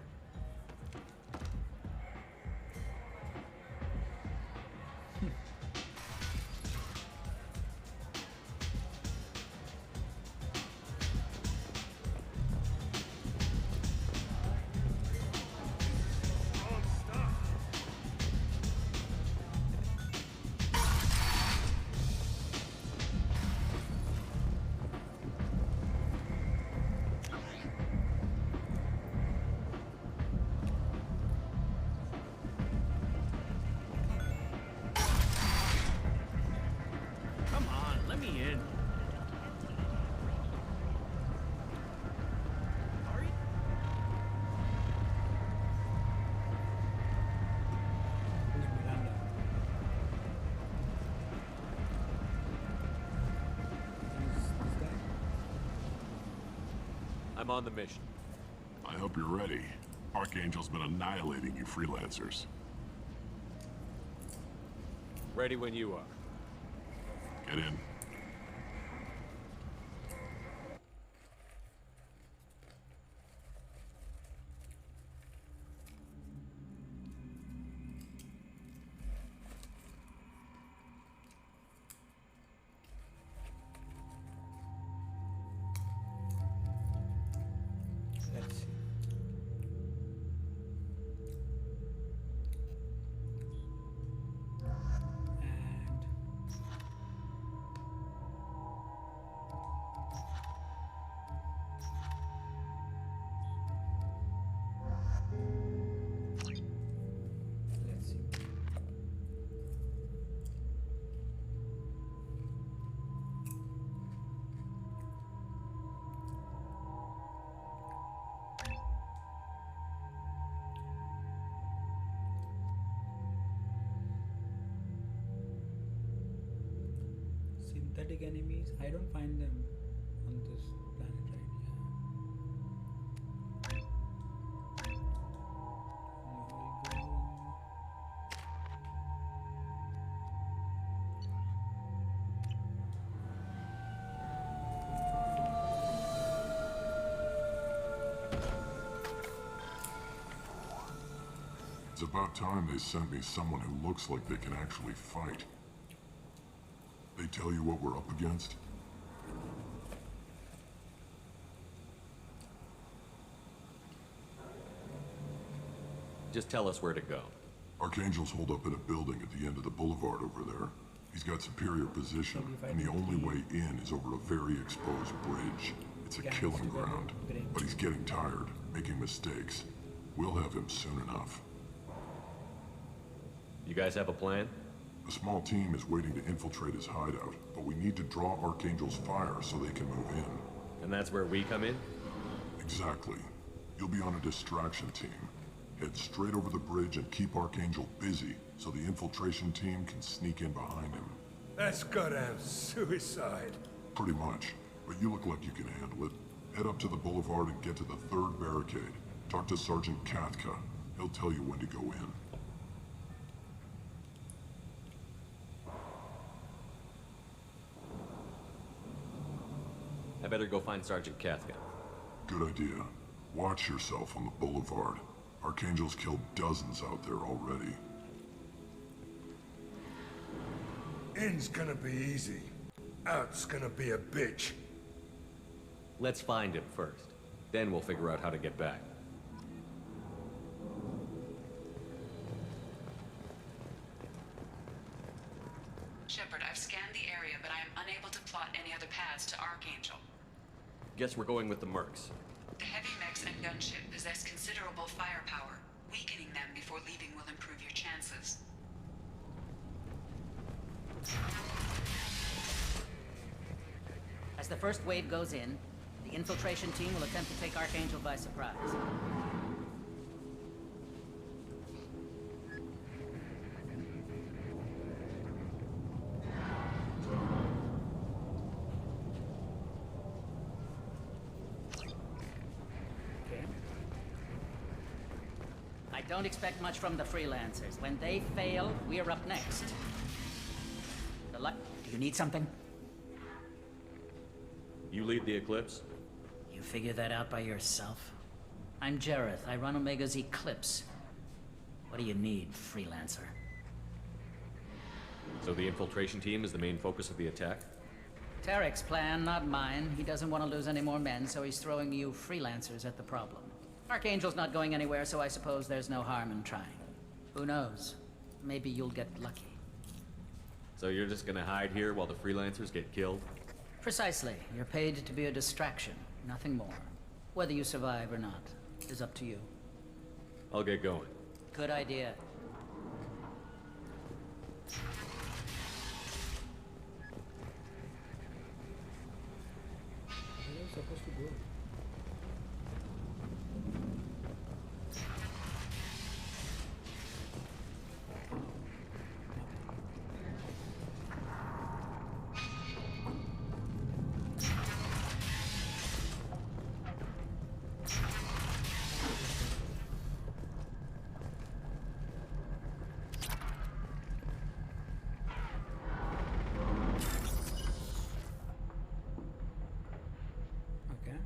Come on, let me in.
I'm on the mission.
I hope you're ready. Archangel's been annihilating you freelancers.
Ready when you are.
Get in.
Let's see. Let's see. Synthetic enemies, I don't find them on this planet, right?
It's about time they sent me someone who looks like they can actually fight. They tell you what we're up against?
Just tell us where to go.
Archangel's holed up in a building at the end of the boulevard over there. He's got superior position, and the only way in is over a very exposed bridge. It's a killing ground, but he's getting tired, making mistakes. We'll have him soon enough.
You guys have a plan?
A small team is waiting to infiltrate his hideout, but we need to draw Archangel's fire so they can move in.
And that's where we come in?
Exactly. You'll be on a distraction team. Head straight over the bridge and keep Archangel busy so the infiltration team can sneak in behind him.
That's goddamn suicide.
Pretty much, but you look like you can handle it. Head up to the boulevard and get to the third barricade. Talk to Sergeant Katka. He'll tell you when to go in.
I better go find Sergeant Katka.
Good idea. Watch yourself on the boulevard. Archangel's killed dozens out there already.
In's gonna be easy. Out's gonna be a bitch.
Let's find him first. Then we'll figure out how to get back.
Shepard, I've scanned the area, but I am unable to plot any other paths to Archangel.
Guess we're going with the Mercs.
The heavy mechs and gunship possess considerable firepower. Weakening them before leaving will improve your chances.
As the first wave goes in, the infiltration team will attempt to take Archangel by surprise. I don't expect much from the freelancers. When they fail, we're up next. Do you need something?
You lead the Eclipse?
You figure that out by yourself? I'm Jareth. I run Omega's Eclipse. What do you need, freelancer?
So the infiltration team is the main focus of the attack?
Tarek's plan, not mine. He doesn't want to lose any more men, so he's throwing you freelancers at the problem. Archangel's not going anywhere, so I suppose there's no harm in trying. Who knows? Maybe you'll get lucky.
So you're just gonna hide here while the freelancers get killed?
Precisely. You're paid to be a distraction, nothing more. Whether you survive or not is up to you.
I'll get going.
Good idea.
Where am I supposed to go? Okay.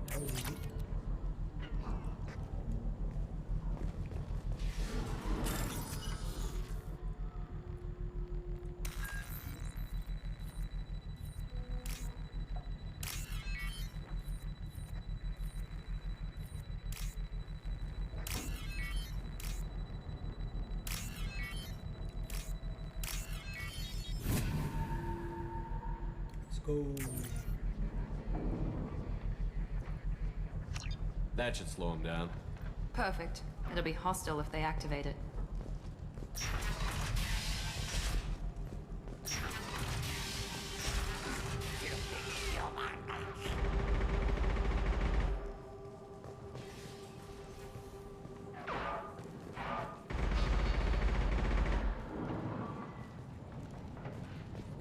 That was easy. Let's go.
That should slow him down.
Perfect. It'll be hostile if they activate it.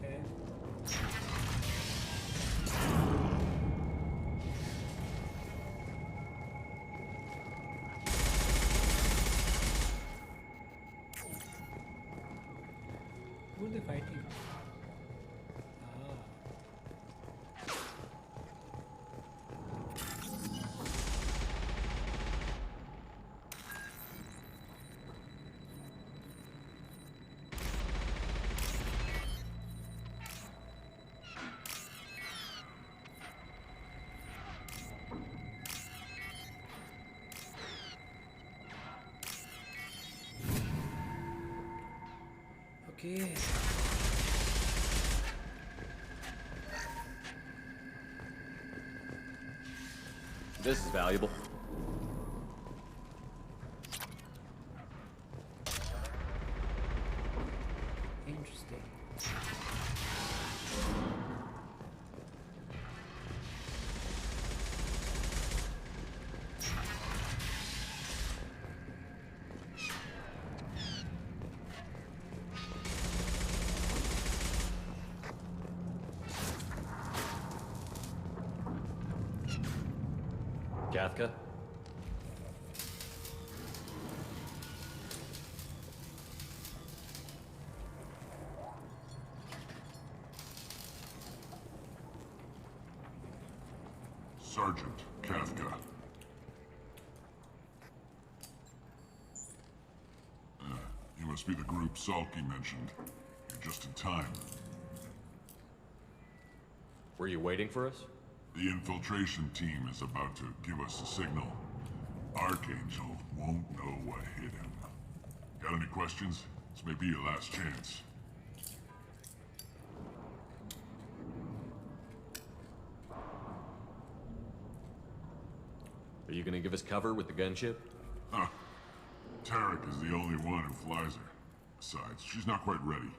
Okay. Who are they fighting? Ah. Okay.
This is valuable.
Interesting.
Kafka?
Sergeant Kafka. You must be the group Salky mentioned. You're just in time.
Were you waiting for us?
The infiltration team is about to give us a signal. Archangel won't know what hit him. Got any questions? This may be your last chance.
Are you gonna give us cover with the gunship?
Huh. Tarek is the only one who flies her. Besides, she's not quite ready.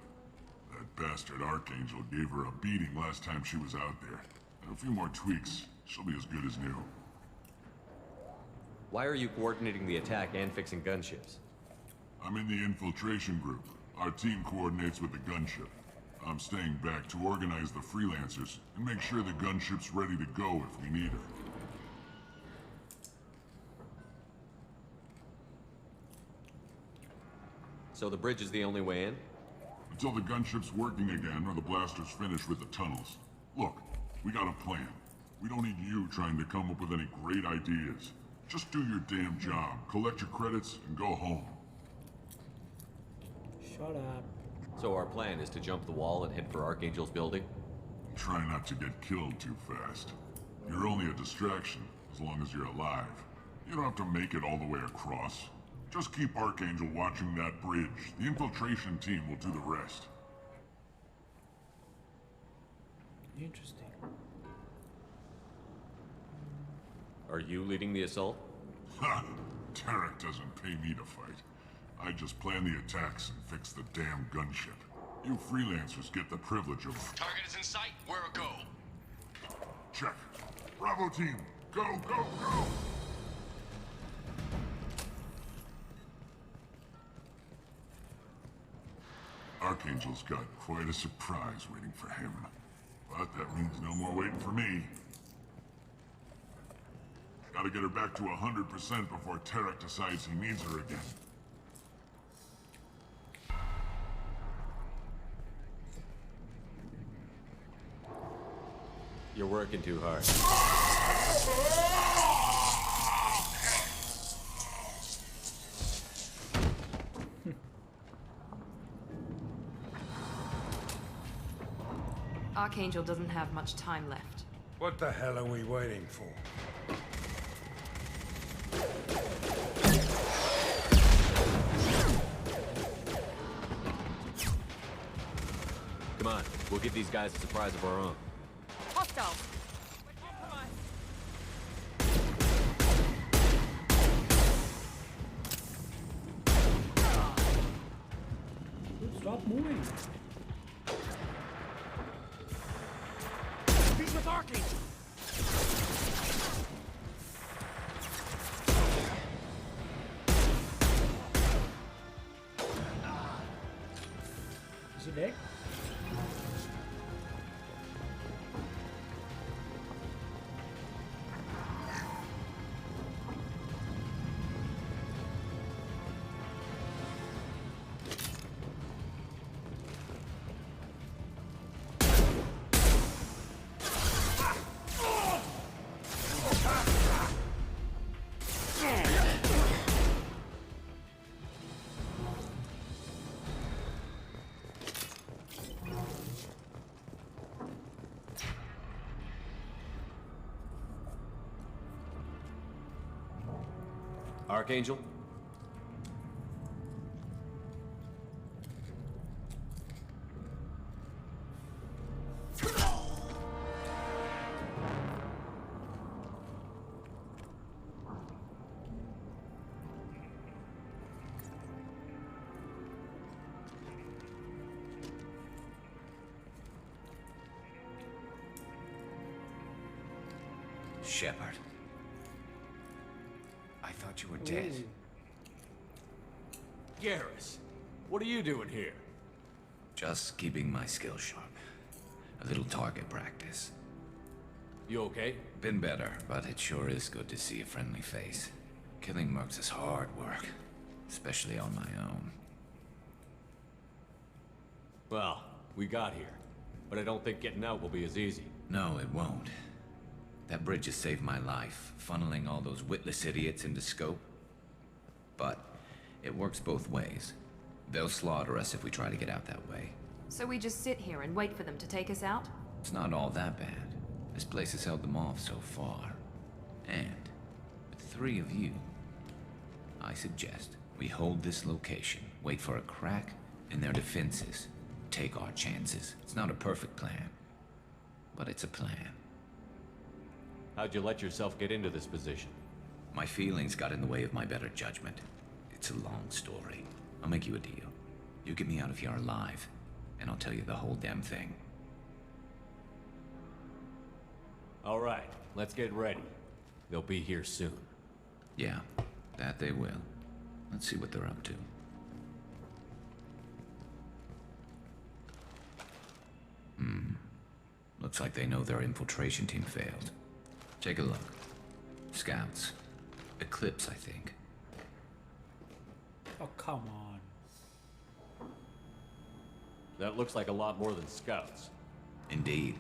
That bastard Archangel gave her a beating last time she was out there. A few more tweaks, she'll be as good as new.
Why are you coordinating the attack and fixing gunships?
I'm in the infiltration group. Our team coordinates with the gunship. I'm staying back to organize the freelancers and make sure the gunship's ready to go if we need her.
So the bridge is the only way in?
Until the gunship's working again or the blasters finish with the tunnels. Look, we got a plan. We don't need you trying to come up with any great ideas. Just do your damn job, collect your credits, and go home.
Shut up.
So our plan is to jump the wall and head for Archangel's building?
Try not to get killed too fast. You're only a distraction, as long as you're alive. You don't have to make it all the way across. Just keep Archangel watching that bridge. The infiltration team will do the rest.
Interesting.
Are you leading the assault?
Ha! Tarek doesn't pay me to fight. I just plan the attacks and fix the damn gunship. You freelancers get the privilege of...
Target is in sight. Where a go?
Check. Bravo team, go, go, go! Archangel's got quite a surprise waiting for him. But that means no more waiting for me. Gotta get her back to 100% before Tarek decides he needs her again.
You're working too hard.
Archangel doesn't have much time left.
What the hell are we waiting for?
Come on, we'll give these guys a surprise of our own.
Hostile!
Dude, stop moving.
He's with Archangel!
Is he dead?
Archangel?
Shepard. I thought you were dead.
Garrus, what are you doing here?
Just keeping my skills sharp. A little target practice.
You okay?
Been better, but it sure is good to see a friendly face. Killing mercs is hard work, especially on my own.
Well, we got here. But I don't think getting out will be as easy.
No, it won't. That bridge has saved my life, funneling all those witless idiots into scope. But it works both ways. They'll slaughter us if we try to get out that way.
So we just sit here and wait for them to take us out?
It's not all that bad. This place has held them off so far. And with 3 of you, I suggest we hold this location, wait for a crack in their defenses, take our chances. It's not a perfect plan, but it's a plan.
How'd you let yourself get into this position?
My feelings got in the way of my better judgment. It's a long story. I'll make you a deal. You get me out of here alive, and I'll tell you the whole damn thing.
All right, let's get ready. They'll be here soon.
Yeah, that they will. Let's see what they're up to. Looks like they know their infiltration team failed. Take a look. Scouts. Eclipse, I think.
Oh, come on.
That looks like a lot more than scouts.
Indeed.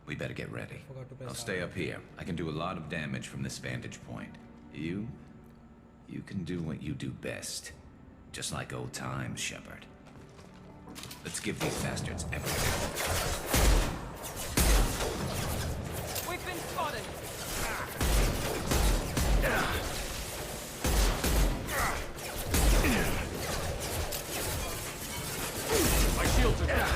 We better get ready. I'll stay up here. I can do a lot of damage from this vantage point. You can do what you do best. Just like old times, Shepard. Let's give these bastards everything.
We've been spotted!
My shields are down.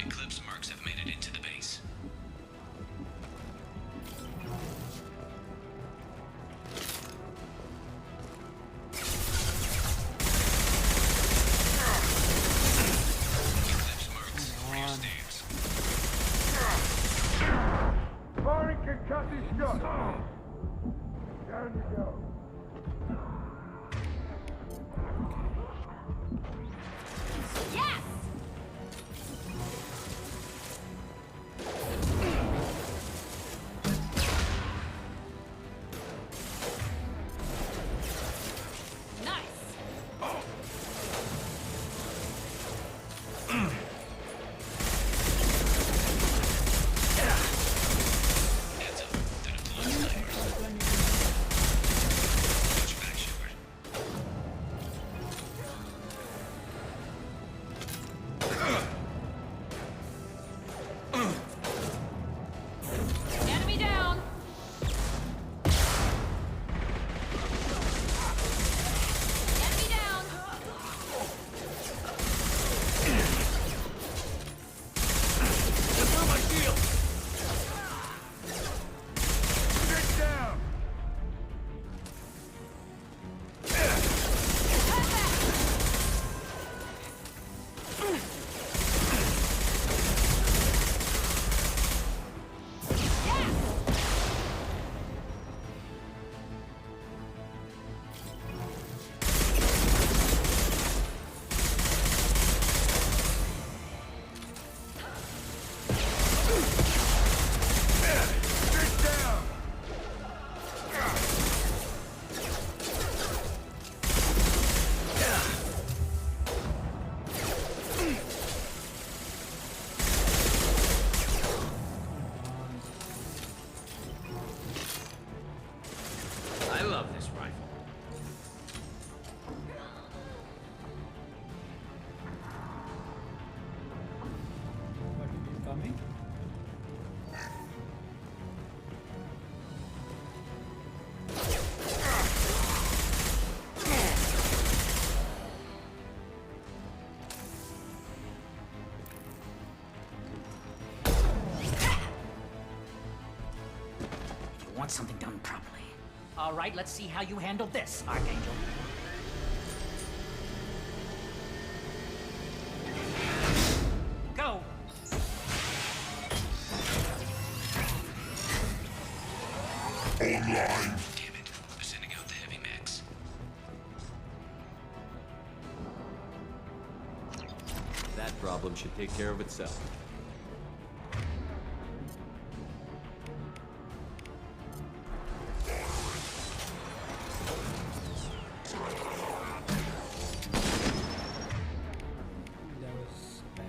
Eclipse mercs have made it into the base. Eclipse mercs, rear stance.
Firing concussive shot. Down you go.
Yes!
Heads up. They're deploying snipers. Watch your back, Shepard.
Enemy down! Enemy down!
Through my shield!
Get down. Get down.
I love this rifle.
What, it is coming?
want something done properly. All right, let's see how you handle this, Archangel. Go!
Online.
Damn it. They're sending out the heavy mechs.
That problem should take care of itself.
That was bad.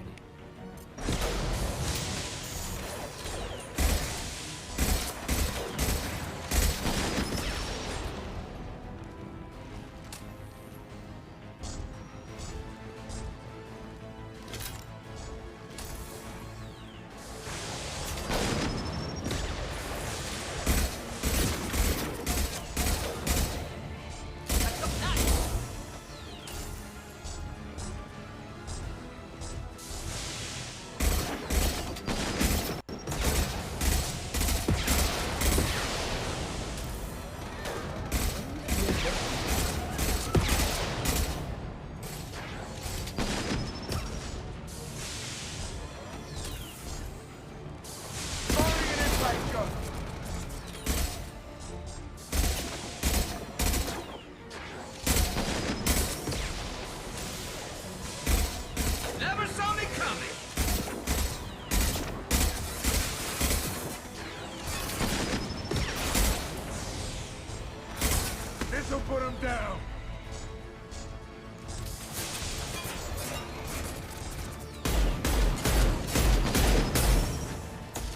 Never saw me coming!
This'll put him down.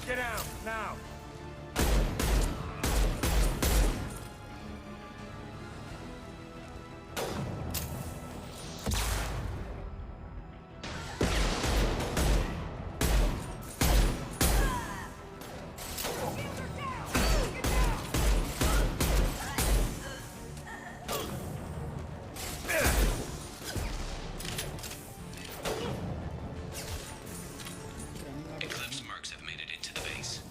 Get out, now!
Eclipse mercs have made it into the base.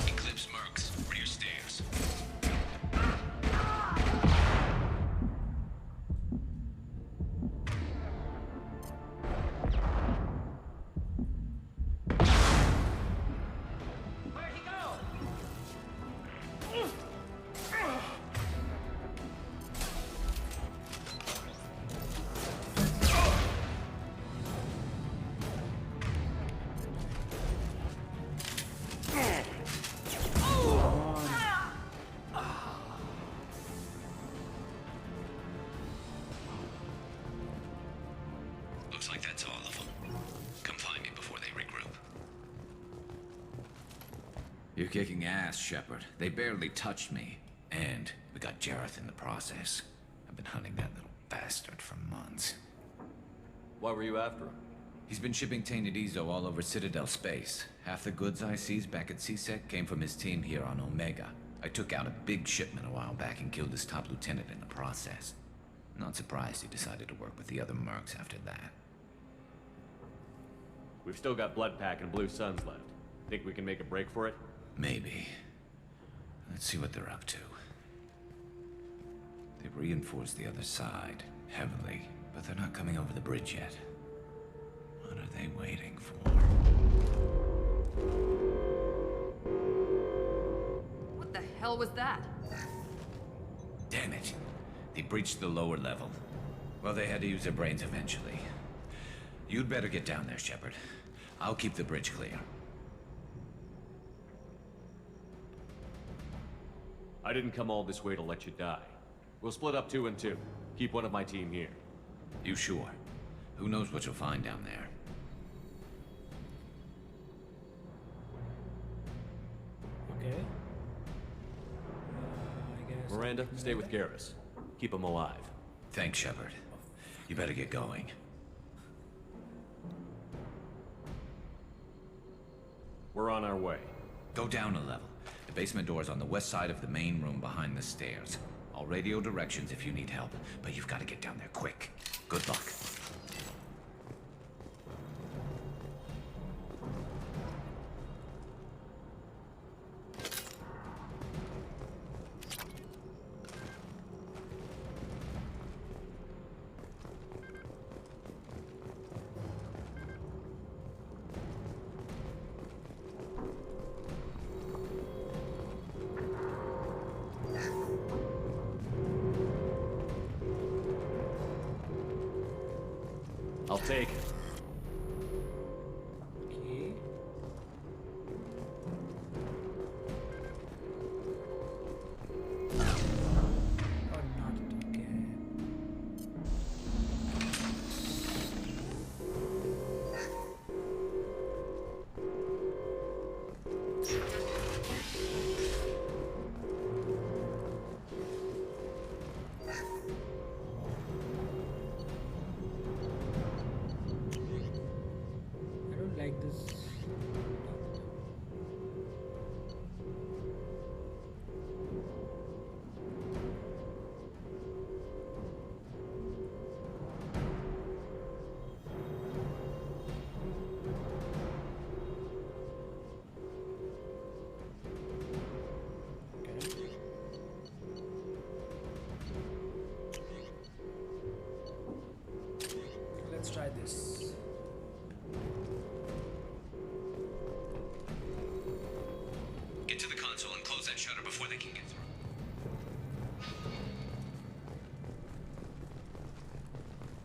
Eclipse mercs, rear stairs.
Where'd he go?
Looks like that's all of them. Come find me before they regroup. You're kicking ass, Shepard. They barely touched me. And we got Jareth in the process. I've been hunting that little bastard for months.
Why were you after him?
He's been shipping tainted Ezo all over Citadel space. Half the goods I seized back at CSEC came from his team here on Omega. I took out a big shipment a while back and killed his top lieutenant in the process. Not surprised he decided to work with the other mercs after that.
We've still got Bloodpack and Blue Suns left. Think we can make a break for it?
Maybe. Let's see what they're up to. They've reinforced the other side, heavily, but they're not coming over the bridge yet. What are they waiting for?
What the hell was that?
Damn it. They breached the lower level. Well, they had to use their brains eventually. You'd better get down there, Shepard. I'll keep the bridge clear.
I didn't come all this way to let you die. We'll split up 2 and 2. Keep one of my team here.
You sure? Who knows what you'll find down there?
Okay. I guess.
Miranda, stay with Garrus. Keep him alive.
Thanks, Shepard. You better get going.
We're on our way.
Go down a level. If Basement door's on the west side of the main room behind the stairs. I'll radio directions if you need help, but you've got to get down there quick. Good luck.
I'll take it.
Okay. Or not, okay. I don't like this. Let's try this.
Get to the console and close that shutter before they can get through.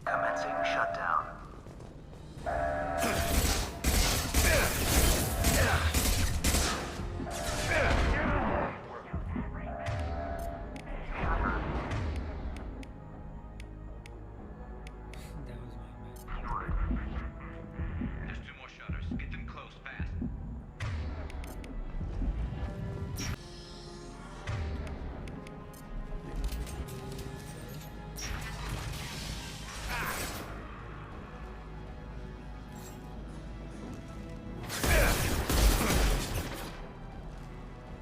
Commencing shutdown.
That was my bad.
There's 2 more shutters. Get them closed fast.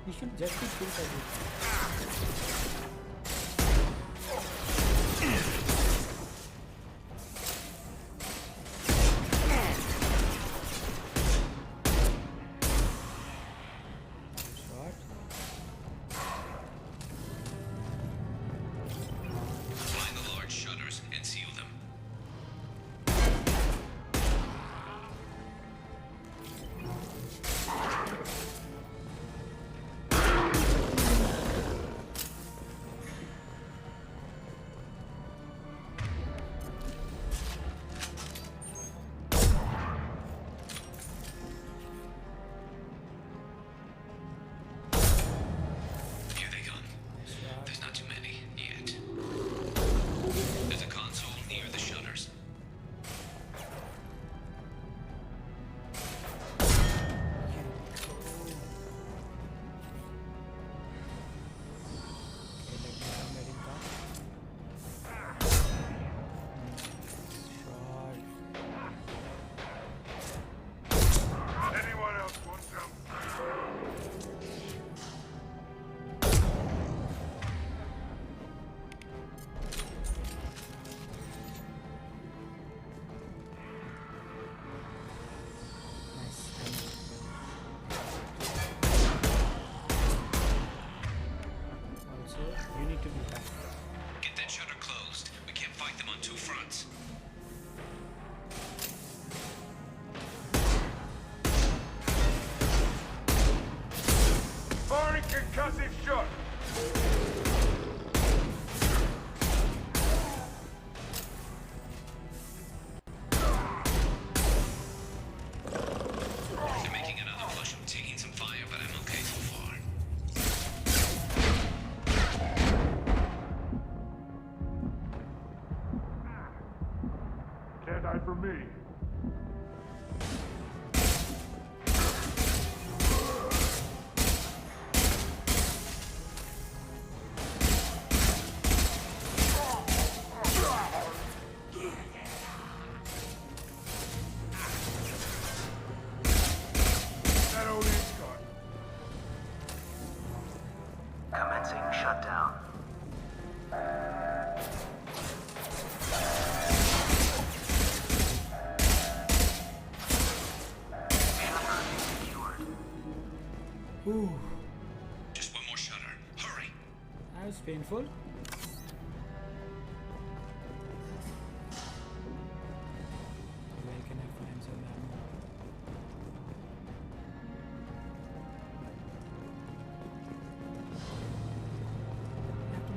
You should just be killed by this. Shot.
Find the large shutters and seal them.
Ooh,
Just one more shutter. Hurry!
that was painful. Where can I find some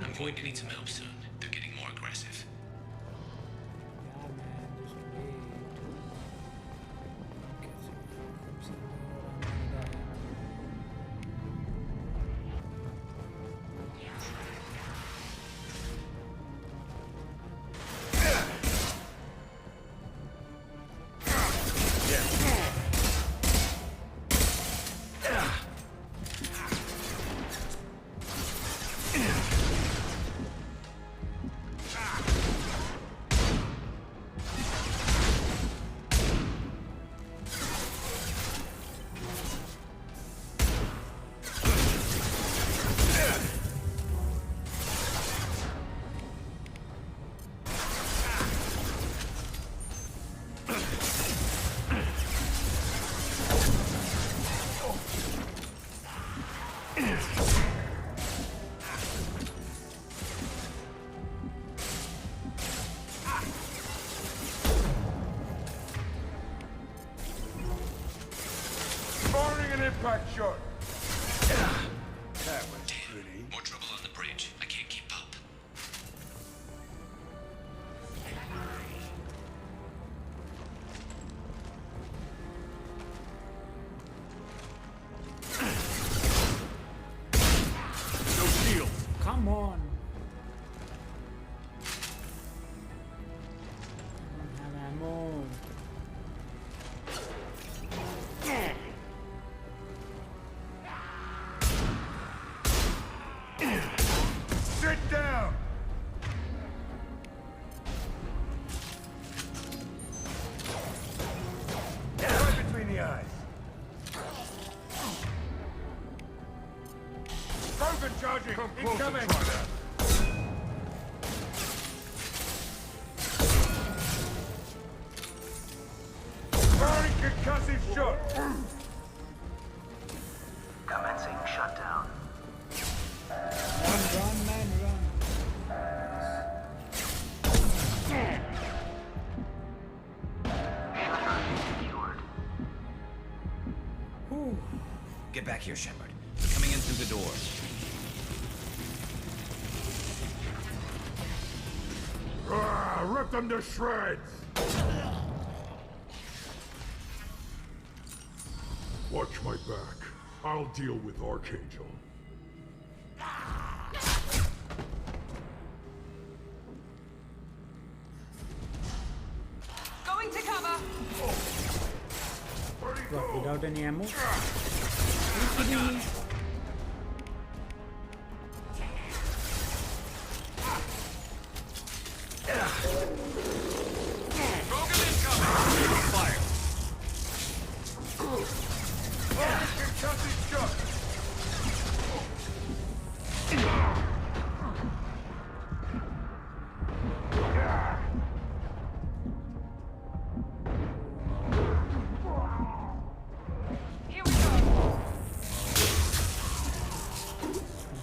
ammo?
I'm going to need some help soon. They're getting more aggressive.
Yeah, man, just wait. Get some ammo from somewhere around there.
Firing an impact shot. That was pretty.
More trouble on the bridge. I can't keep up.
No shield.
Come on. I don't have ammo.
Sit down. Right between the eyes. Krogan charging. Incoming. Firing concussive shot.
Commencing shutdown.
Run, man, run. Ooh.
Get back here, Shepard. They're coming in through the door.
Rip them to shreds. Watch my back. I'll deal with Archangel.
Going to cover.
What, without any ammo?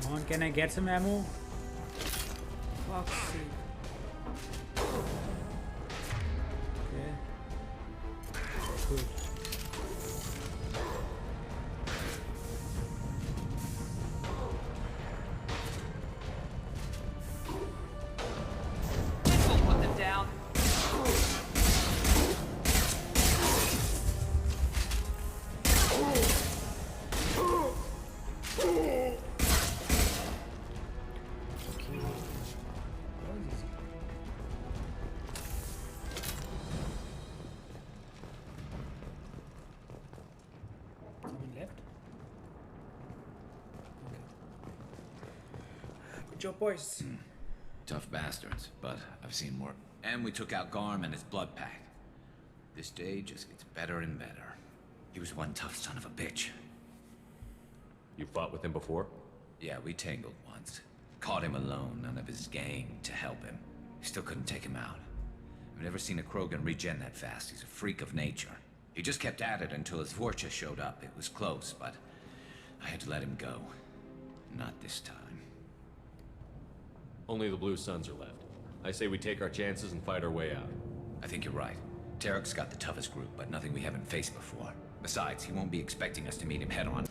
Come on, can I get some ammo? Fuck's sake. Okay. Good.
This will put them down.
Someone left? Okay. Good job, boys.
Tough bastards, but I've seen more. And we took out Garm and his blood pack. This day just gets better and better. He was one tough son of a bitch.
You fought with him before?
Yeah, we tangled once. Caught him alone, none of his gang to help him. Still couldn't take him out. I've never seen a Krogan regen that fast. He's a freak of nature. He just kept at it until his Vorcha showed up. It was close, but I had to let him go. Not this time.
Only the Blue Suns are left. I say we take our chances and fight our way out.
I think you're right. Tarek's got the toughest group, but nothing we haven't faced before. Besides, he won't be expecting us to meet him head-on.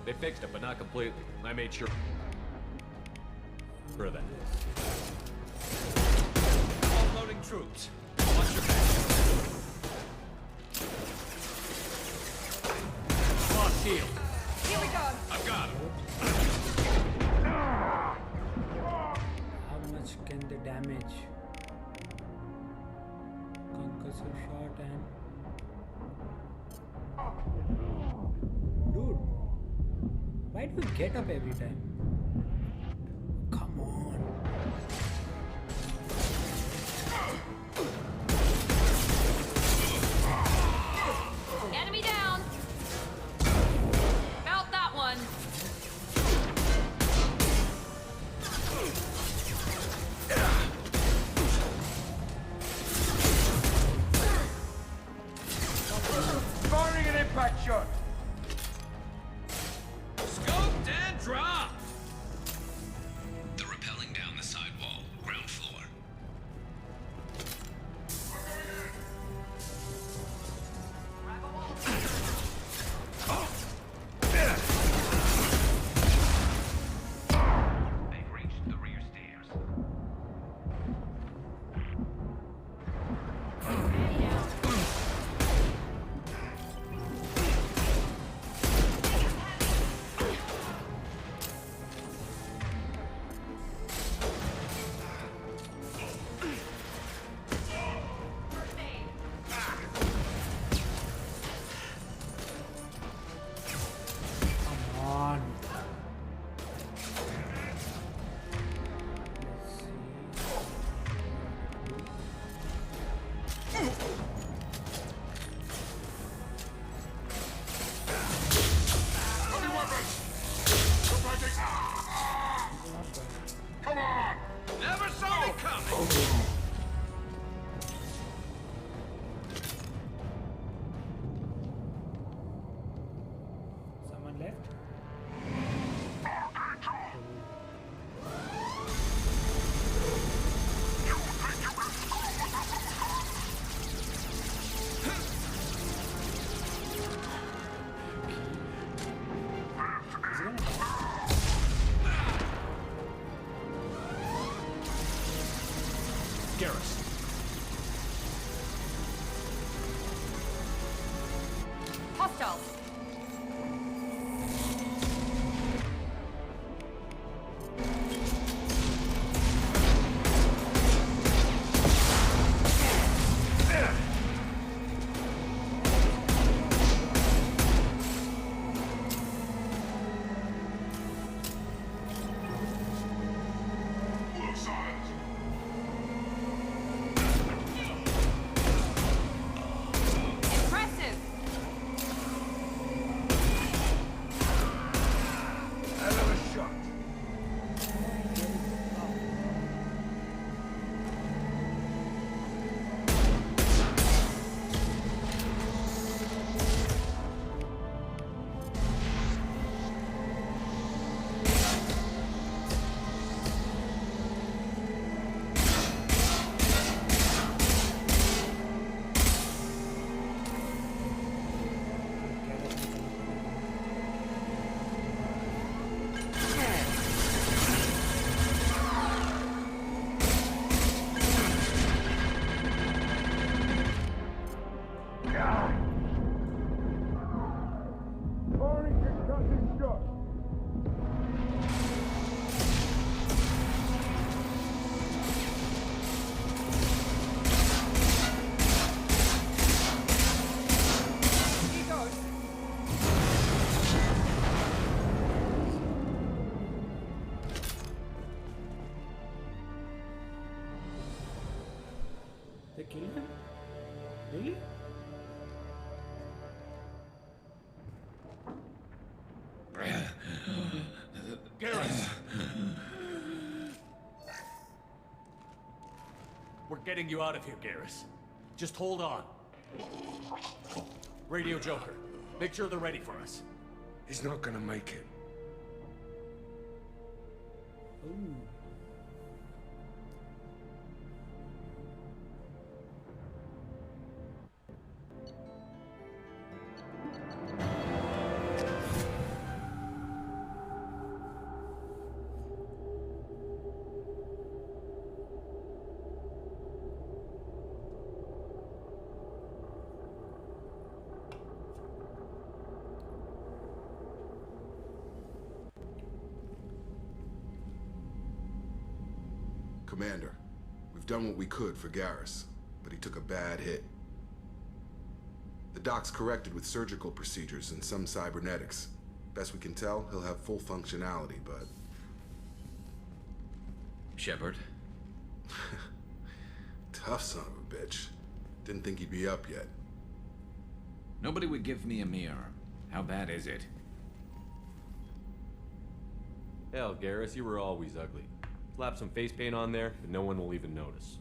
They fixed it, but not completely. I made sure of that.
Offloading troops. Watch your back. Come on, shield.
Here we go.
I've got him.
How much can they damage? Concussive shot and... Dude, why do you get up every time? Come on.
Enemy down. Felt that one.
Firing an impact shot. Scoped and dropped.
They're rappelling down the side wall, ground floor. They've reached the rear stairs.
Come on.
Come on! Never saw me coming!
Someone left? Is he gonna die?
Garrus.
Hostile. Impressive.
Hell of a shot. Firing concussive shot.
Here goes.
They killed him? Really?
Garrus! We're getting you out of here, Garrus. Just hold on. Radio Joker, make sure they're ready for us.
He's not gonna make it.
Ooh.
Commander, we've done what we could for Garrus, but he took a bad hit. The doc's corrected with surgical procedures and some cybernetics. Best we can tell, he'll have full functionality, but...
Shepard?
Tough son of a bitch. Didn't think he'd be up yet.
Nobody would give me a mirror. How bad is it?
Hell, Garrus, you were always ugly. Slap some face paint on there, and no one will even notice.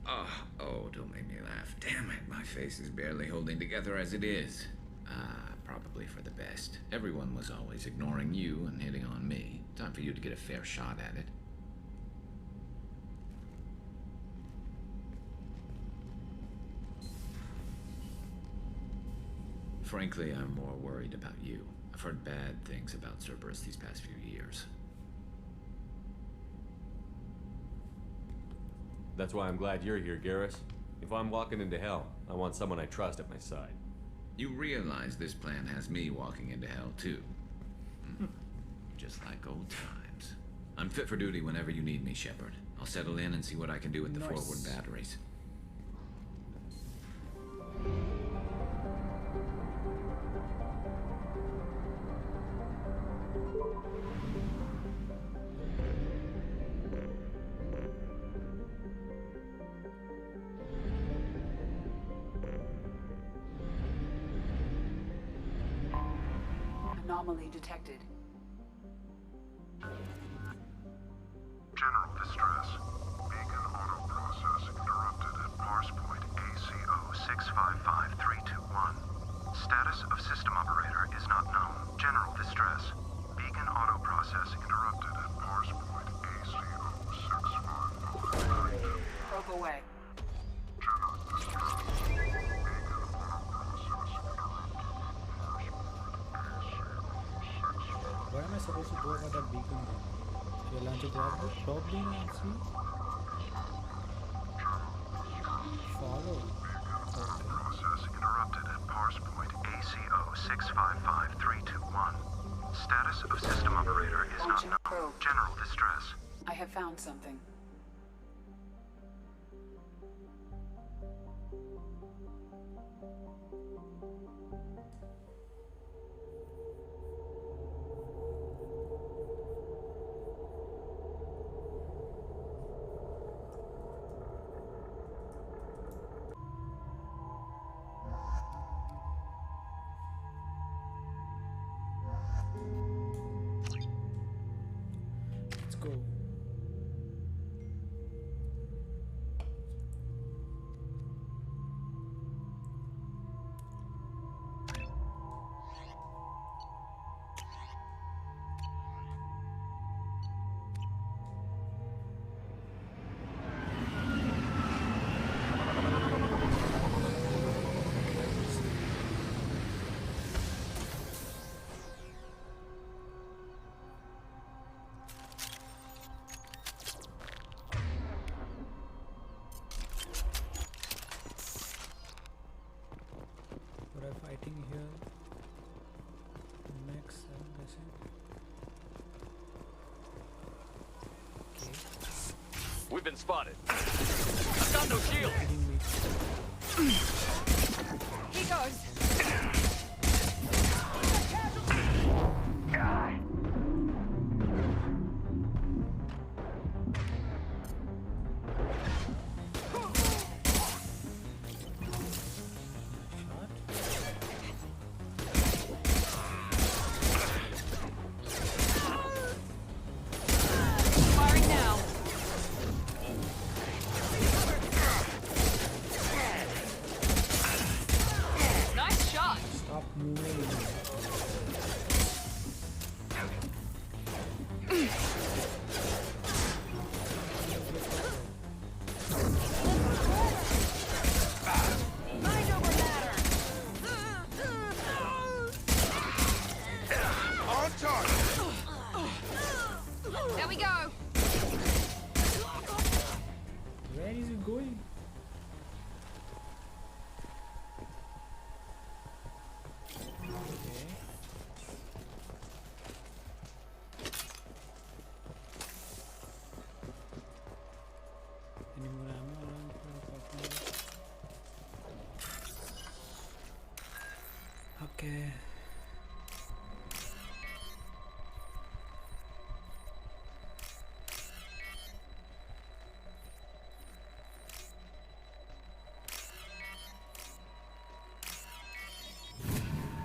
Oh, don't make me laugh. Damn it, my face is barely holding together as it is. Probably for the best. Everyone was always ignoring you and hitting on me. Time for you to get a fair shot at it. Frankly, I'm more worried about you. I've heard bad things about Cerberus these past few years.
That's why I'm glad you're here, Garrus. If I'm walking into hell, I want someone I trust at my side.
You realize this plan has me walking into hell, too. Just like old times. I'm fit for duty whenever you need me, Shepard. I'll settle in and see what I can do with the forward batteries.
Anomaly detected.
General distress. Beacon auto process interrupted at parse point ACO 655321. Status of system operator is not known. General distress. Beacon auto process interrupted at parse point ACO 655322.
Probe away.
General distress. Beacon auto process interrupted.
Where am I supposed to go about that beacon then? Should I launch a grab hook? Probably not, see? Follow.
Process interrupted at parse point ACO 655321. Status of system operator is not known. General distress.
I have found something.
Let's go. What are fighting here? Mechs, I'm guessing. Okay.
We've been spotted. I've got no shield.
He goes.
Firing now. Nice shot.
Stop moving. Okay.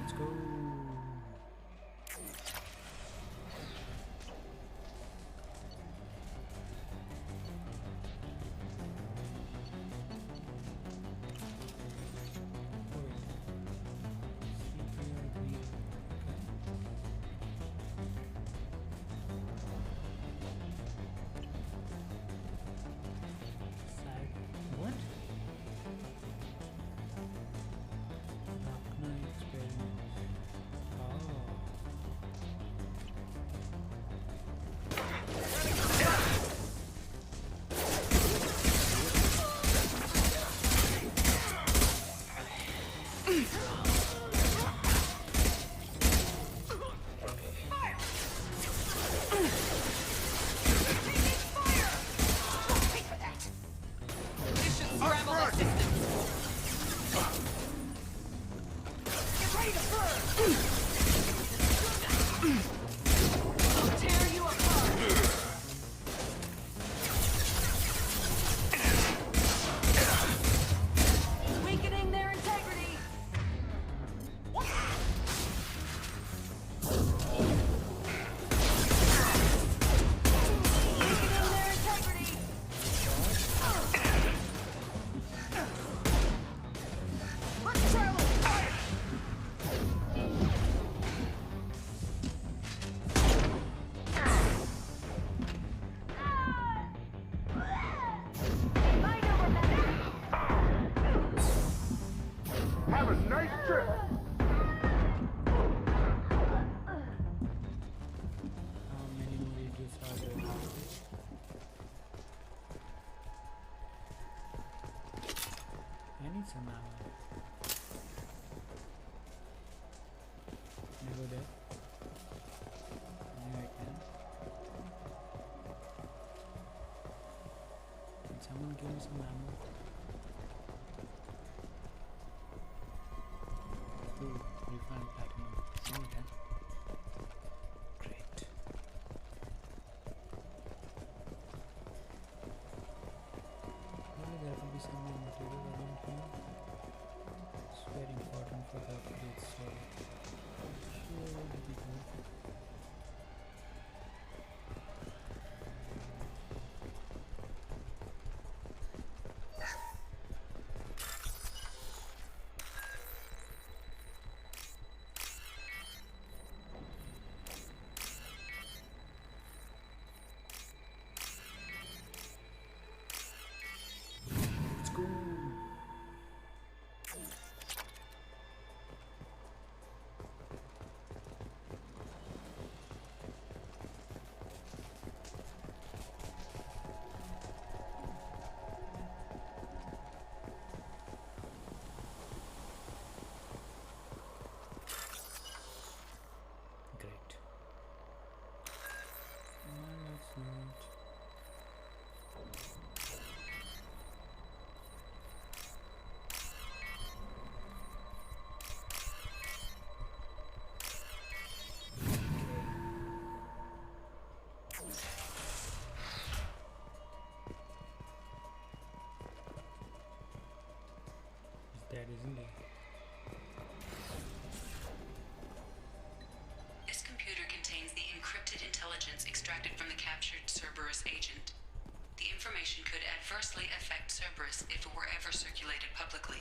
Let's go. What? Knock experiment. Oh.
This should scramble their systems. Get ready to burn! I'll tear you apart! Weakening their integrity! Weakening their integrity! Let's travel!
Have a nice trip.
How many more ages are there? I need some ammo. Can I go there? Yeah, I can. Can someone give me some ammo? Ooh, refined platinum. Oh, okay. Great. Maybe there will be some more material around here. It's very important for the upgrades, so here we go. Let's go. Great. Let's not. That isn't it.
This computer contains the encrypted intelligence extracted from the captured Cerberus agent. The information could adversely affect Cerberus if it were ever circulated publicly.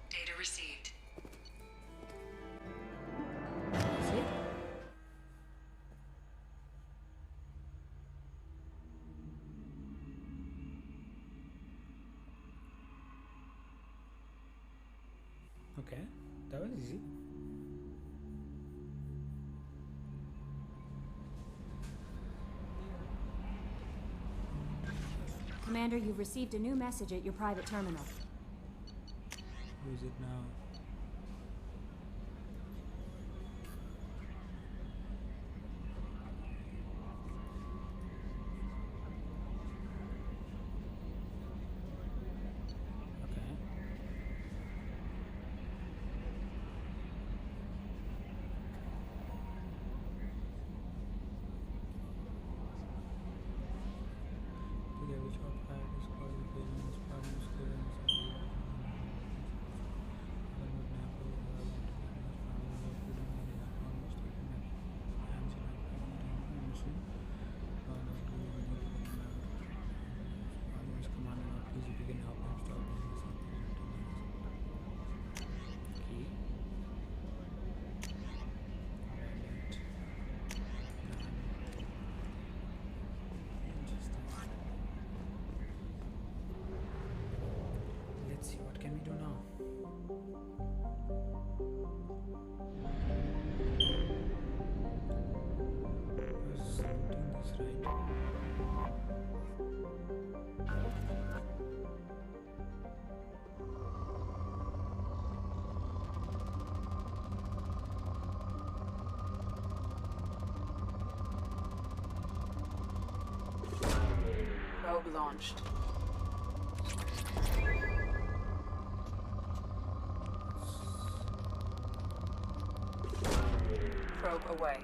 Data received.
Okay, that was easy.
Commander, you've received a new message at your private terminal.
Who is it now? now? I was routing this right.
Probe launched. Probe away.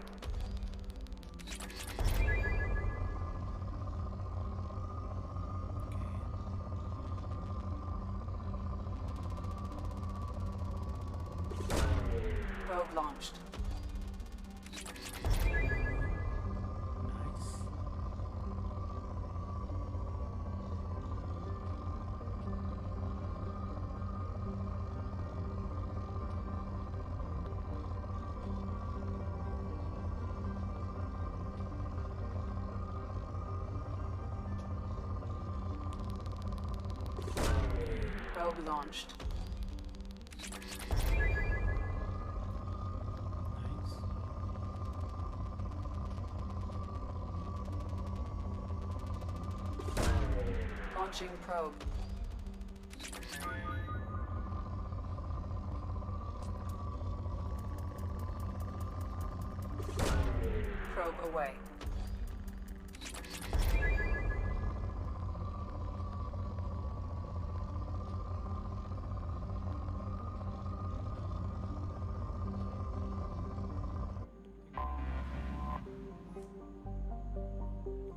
Probe launched. Probe launched. Launching probe. Probe away.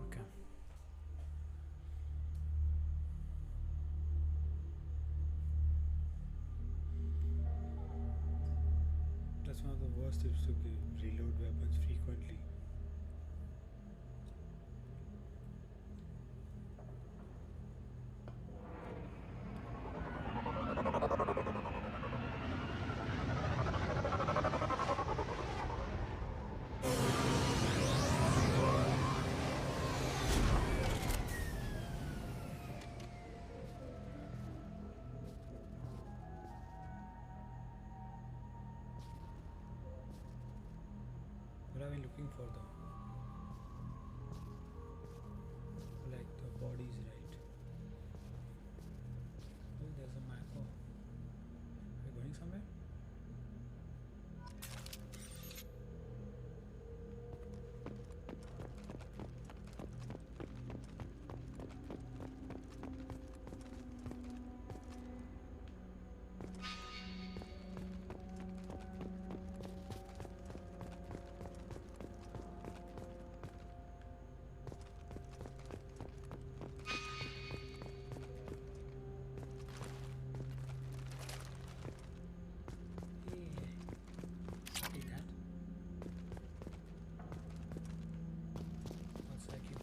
Okay. That's one of the worst tips to reload weapons frequently. What are we looking for though? Like the body's right. Oh, there's a Mako. Are we going somewhere?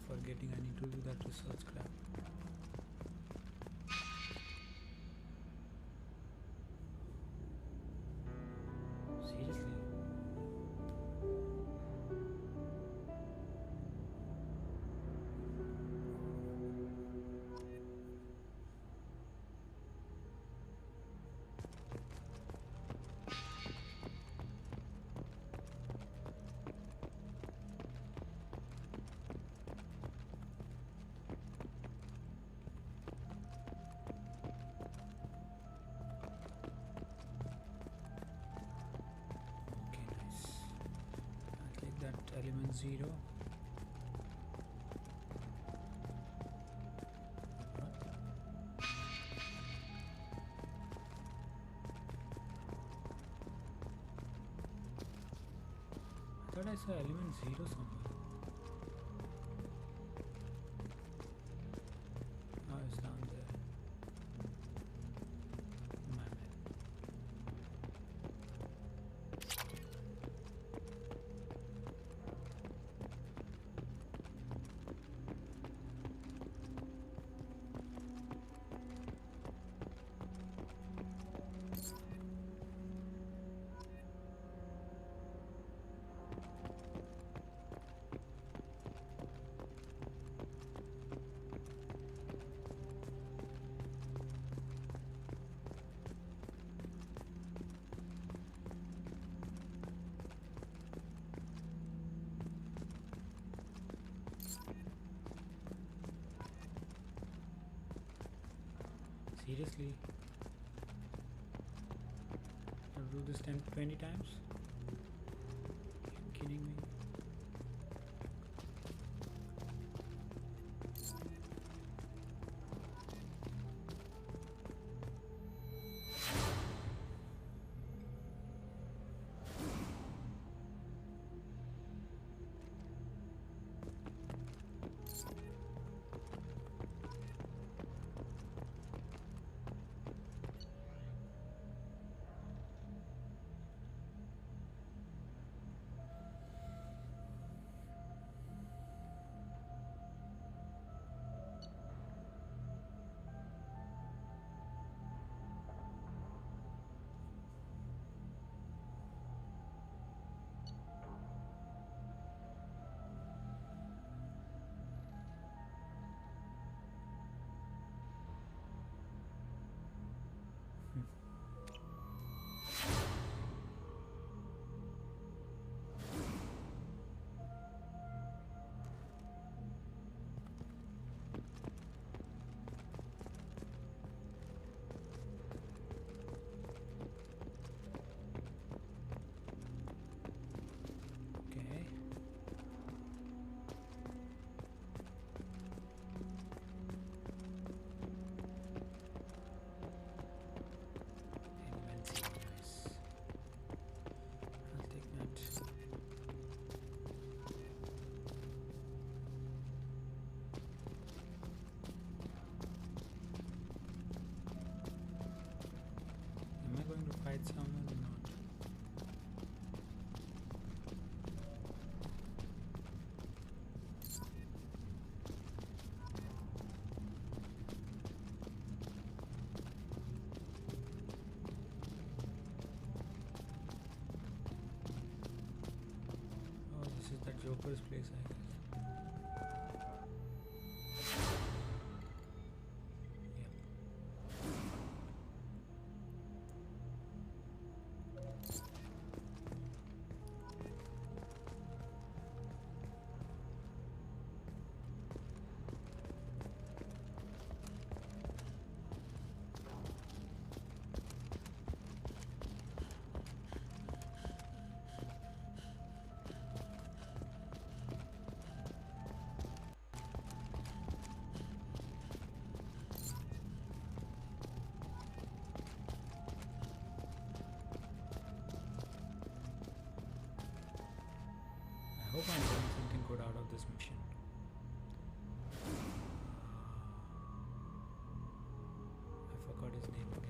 Forgetting I need to do that research crap. Seriously? Element 0. I thought I saw element 0 somewhere. Oh, it's down there. My bad. Seriously? I'll do this 10-20 times? Are you kidding me? Fight someone or not? Oh, this is that Joker's place, I guess. I hope I'm getting something good out of this mission. I forgot his name again.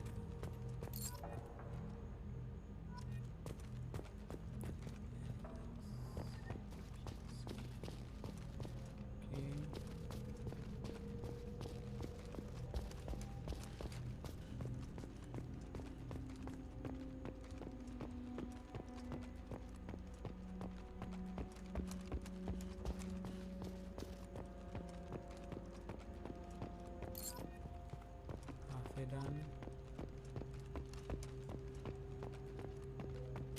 Halfway done.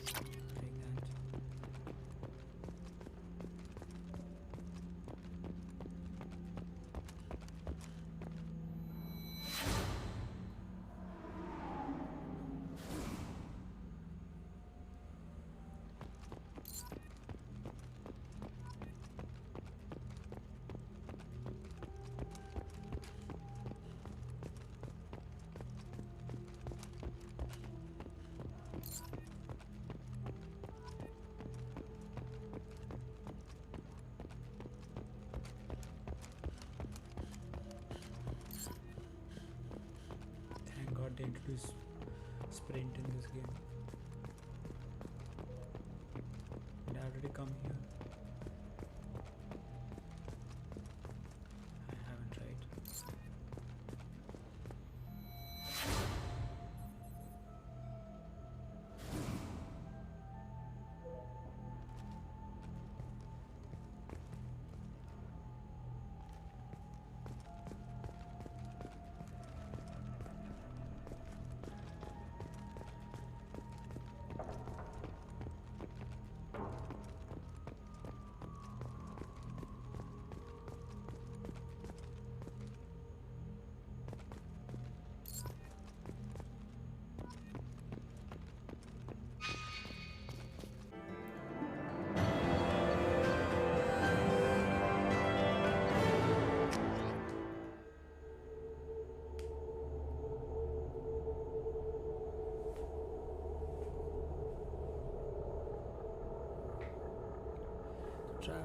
Take that. Thank God they introduced sprint in this game. Did I already come here? I haven't tried.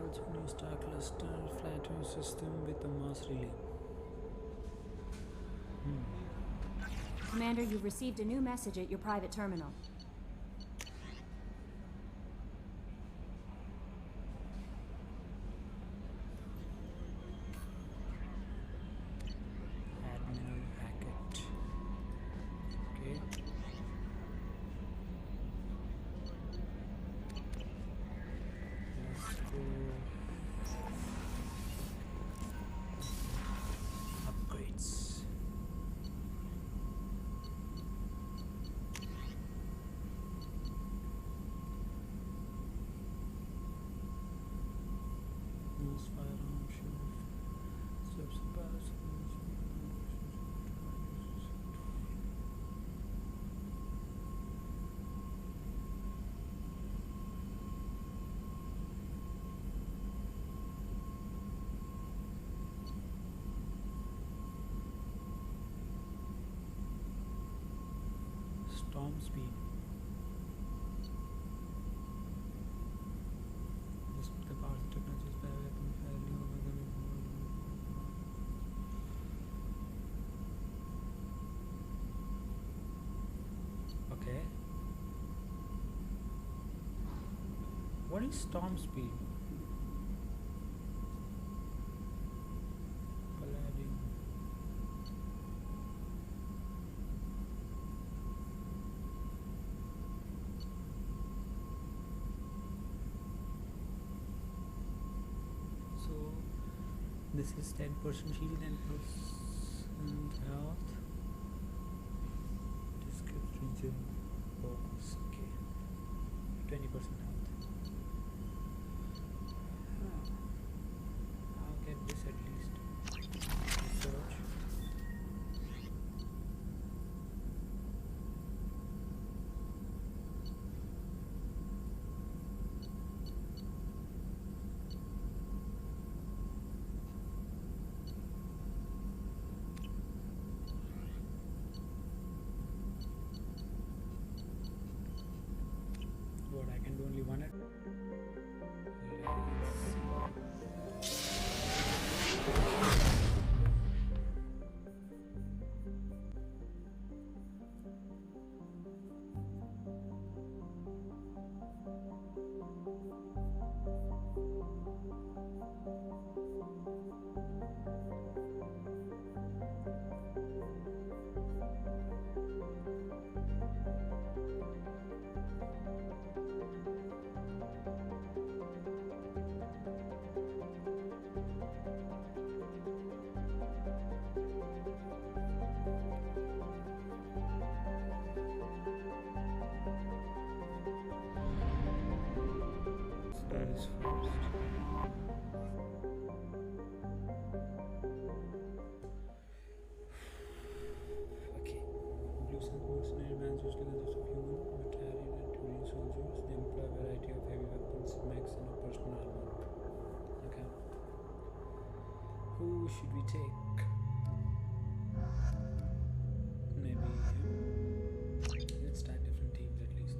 Reports of new star cluster flattering system with a mass relay.
Commander, you've received a new message at your private terminal.
Admiral Hackett. Okay. Let's go. Upgrades. Most firearm shield. Steps about. Storm speed. Just the power technologies by weapon fairly over the Okay. What is storm speed? Paladin. So this is 10% shield and % health. Description bonus. Okay. 20% health. I'll get this at least. Research. What, I can do only one at that is first. Okay. Blue Sun mercenary bands usually consist of human, Batarian, and Turian soldiers. They employ a variety of heavy weapons, mechs, and personal armor. Okay. Who should we take? Maybe let's try different teams at least.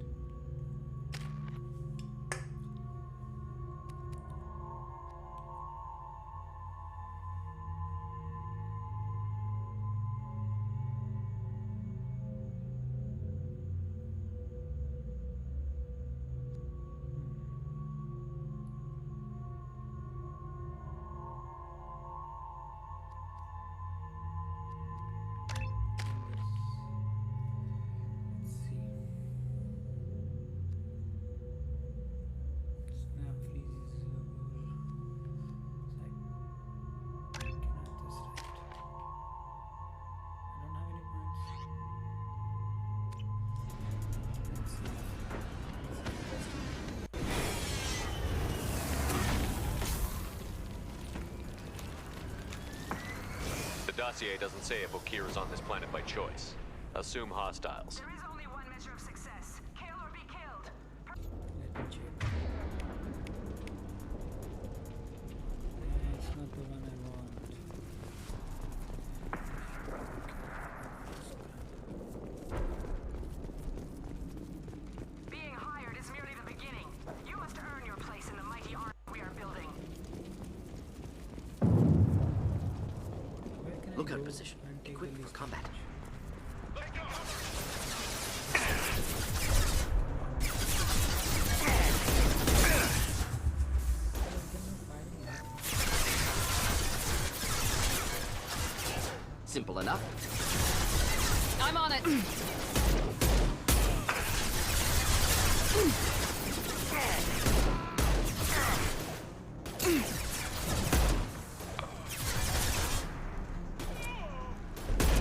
The dossier doesn't say if Okir is on this planet by choice. Assume hostiles.
There is only one measure of success. Kill or be killed.
Let me check. It's not the one I want.
Being hired is merely the beginning. You must earn your place in the mighty army we are building.
position. Equip for combat. Simple enough.
I'm on it.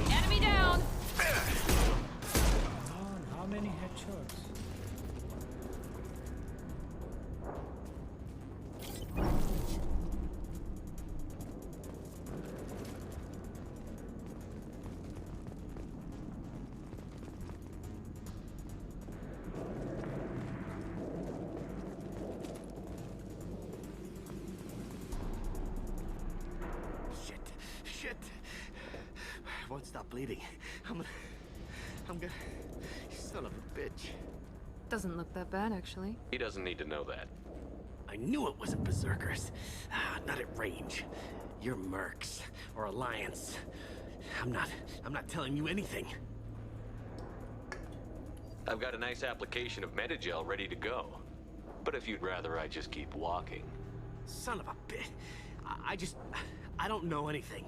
Enemy down.
Man, how many headshots?
Shit. I won't stop bleeding. I'm gonna... You son of a bitch.
Doesn't look that bad, actually.
He doesn't need to know that.
I knew it wasn't Berserkers. Not at range. You're Mercs, or Alliance. I'm not telling you anything.
I've got a nice application of Metagel ready to go. But if you'd rather I just keep walking.
Son of a bitch. I don't know anything.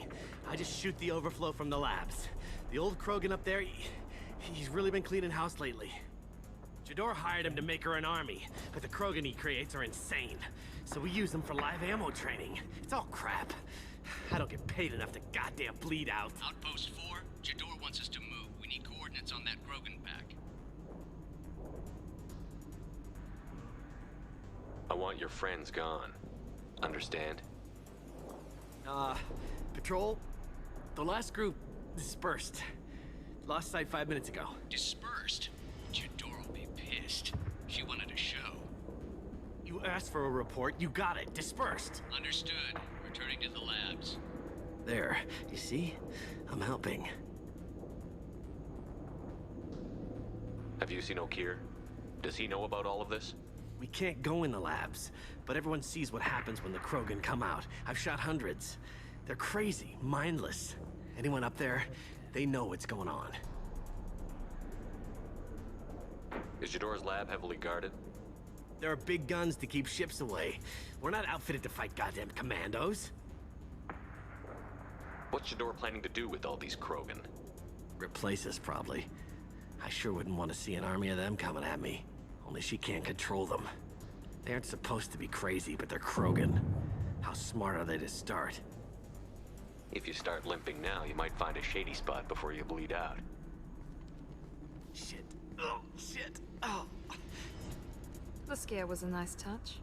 I just shoot the overflow from the labs. The old Krogan up there, he's really been cleaning house lately. Jador hired him to make her an army, but the Krogan he creates are insane. So we use them for live ammo training. It's all crap. I don't get paid enough to goddamn bleed out.
Outpost 4, Jador wants us to move. We need coordinates on that Krogan pack.
I want your friends gone. Understand?
Patrol, the last group dispersed. Lost sight 5 minutes ago.
Dispersed? Jador will be pissed. She wanted a show.
You asked for a report, you got it. Dispersed.
Understood. Returning to the labs.
There, you see? I'm helping.
Have you seen Okeer? Does he know about all of this?
We can't go in the labs, but everyone sees what happens when the Krogan come out. I've shot hundreds. They're crazy, mindless. Anyone up there, they know what's going on.
Is Jador's lab heavily guarded?
There are big guns to keep ships away. We're not outfitted to fight goddamn commandos.
What's Jador planning to do with all these Krogan?
Replace us, probably. I sure wouldn't want to see an army of them coming at me. Only she can't control them. They aren't supposed to be crazy, but they're Krogan. How smart are they to start?
If you start limping now, you might find a shady spot before you bleed out.
Shit. Oh, shit. Oh.
The scare was a nice touch.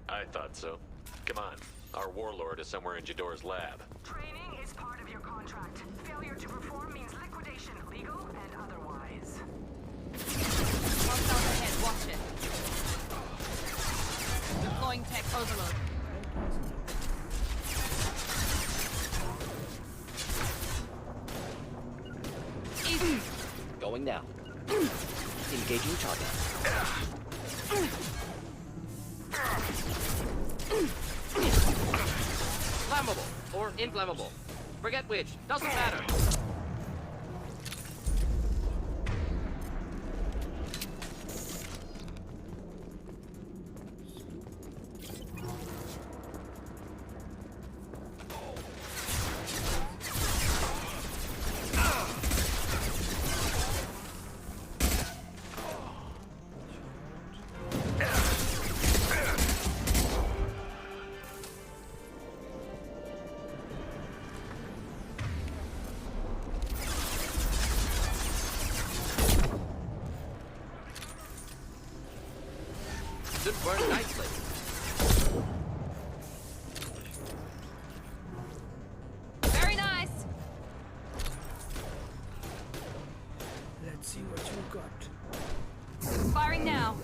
I thought so. Come on. Our warlord is somewhere in Jador's lab.
Training is part of your contract. Failure to perform means liquidation, legal and otherwise.
Hostile ahead, watch it. Deploying tech overload.
Easy. Going now. Engaging target. Flammable or inflammable. Forget which. Doesn't matter. Should burn nicely.
Very nice.
Let's see what you got.
Firing now.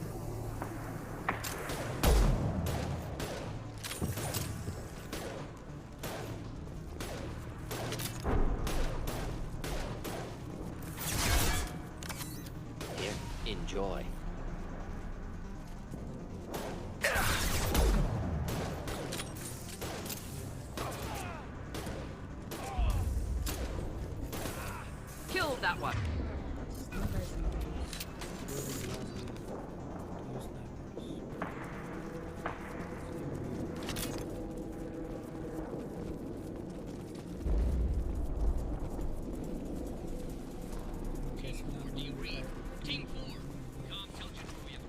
Here, enjoy.
that one.
Do you read? Team 4. Com tells you we have a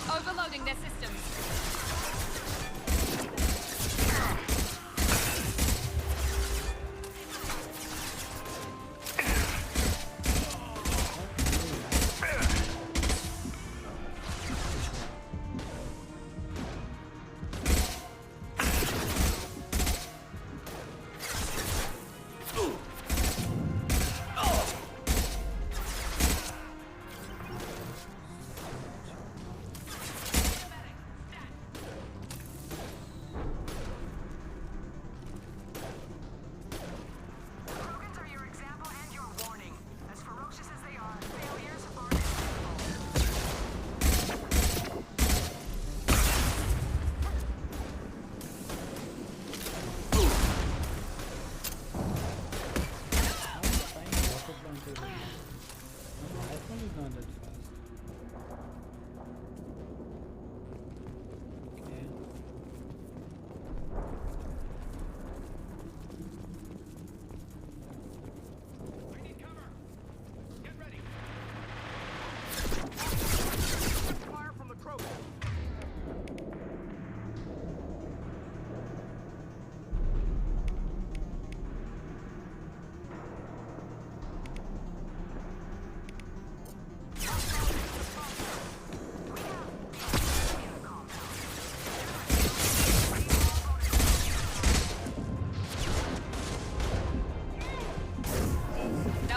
problem.
Overloading their systems.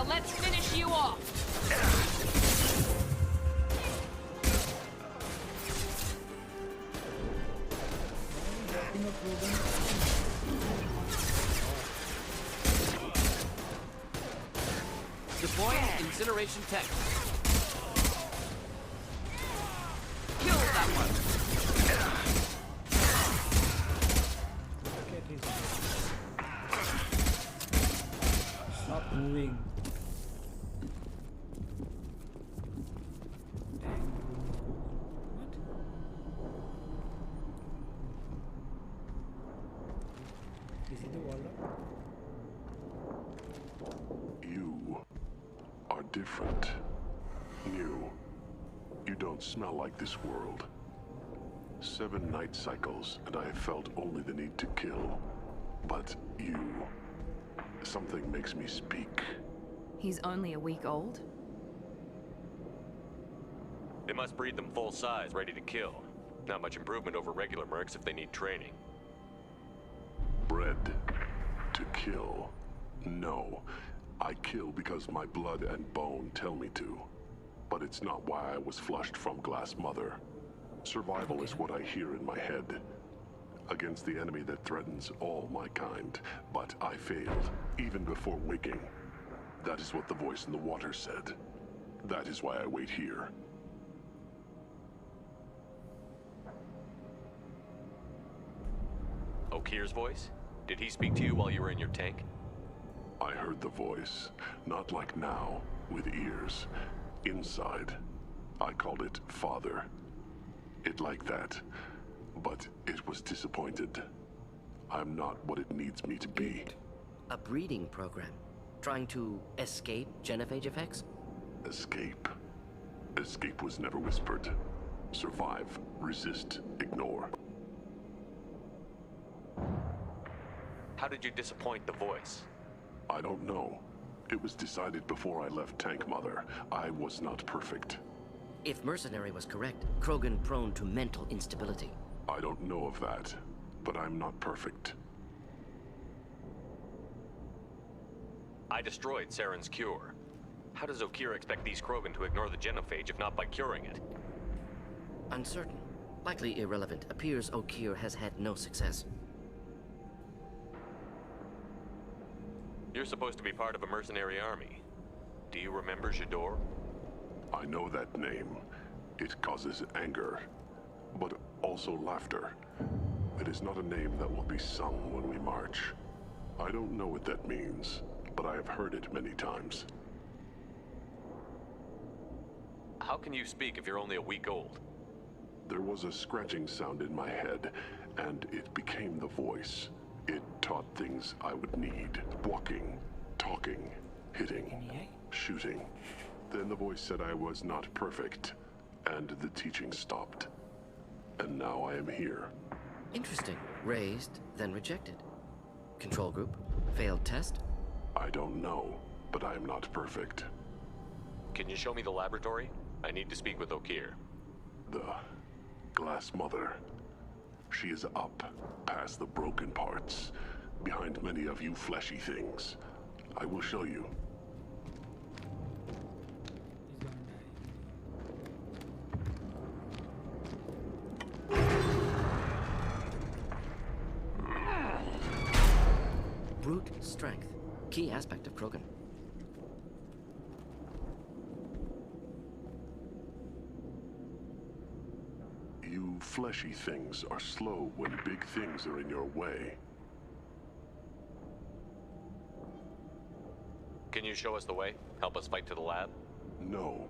Let's finish you off.
Deploying incineration tech. Kill that one.
Stop moving. Is it the wall?
You are different. New. You don't smell like this world. 7 night cycles, and I have felt only the need to kill. But you... something makes me speak.
He's only a week old?
They must breed them full size, ready to kill. Not much improvement over regular mercs if they need training.
Bred to kill. No. I kill because my blood and bone tell me to. But it's not why I was flushed from Glass Mother. Survival is what I hear in my head. Against the enemy that threatens all my kind. But I failed, even before waking. That is what the voice in the water said. That is why I wait here.
Okir's voice? Did he speak to you while you were in your tank?
I heard the voice. Not like now, with ears. Inside. I called it Father. It like that. But it was disappointed. I'm not what it needs me to be.
A breeding program? Trying to escape genophage effects?
Escape. Escape was never whispered. Survive, resist, ignore.
How did you disappoint the voice?
I don't know. It was decided before I left Tank Mother. I was not perfect.
If Mercenary was correct, Krogan prone to mental instability.
I don't know of that, but I'm not perfect.
I destroyed Saren's cure. How does Okir expect these Krogan to ignore the genophage if not by curing it?
Uncertain. Likely irrelevant. Appears Okir has had no success.
You're supposed to be part of a mercenary army. Do you remember J'dor?
I know that name. It causes anger, but also laughter. It is not a name that will be sung when we march. I don't know what that means, but I have heard it many times.
How can you speak if you're only a week old?
There was a scratching sound in my head, and it became the voice. It taught things I would need. Walking, talking, hitting, shooting. Then the voice said I was not perfect, and the teaching stopped. And now I am here.
Interesting. Raised, then rejected. Control group? Failed test?
I don't know, but I am not perfect.
Can you show me the laboratory? I need to speak with Okeer.
The Glass Mother. She is up, past the broken parts, behind many of you fleshy things. I will show you.
Brute strength. Key aspect of Krogan.
You fleshy things are slow when big things are in your way.
Can you show us the way? Help us fight to the lab?
No.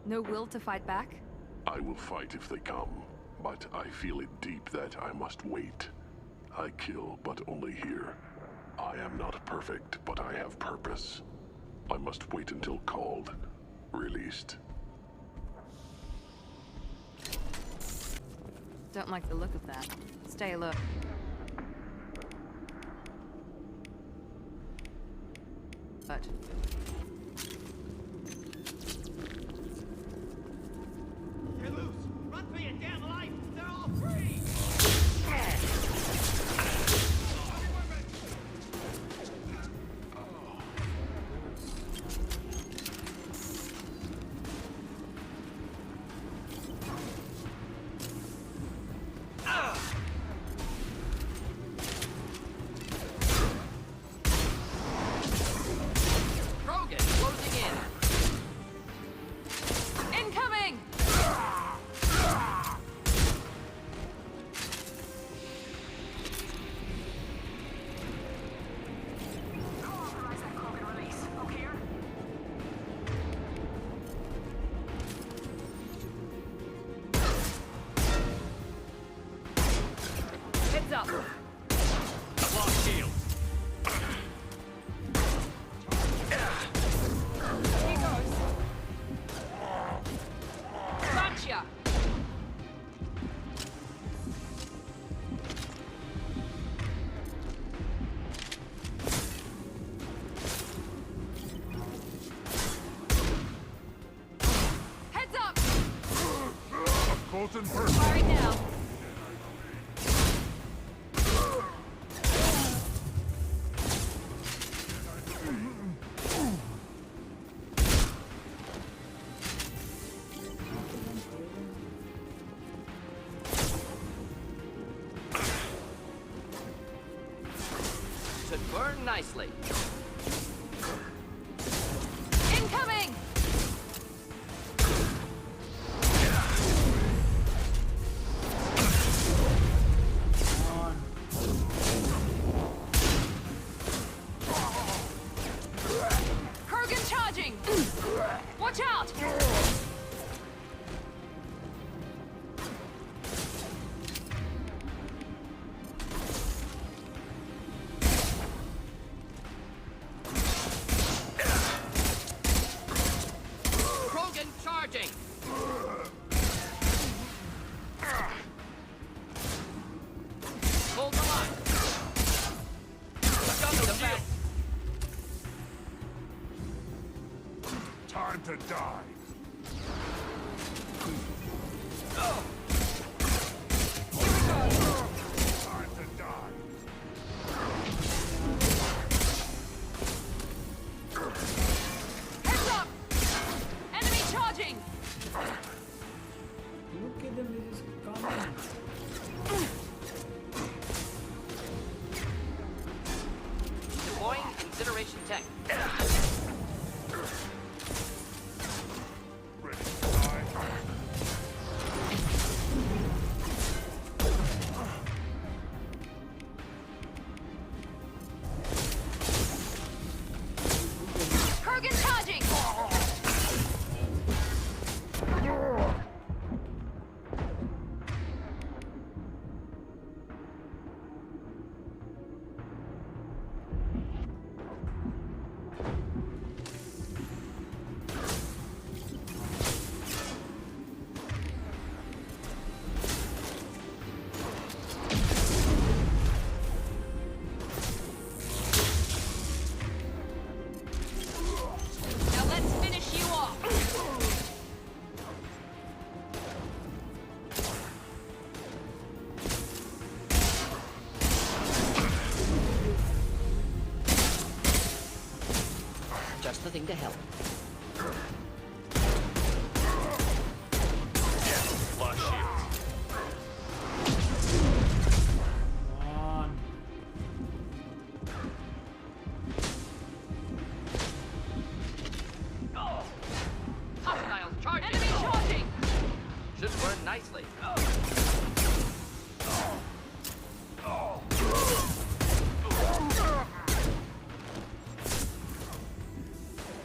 No will to fight back?
I will fight if they come, but I feel it deep that I must wait. I kill, but only here. I am not perfect, but I have purpose. I must wait until called, released.
Don't like the look of that. Stay alert. But
You're loose! Run for your damn life! They're all free!
Krogan, closing in.
incoming!
Authorize that Krogan release. Okeer?
Heads up.
Lock shield.
He goes. Gotcha. Heads up.
Colton
All right now.
Should burn nicely.
Incoming! Krogan charging! Watch out!
Krogan charging!
Hold the line. Jump the shield.
Time to die. Time to die.
Heads up! Enemy charging!
Look at them, it is coming.
Deploying incineration tech. the thing to help.
Flush shields.
Hostiles charging! Enemy charging! Should burn nicely.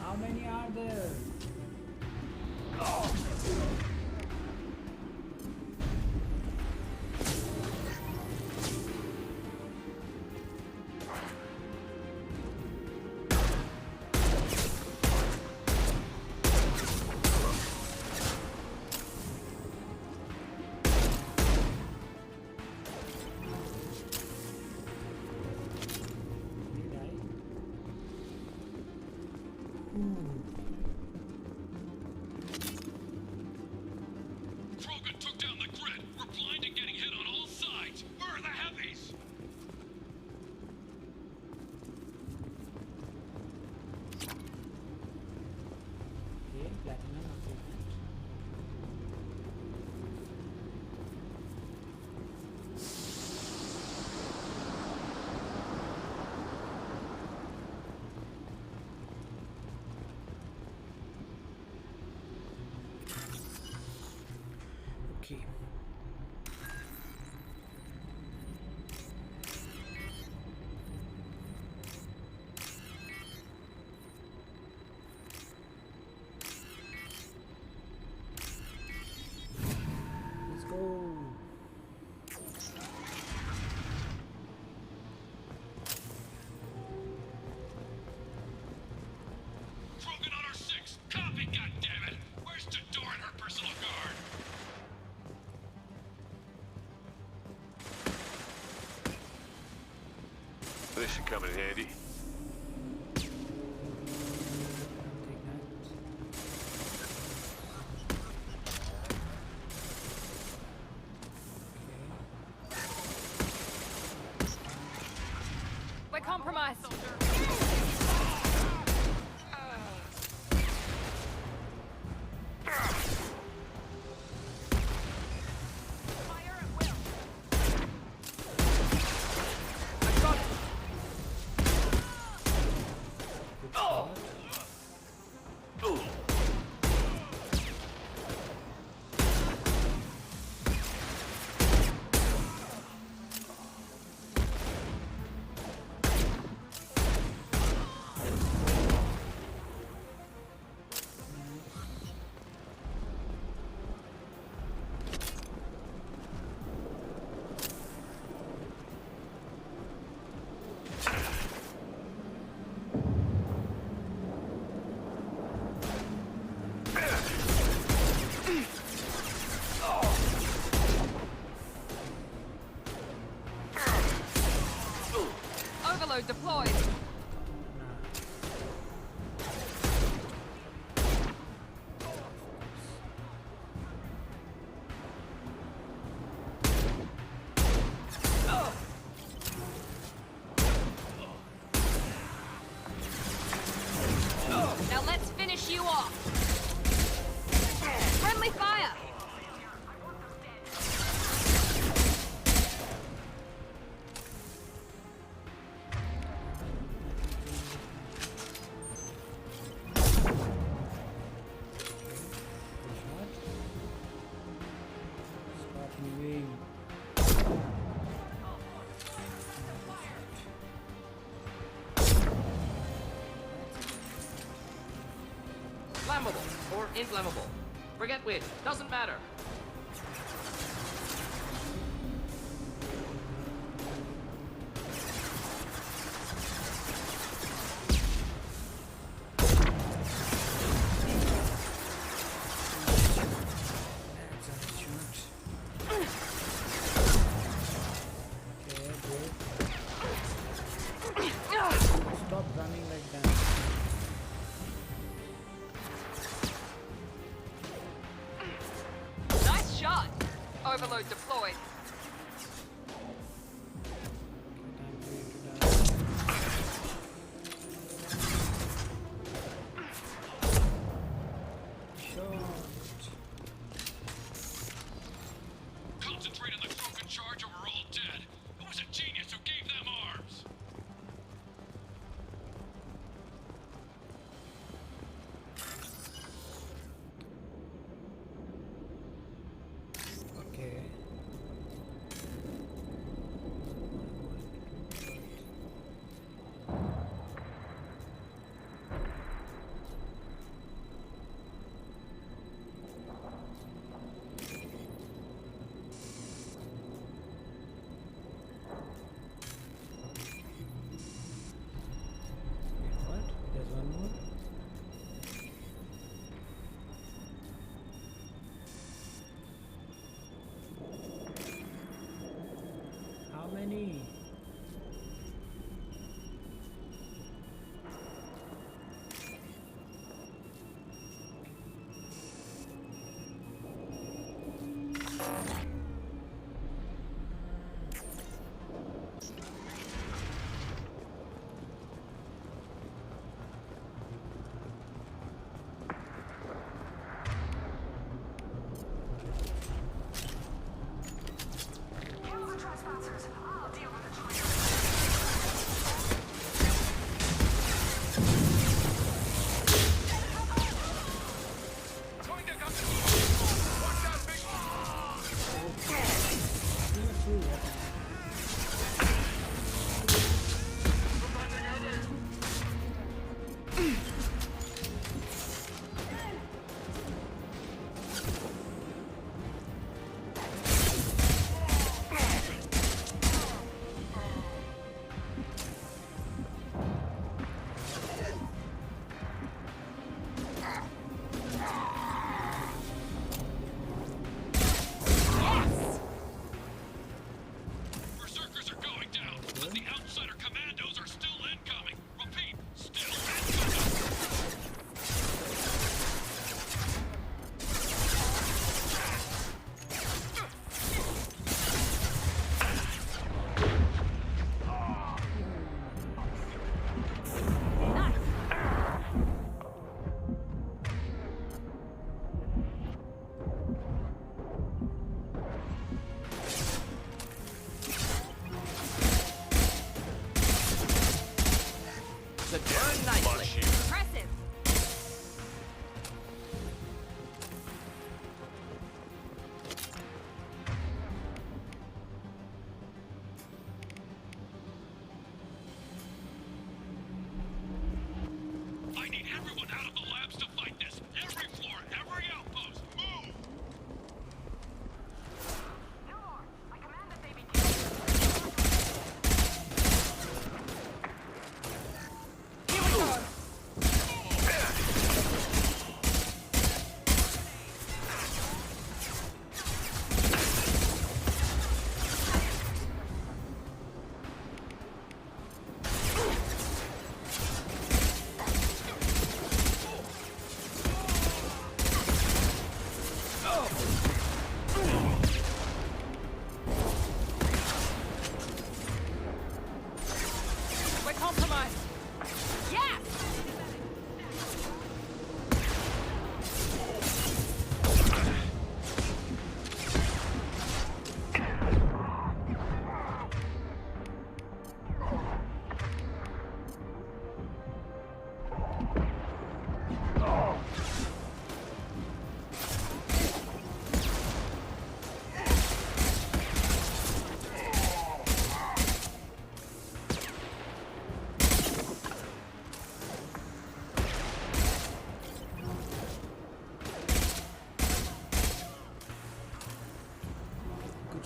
How many are there?
Krogan took down the grid. We're blind and getting hit on all sides. Where are the heavies?
Okay, platinum equipment. Okay. Let's go.
Krogan on our 6. Copy, goddammit. Where's Tador and her personal guard?
This should come in handy.
We're compromised. Overload deployed. Now let's finish you off. Friendly fire.
Stop moving.
Flammable or inflammable. Forget which. Doesn't matter.
Stop running like that. ini?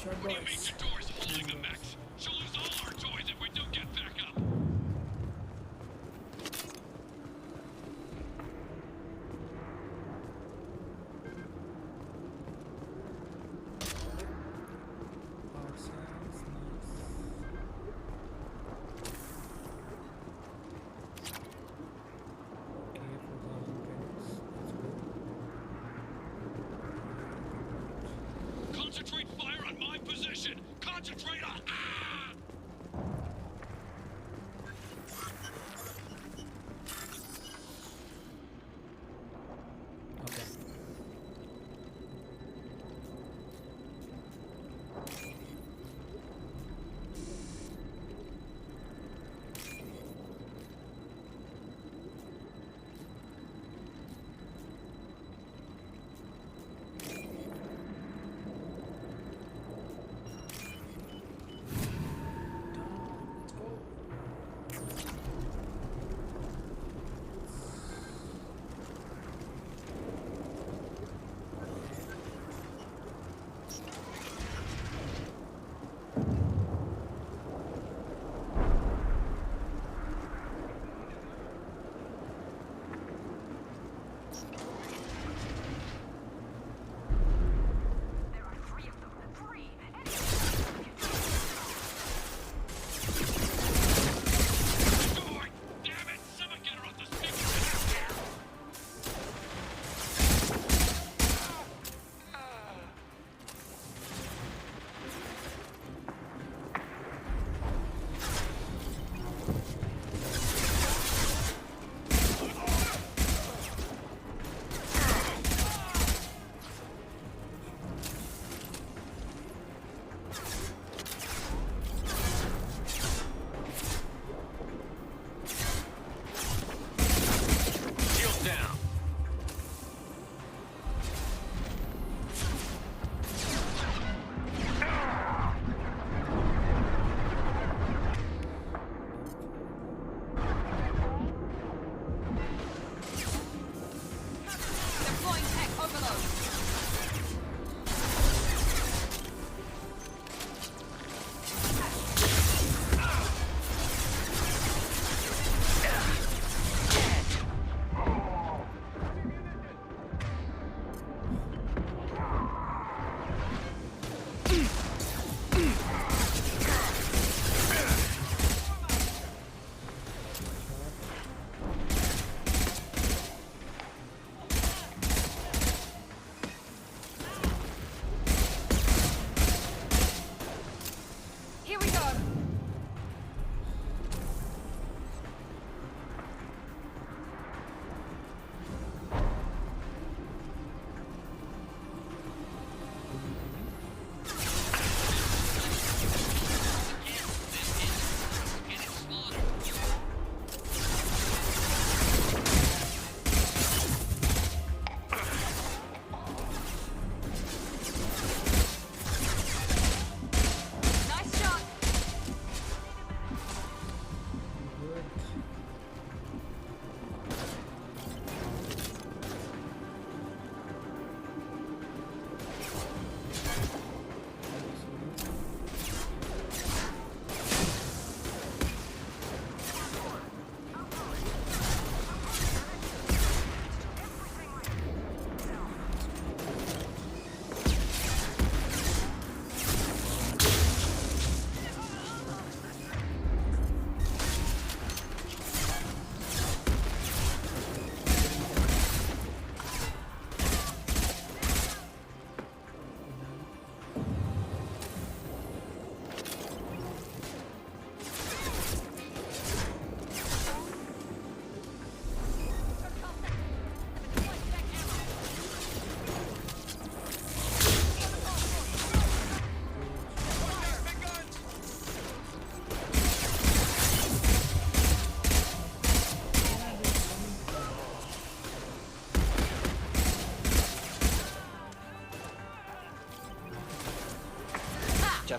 What do you mean the door's holding the mechs? She'll lose all our toys if we don't get back up. Concentrate fire on my position! Concentrate on...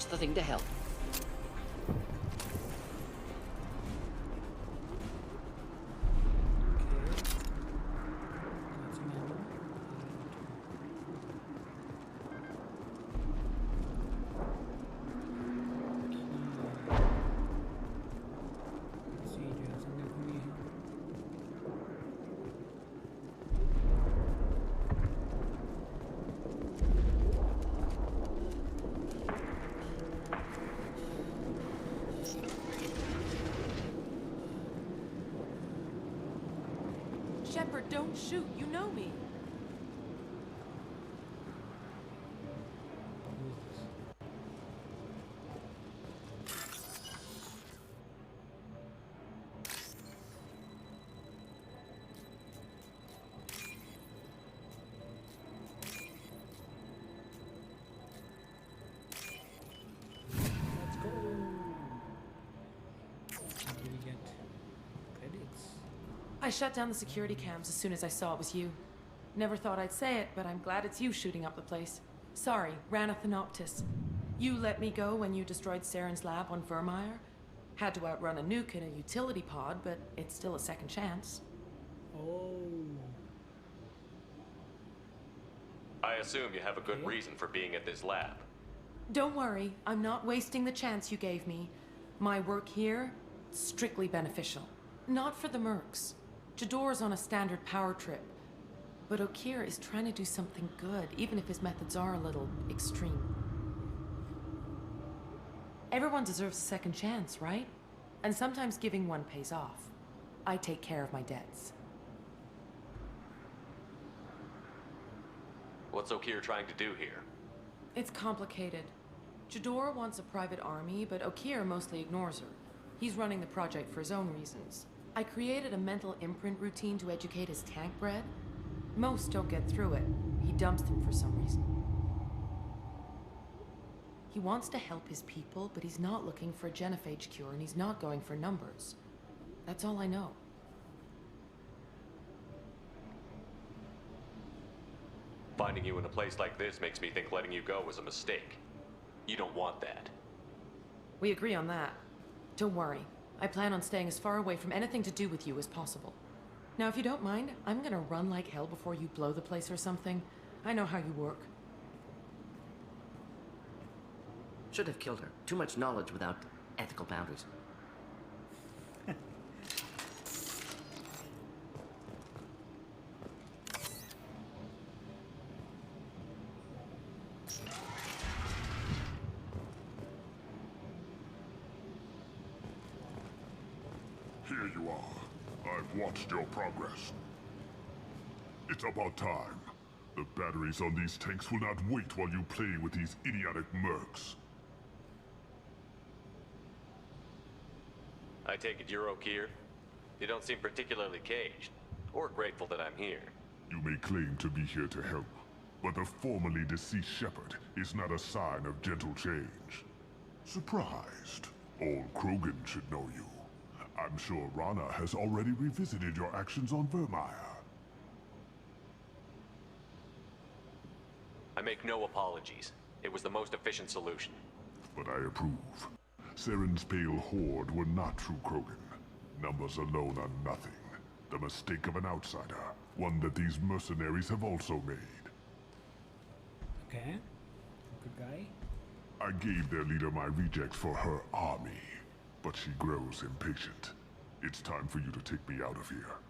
just the thing to help.
Shepard, don't shoot. You know me.
Let's go. How do we get credits?
I shut down the security cams as soon as I saw it was you. Never thought I'd say it, but I'm glad it's you shooting up the place. Sorry, Ranith Thanoptis. You let me go when you destroyed Saren's lab on Vermeer. Had to outrun a nuke in a utility pod, but it's still a second chance.
Oh.
I assume you have a good reason for being at this lab.
Don't worry, I'm not wasting the chance you gave me. My work here, strictly beneficial. Not for the mercs. Jador's on a standard power trip. But Okeer is trying to do something good, even if his methods are a little extreme. Everyone deserves a second chance, right? And sometimes giving one pays off. I take care of my debts.
What's Okeer trying to do here?
It's complicated. Jador wants a private army, but Okeer mostly ignores her. He's running the project for his own reasons. I created a mental imprint routine to educate his tank bred. Most don't get through it. He dumps them for some reason. He wants to help his people, but he's not looking for a genophage cure, and he's not going for numbers. That's all I know.
Finding you in a place like this makes me think letting you go was a mistake. You don't want that.
We agree on that. Don't worry. I plan on staying as far away from anything to do with you as possible. Now, if you don't mind, I'm gonna run like hell before you blow the place or something. I know how you work.
Should have killed her. Too much knowledge without ethical boundaries.
Here you are. I've watched your progress. It's about time. The batteries on these tanks will not wait while you play with these idiotic mercs.
I take it you're Okeer? You don't seem particularly caged, or grateful that I'm here.
You may claim to be here to help, but the formerly deceased Shepard is not a sign of gentle change. Surprised? Old Krogan should know you. I'm sure Rana has already revisited your actions on Vermeer.
I make no apologies. It was the most efficient solution.
But I approve. Saren's pale horde were not true Krogan. Numbers alone are nothing. The mistake of an outsider. One that these mercenaries have also made.
Okay. Good guy.
I gave their leader my rejects for her army. But she grows impatient. It's time for you to take me out of here.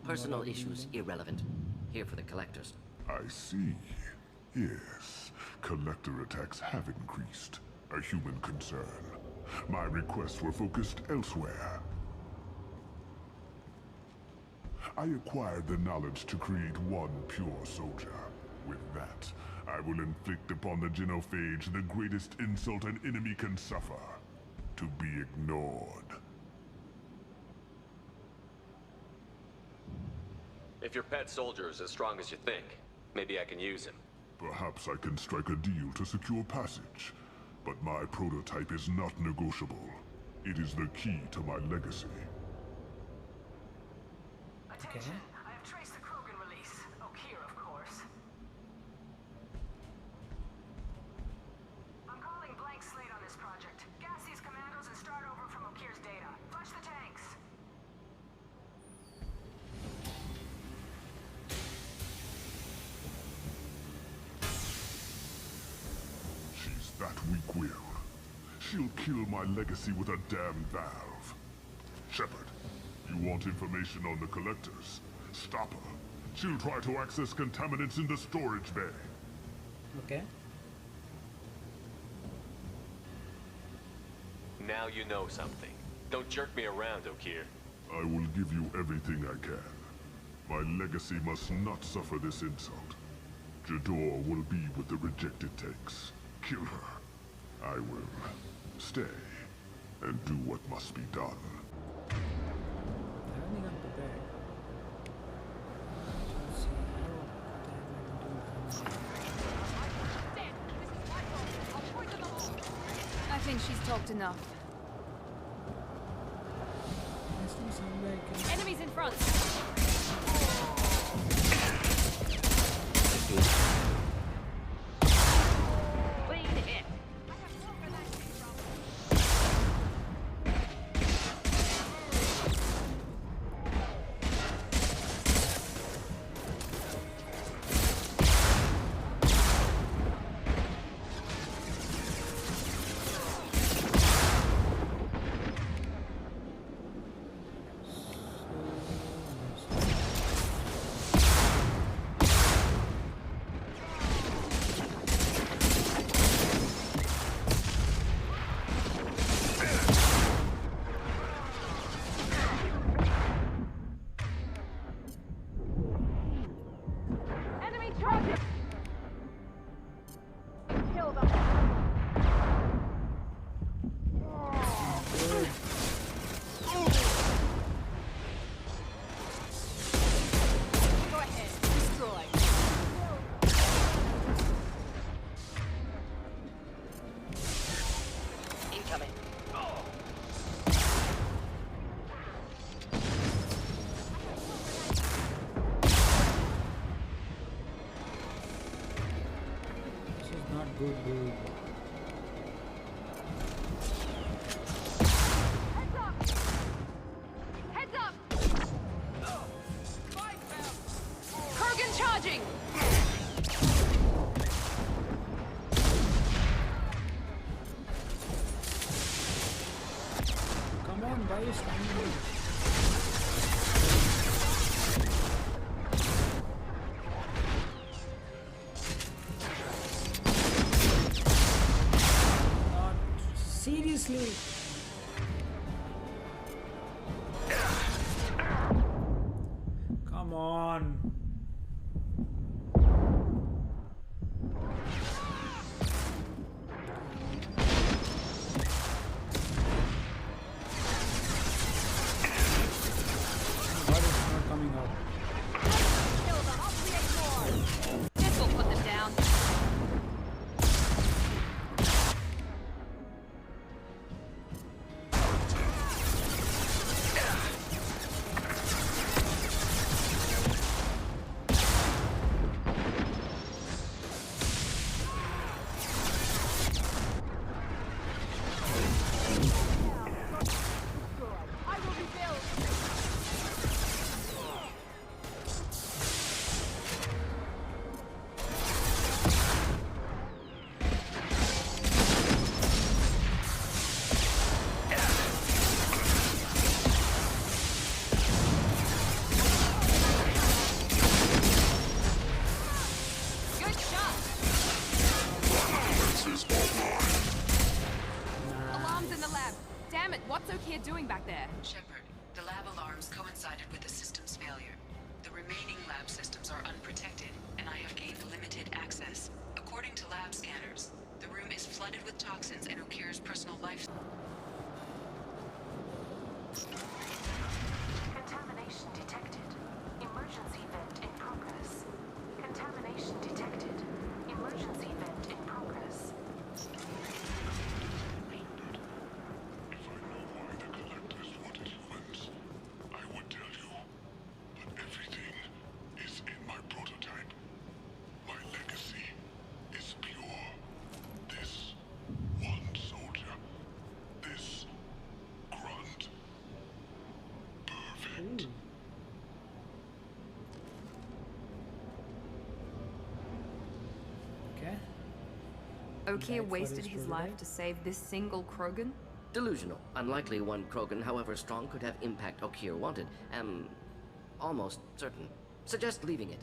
Personal issues irrelevant. Here for the collectors.
I see. Yes. Collector attacks have increased. A human concern. My requests were focused elsewhere. I acquired the knowledge to create one pure soldier. With that, I will inflict upon the genophage the greatest insult an enemy can suffer. To be ignored.
If your pet soldier is as strong as you think, maybe I can use him.
Perhaps I can strike a deal to secure passage. But my prototype is not negotiable. It is the key to my legacy.
Attention! I have traced the Krogan release. Okeer, of course.
That weak will. She'll kill my legacy with a damn valve. Shepard, you want information on the Collectors? Stop her. She'll try to access contaminants in the storage bay.
Okay.
Now you know something. Don't jerk me around, Okeer.
I will give you everything I can. My legacy must not suffer this insult. Jador will be with the rejected tanks. Kill her. I will stay and do what must be done.
Having up the bag. Let's see
I think she's talked enough. Enemies in front. Clean it.
Good, good.
Heads up! Krogan charging!
Come on, why are you standing? Seriously? Come on. Why is it not coming out?
This will put them down. What's Okeer doing back there?
Shepard, the lab alarms coincided with the system's failure. The remaining lab systems are unprotected, and I have gained limited access. According to lab scanners, the room is flooded with toxins and Okeer's personal life.
Contamination detected. Emergency vent in progress. Contamination detected. Emergency vent in progress.
One
Okier wasted his life to save this single Krogan?
Delusional. Unlikely one Krogan, however strong, could have impact Okier wanted. Am almost certain. Suggest leaving it.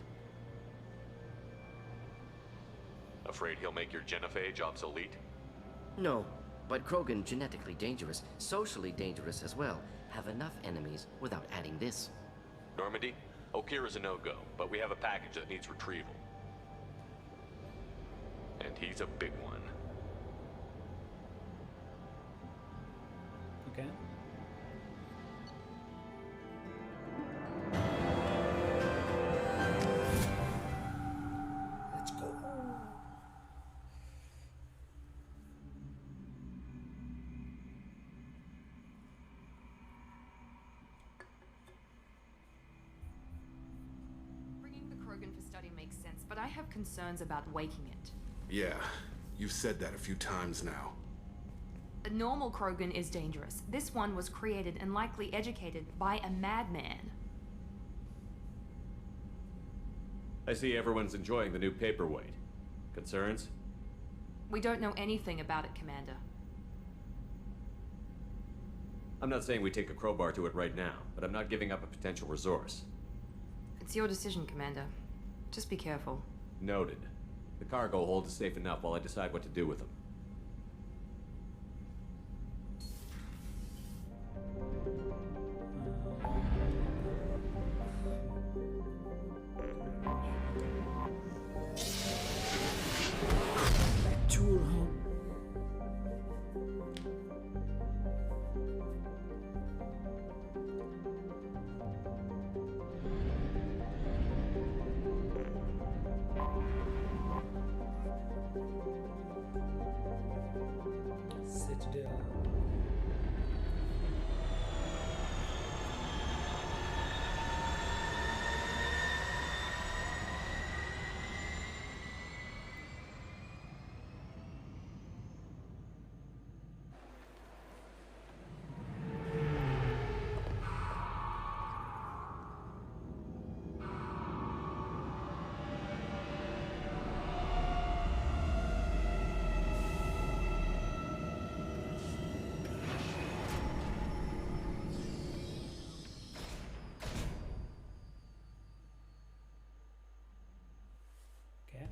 Afraid he'll make your genophage obsolete?
No, but Krogan genetically dangerous, socially dangerous as well. Have enough enemies without adding this.
Normandy, Okier is a no-go, but we have a package that needs retrieval. And he's a big one.
Okay. Let's go.
Bringing the Krogan for study makes sense, but I have concerns about waking it.
Yeah, you've said that a few times now.
A normal Krogan is dangerous. This one was created and likely educated by a madman.
I see everyone's enjoying the new paperweight. Concerns?
We don't know anything about it, Commander.
I'm not saying we take a crowbar to it right now, but I'm not giving up a potential resource.
It's your decision, Commander. Just be careful.
Noted. The cargo hold is safe enough while I decide what to do with them.
Tool home. Citadel. Okay.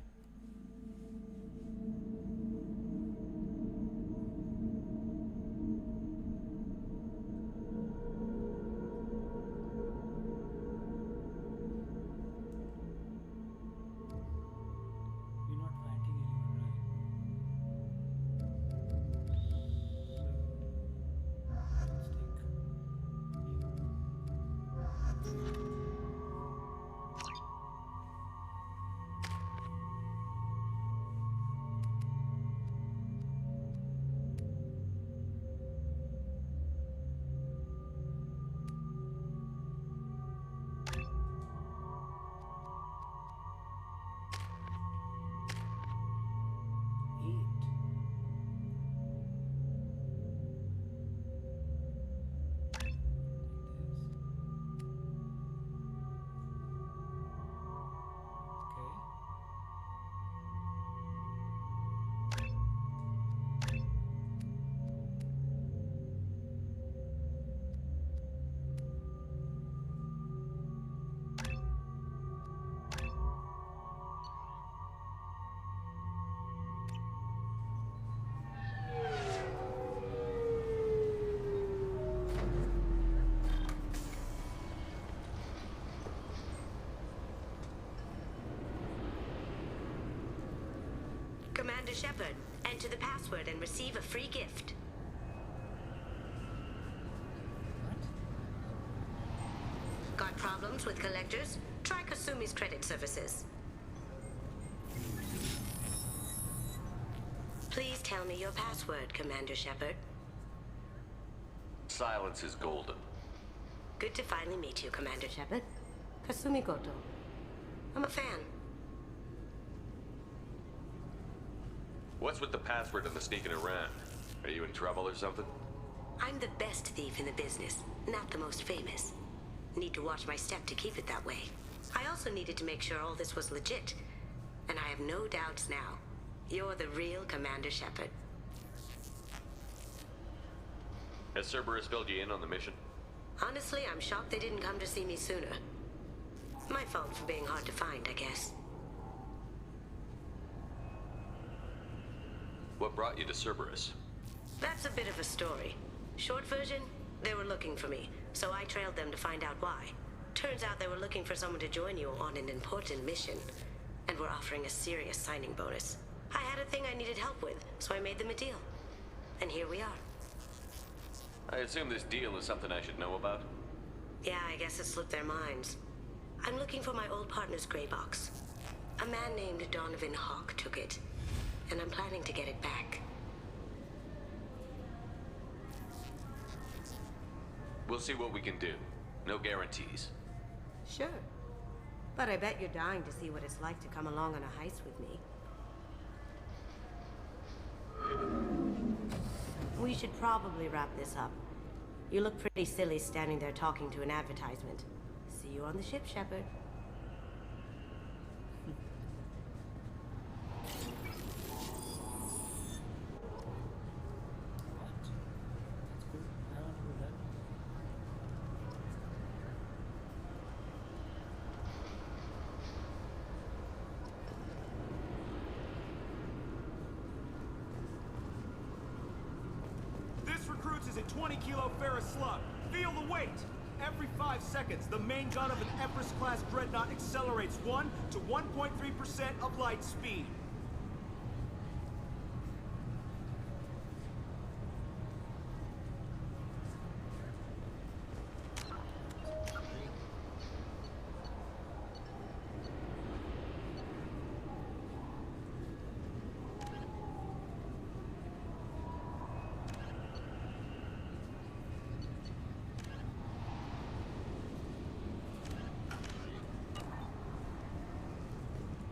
We're not fighting anyone, right? So let's take
Commander Shepard, enter the password and receive a free gift. Got problems with collectors? Try Kasumi's credit services. Please tell me your password, Commander Shepard.
Silence is golden.
Good to finally meet you, Commander Shepard. Kasumi Goto. I'm a fan.
What's with the password and the sneaking around? Are you in trouble or something?
I'm the best thief in the business, not the most famous. Need to watch my step to keep it that way. I also needed to make sure all this was legit, and I have no doubts now. You're the real Commander Shepard.
Has Cerberus filled you in on the mission?
Honestly, I'm shocked they didn't come to see me sooner. My fault for being hard to find, I guess.
What brought you to Cerberus?
That's a bit of a story. Short version, they were looking for me, so I trailed them to find out why. Turns out they were looking for someone to join you on an important mission, and were offering a serious signing bonus. I had a thing I needed help with, so I made them a deal. And here we are.
I assume this deal is something I should know about?
Yeah, I guess it slipped their minds. I'm looking for my old partner's gray box. A man named Donovan Hawk took it, and I'm planning to get it back.
We'll see what we can do. No guarantees.
Sure. But I bet you're dying to see what it's like to come along on a heist with me. We should probably wrap this up. You look pretty silly standing there talking to an advertisement. See you on the ship, Shepard.
This recruits is a 20-kilo ferrous slug. Feel the weight! Every 5 seconds, the main gun of an Empress-class dreadnought accelerates 1 to 1.3% of light speed.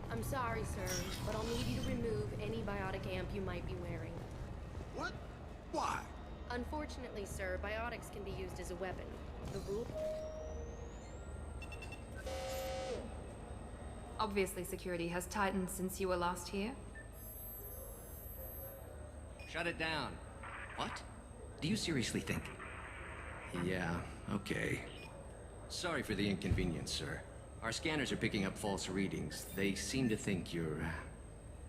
I'm sorry, sir, but I'll need you to remove any biotic amp you might be wearing.
What? Why?
Unfortunately, sir, biotics can be used as a weapon. The rule...
Obviously, security has tightened since you were last here.
Shut it down. What? Do you seriously think? Yeah, okay. Sorry for the inconvenience, sir. Our scanners are picking up false readings. They seem to think you're...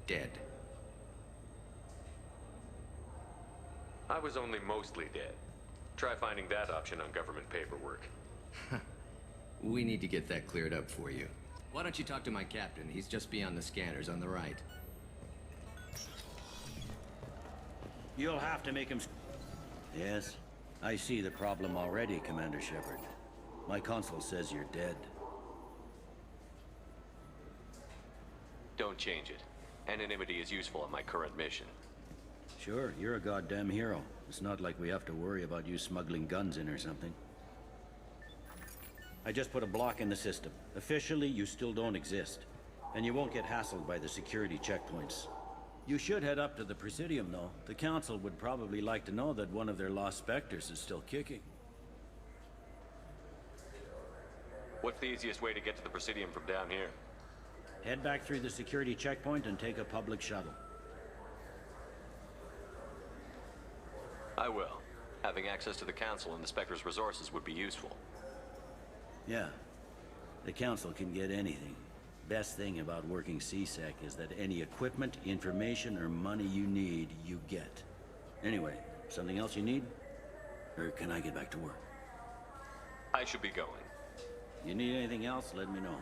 dead.
I was only mostly dead. Try finding that option on government paperwork.
We need to get that cleared up for you. Why don't you talk to my captain? He's just beyond the scanners on the right.
You'll have to make him... Yes, I see the problem already, Commander Shepard. My console says you're dead.
Don't change it. Anonymity is useful on my current mission.
Sure, you're a goddamn hero. It's not like we have to worry about you smuggling guns in or something. I just put a block in the system. Officially, you still don't exist. And you won't get hassled by the security checkpoints. You should head up to the Presidium, though. The Council would probably like to know that one of their lost Spectres is still kicking.
What's the easiest way to get to the Presidium from down here?
Head back through the security checkpoint and take a public shuttle.
I will. Having access to the Council and the Spectre's resources would be useful.
Yeah. The Council can get anything. Best thing about working CSEC is that any equipment, information, or money you need, you get. Anyway, something else you need? Or can I get back to work?
I should be going.
You need anything else, let me know.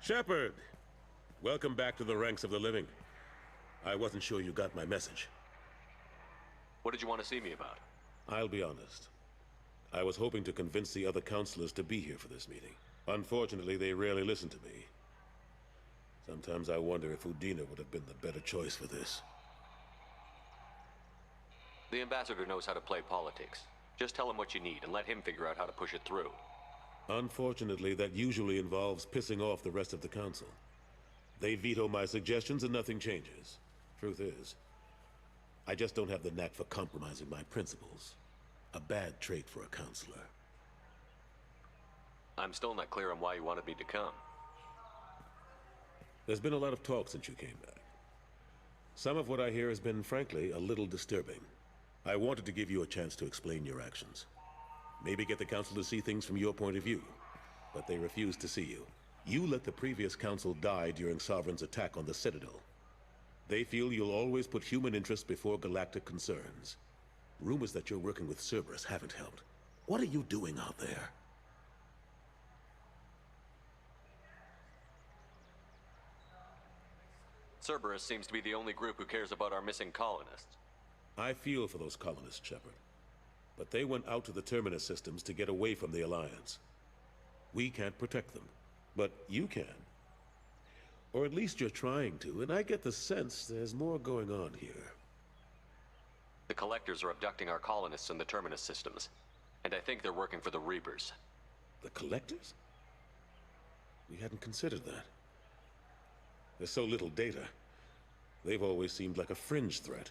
Shepard! Welcome back to the ranks of the living. I wasn't sure you got my message.
What did you want to see me about?
I'll be honest. I was hoping to convince the other counselors to be here for this meeting. Unfortunately, they rarely listen to me. Sometimes I wonder if Udina would have been the better choice for this.
The ambassador knows how to play politics. Just tell him what you need and let him figure out how to push it through.
Unfortunately, that usually involves pissing off the rest of the council. They veto my suggestions and nothing changes. Truth is, I just don't have the knack for compromising my principles. A bad trait for a counselor.
I'm still not clear on why you wanted me to come.
There's been a lot of talk since you came back. Some of what I hear has been, frankly, a little disturbing. I wanted to give you a chance to explain your actions. Maybe get the council to see things from your point of view. But they refused to see you. You let the previous council die during Sovereign's attack on the Citadel. They feel you'll always put human interests before galactic concerns. Rumors that you're working with Cerberus haven't helped. What are you doing out there?
Cerberus seems to be the only group who cares about our missing colonists.
I feel for those colonists, Shepard. But they went out to the Terminus systems to get away from the Alliance. We can't protect them, but you can. Or at least you're trying to, and I get the sense there's more going on here.
The Collectors are abducting our colonists in the Terminus systems, and I think they're working for the Reapers.
The Collectors? We hadn't considered that. There's so little data. They've always seemed like a fringe threat.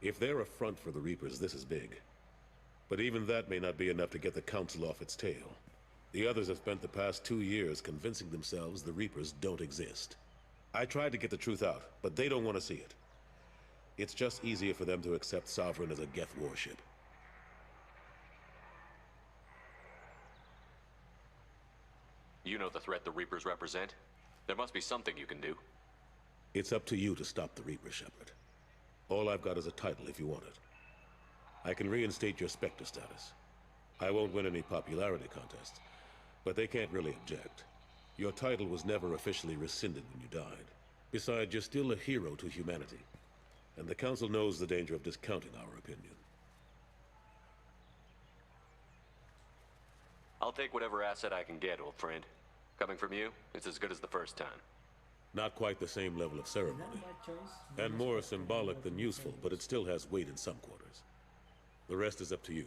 If they're a front for the Reapers, this is big. But even that may not be enough to get the Council off its tail. The others have spent the past 2 years convincing themselves the Reapers don't exist. I tried to get the truth out, but they don't want to see it. It's just easier for them to accept Sovereign as a Geth warship.
You know the threat the Reapers represent? There must be something you can do.
It's up to you to stop the Reaper, Shepard. All I've got is a title if you want it. I can reinstate your Spectre status. I won't win any popularity contests, but they can't really object. Your title was never officially rescinded when you died. Besides, you're still a hero to humanity. And the Council knows the danger of discounting our opinion.
I'll take whatever asset I can get, old friend. Coming from you, it's as good as the first time.
Not quite the same level of ceremony. And more symbolic than useful, but it still has weight in some quarters. The rest is up to you.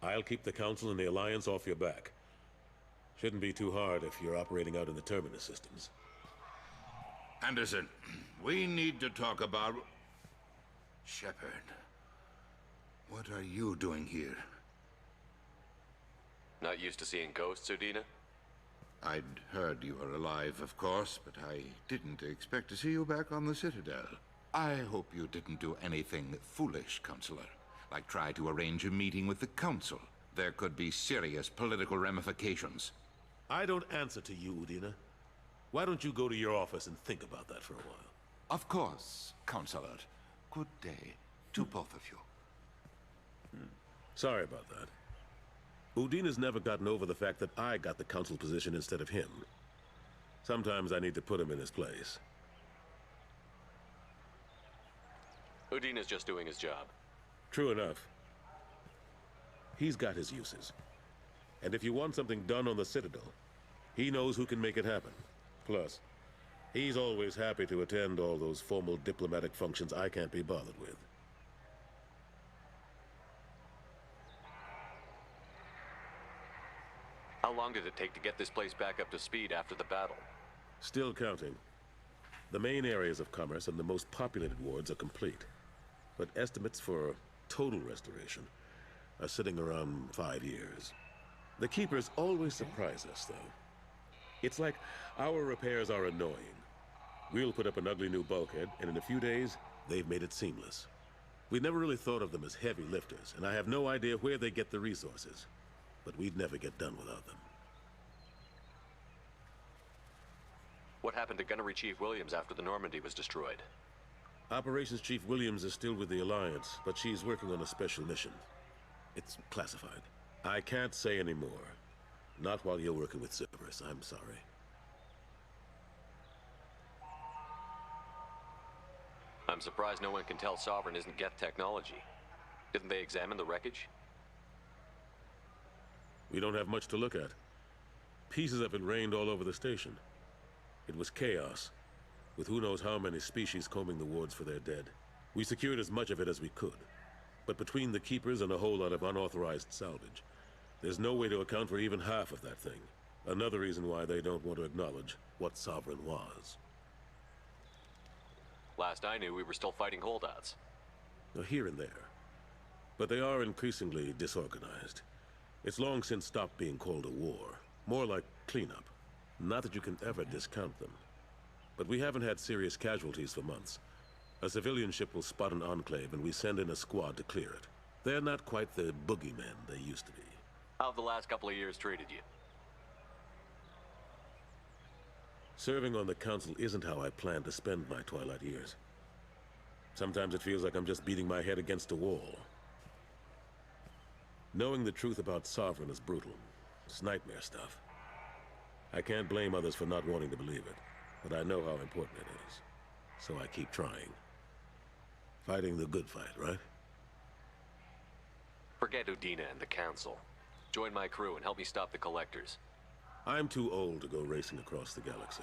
I'll keep the Council and the Alliance off your back. Shouldn't be too hard if you're operating out in the Terminus systems.
Anderson, we need to talk about... Shepard. What are you doing here?
Not used to seeing ghosts, Udina?
I'd heard you were alive, of course, but I didn't expect to see you back on the Citadel. I hope you didn't do anything foolish, Counselor. Like try to arrange a meeting with the Council. There could be serious political ramifications.
I don't answer to you, Udina. Why don't you go to your office and think about that for a while?
Of course, Counselor. Good day to both of you.
Sorry about that. Udina's never gotten over the fact that I got the Council position instead of him. Sometimes I need to put him in his place.
Udina's just doing his job.
True enough. He's got his uses. And if you want something done on the Citadel, he knows who can make it happen. Plus, he's always happy to attend all those formal diplomatic functions I can't be bothered with.
How long did it take to get this place back up to speed after the battle?
Still counting. The main areas of commerce and the most populated wards are complete. But estimates for total restoration are sitting around 5 years. The Keepers always surprise us, though. It's like our repairs are annoying. We'll put up an ugly new bulkhead, and in a few days, they've made it seamless. We never really thought of them as heavy lifters, and I have no idea where they get the resources. But we'd never get done without them.
What happened to Gunnery Chief Williams after the Normandy was destroyed?
Operations Chief Williams is still with the Alliance, but she's working on a special mission. It's classified. I can't say any more. Not while you're working with Cerberus, I'm sorry.
I'm surprised no one can tell Sovereign isn't Geth technology. Didn't they examine the wreckage?
We don't have much to look at. Pieces of it rained all over the station. It was chaos, with who knows how many species combing the wards for their dead. We secured as much of it as we could. But between the Keepers and a whole lot of unauthorized salvage, there's no way to account for even half of that thing. Another reason why they don't want to acknowledge what Sovereign was.
Last I knew, we were still fighting holdouts.
Now, here and there. But they are increasingly disorganized. It's long since stopped being called a war. More like cleanup. Not that you can ever discount them. But we haven't had serious casualties for months. A civilian ship will spot an enclave and we send in a squad to clear it. They're not quite the boogeymen they used to be.
How have the last couple of years treated you?
Serving on the Council isn't how I plan to spend my twilight years. Sometimes it feels like I'm just beating my head against a wall. Knowing the truth about Sovereign is brutal. It's nightmare stuff. I can't blame others for not wanting to believe it, but I know how important it is. So I keep trying. Fighting the good fight, right?
Forget Udina and the Council. Join my crew and help me stop the Collectors.
I'm too old to go racing across the galaxy.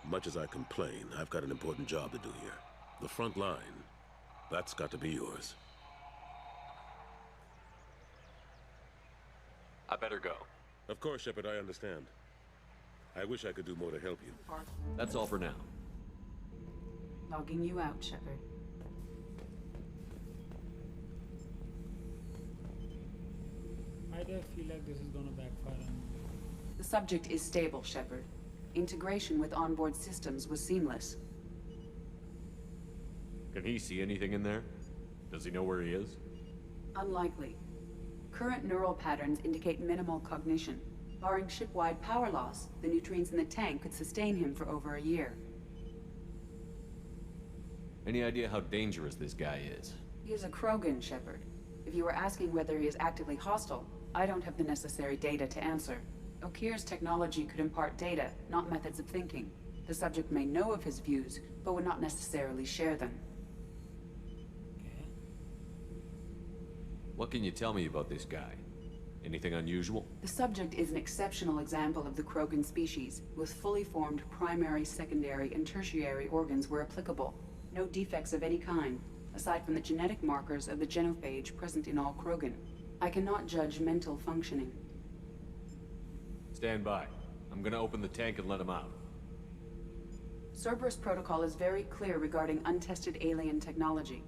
Much as I complain, I've got an important job to do here. The front line. That's got to be yours.
I better go.
Of course, Shepard, I understand. I wish I could do more to help you.
That's all for now.
Logging you out, Shepard.
I just feel like this is gonna backfire on me.
The subject is stable, Shepard. Integration with onboard systems was seamless.
Can he see anything in there? Does he know where he is?
Unlikely. Current neural patterns indicate minimal cognition. Barring ship-wide power loss, the nutrients in the tank could sustain him for over a year.
Any idea how dangerous this guy is?
He is a Krogan, Shepard. If you were asking whether he is actively hostile, I don't have the necessary data to answer. Okeer's technology could impart data, not methods of thinking. The subject may know of his views, but would not necessarily share them.
What can you tell me about this guy? Anything unusual?
The subject is an exceptional example of the Krogan species, with fully formed primary, secondary, and tertiary organs where applicable. No defects of any kind, aside from the genetic markers of the genophage present in all Krogan. I cannot judge mental functioning.
Stand by. I'm gonna open the tank and let him out.
Cerberus protocol is very clear regarding untested alien technology.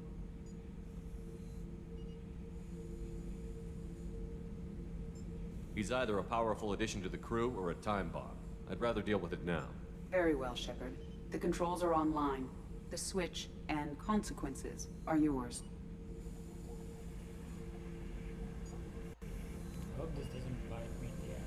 He's either a powerful addition to the crew or a time bomb. I'd rather deal with it now.
Very well, Shepard. The controls are online. The switch and consequences are yours.
I hope this doesn't bite me in the ass.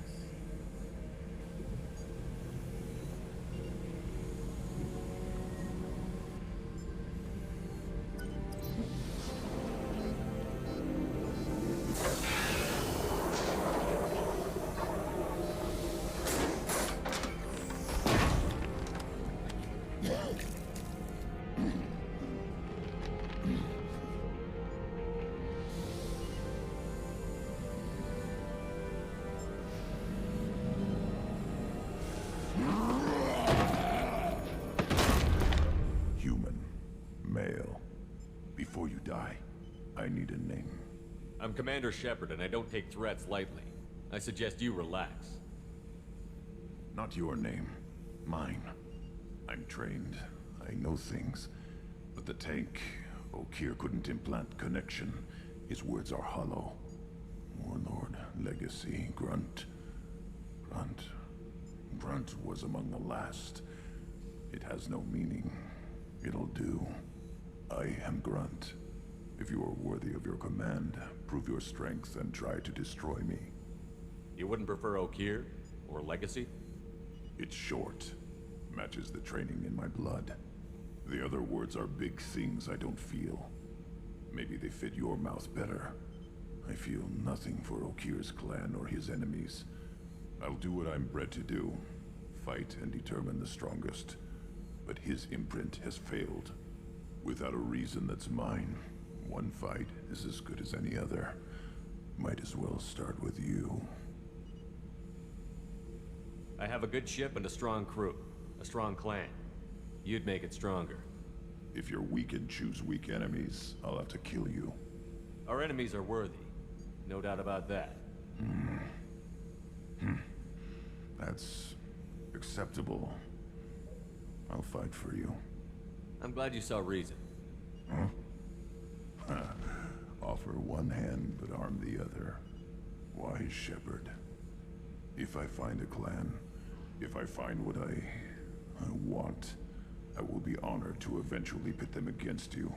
I'm Commander Shepard, and I don't take threats lightly. I suggest you relax.
Not your name. Mine. I'm trained. I know things. But the tank, Okeer couldn't implant connection. His words are hollow. Warlord, Legacy, Grunt. Grunt was among the last. It has no meaning. It'll do. I am Grunt. If you are worthy of your command, prove your strength and try to destroy me.
You wouldn't prefer Okeer? Or Legacy?
It's short. Matches the training in my blood. The other words are big things I don't feel. Maybe they fit your mouth better. I feel nothing for Okeer's clan or his enemies. I'll do what I'm bred to do. Fight and determine the strongest. But his imprint has failed. Without a reason that's mine. One fight is as good as any other. Might as well start with you.
I have a good ship and a strong crew. A strong clan. You'd make it stronger.
If you're weak and choose weak enemies, I'll have to kill you.
Our enemies are worthy. No doubt about that.
That's acceptable. I'll fight for you.
I'm glad you saw reason.
Offer one hand, but arm the other. Wise Shepard. If I find a clan, if I find what I want, I will be honored to eventually pit them against you.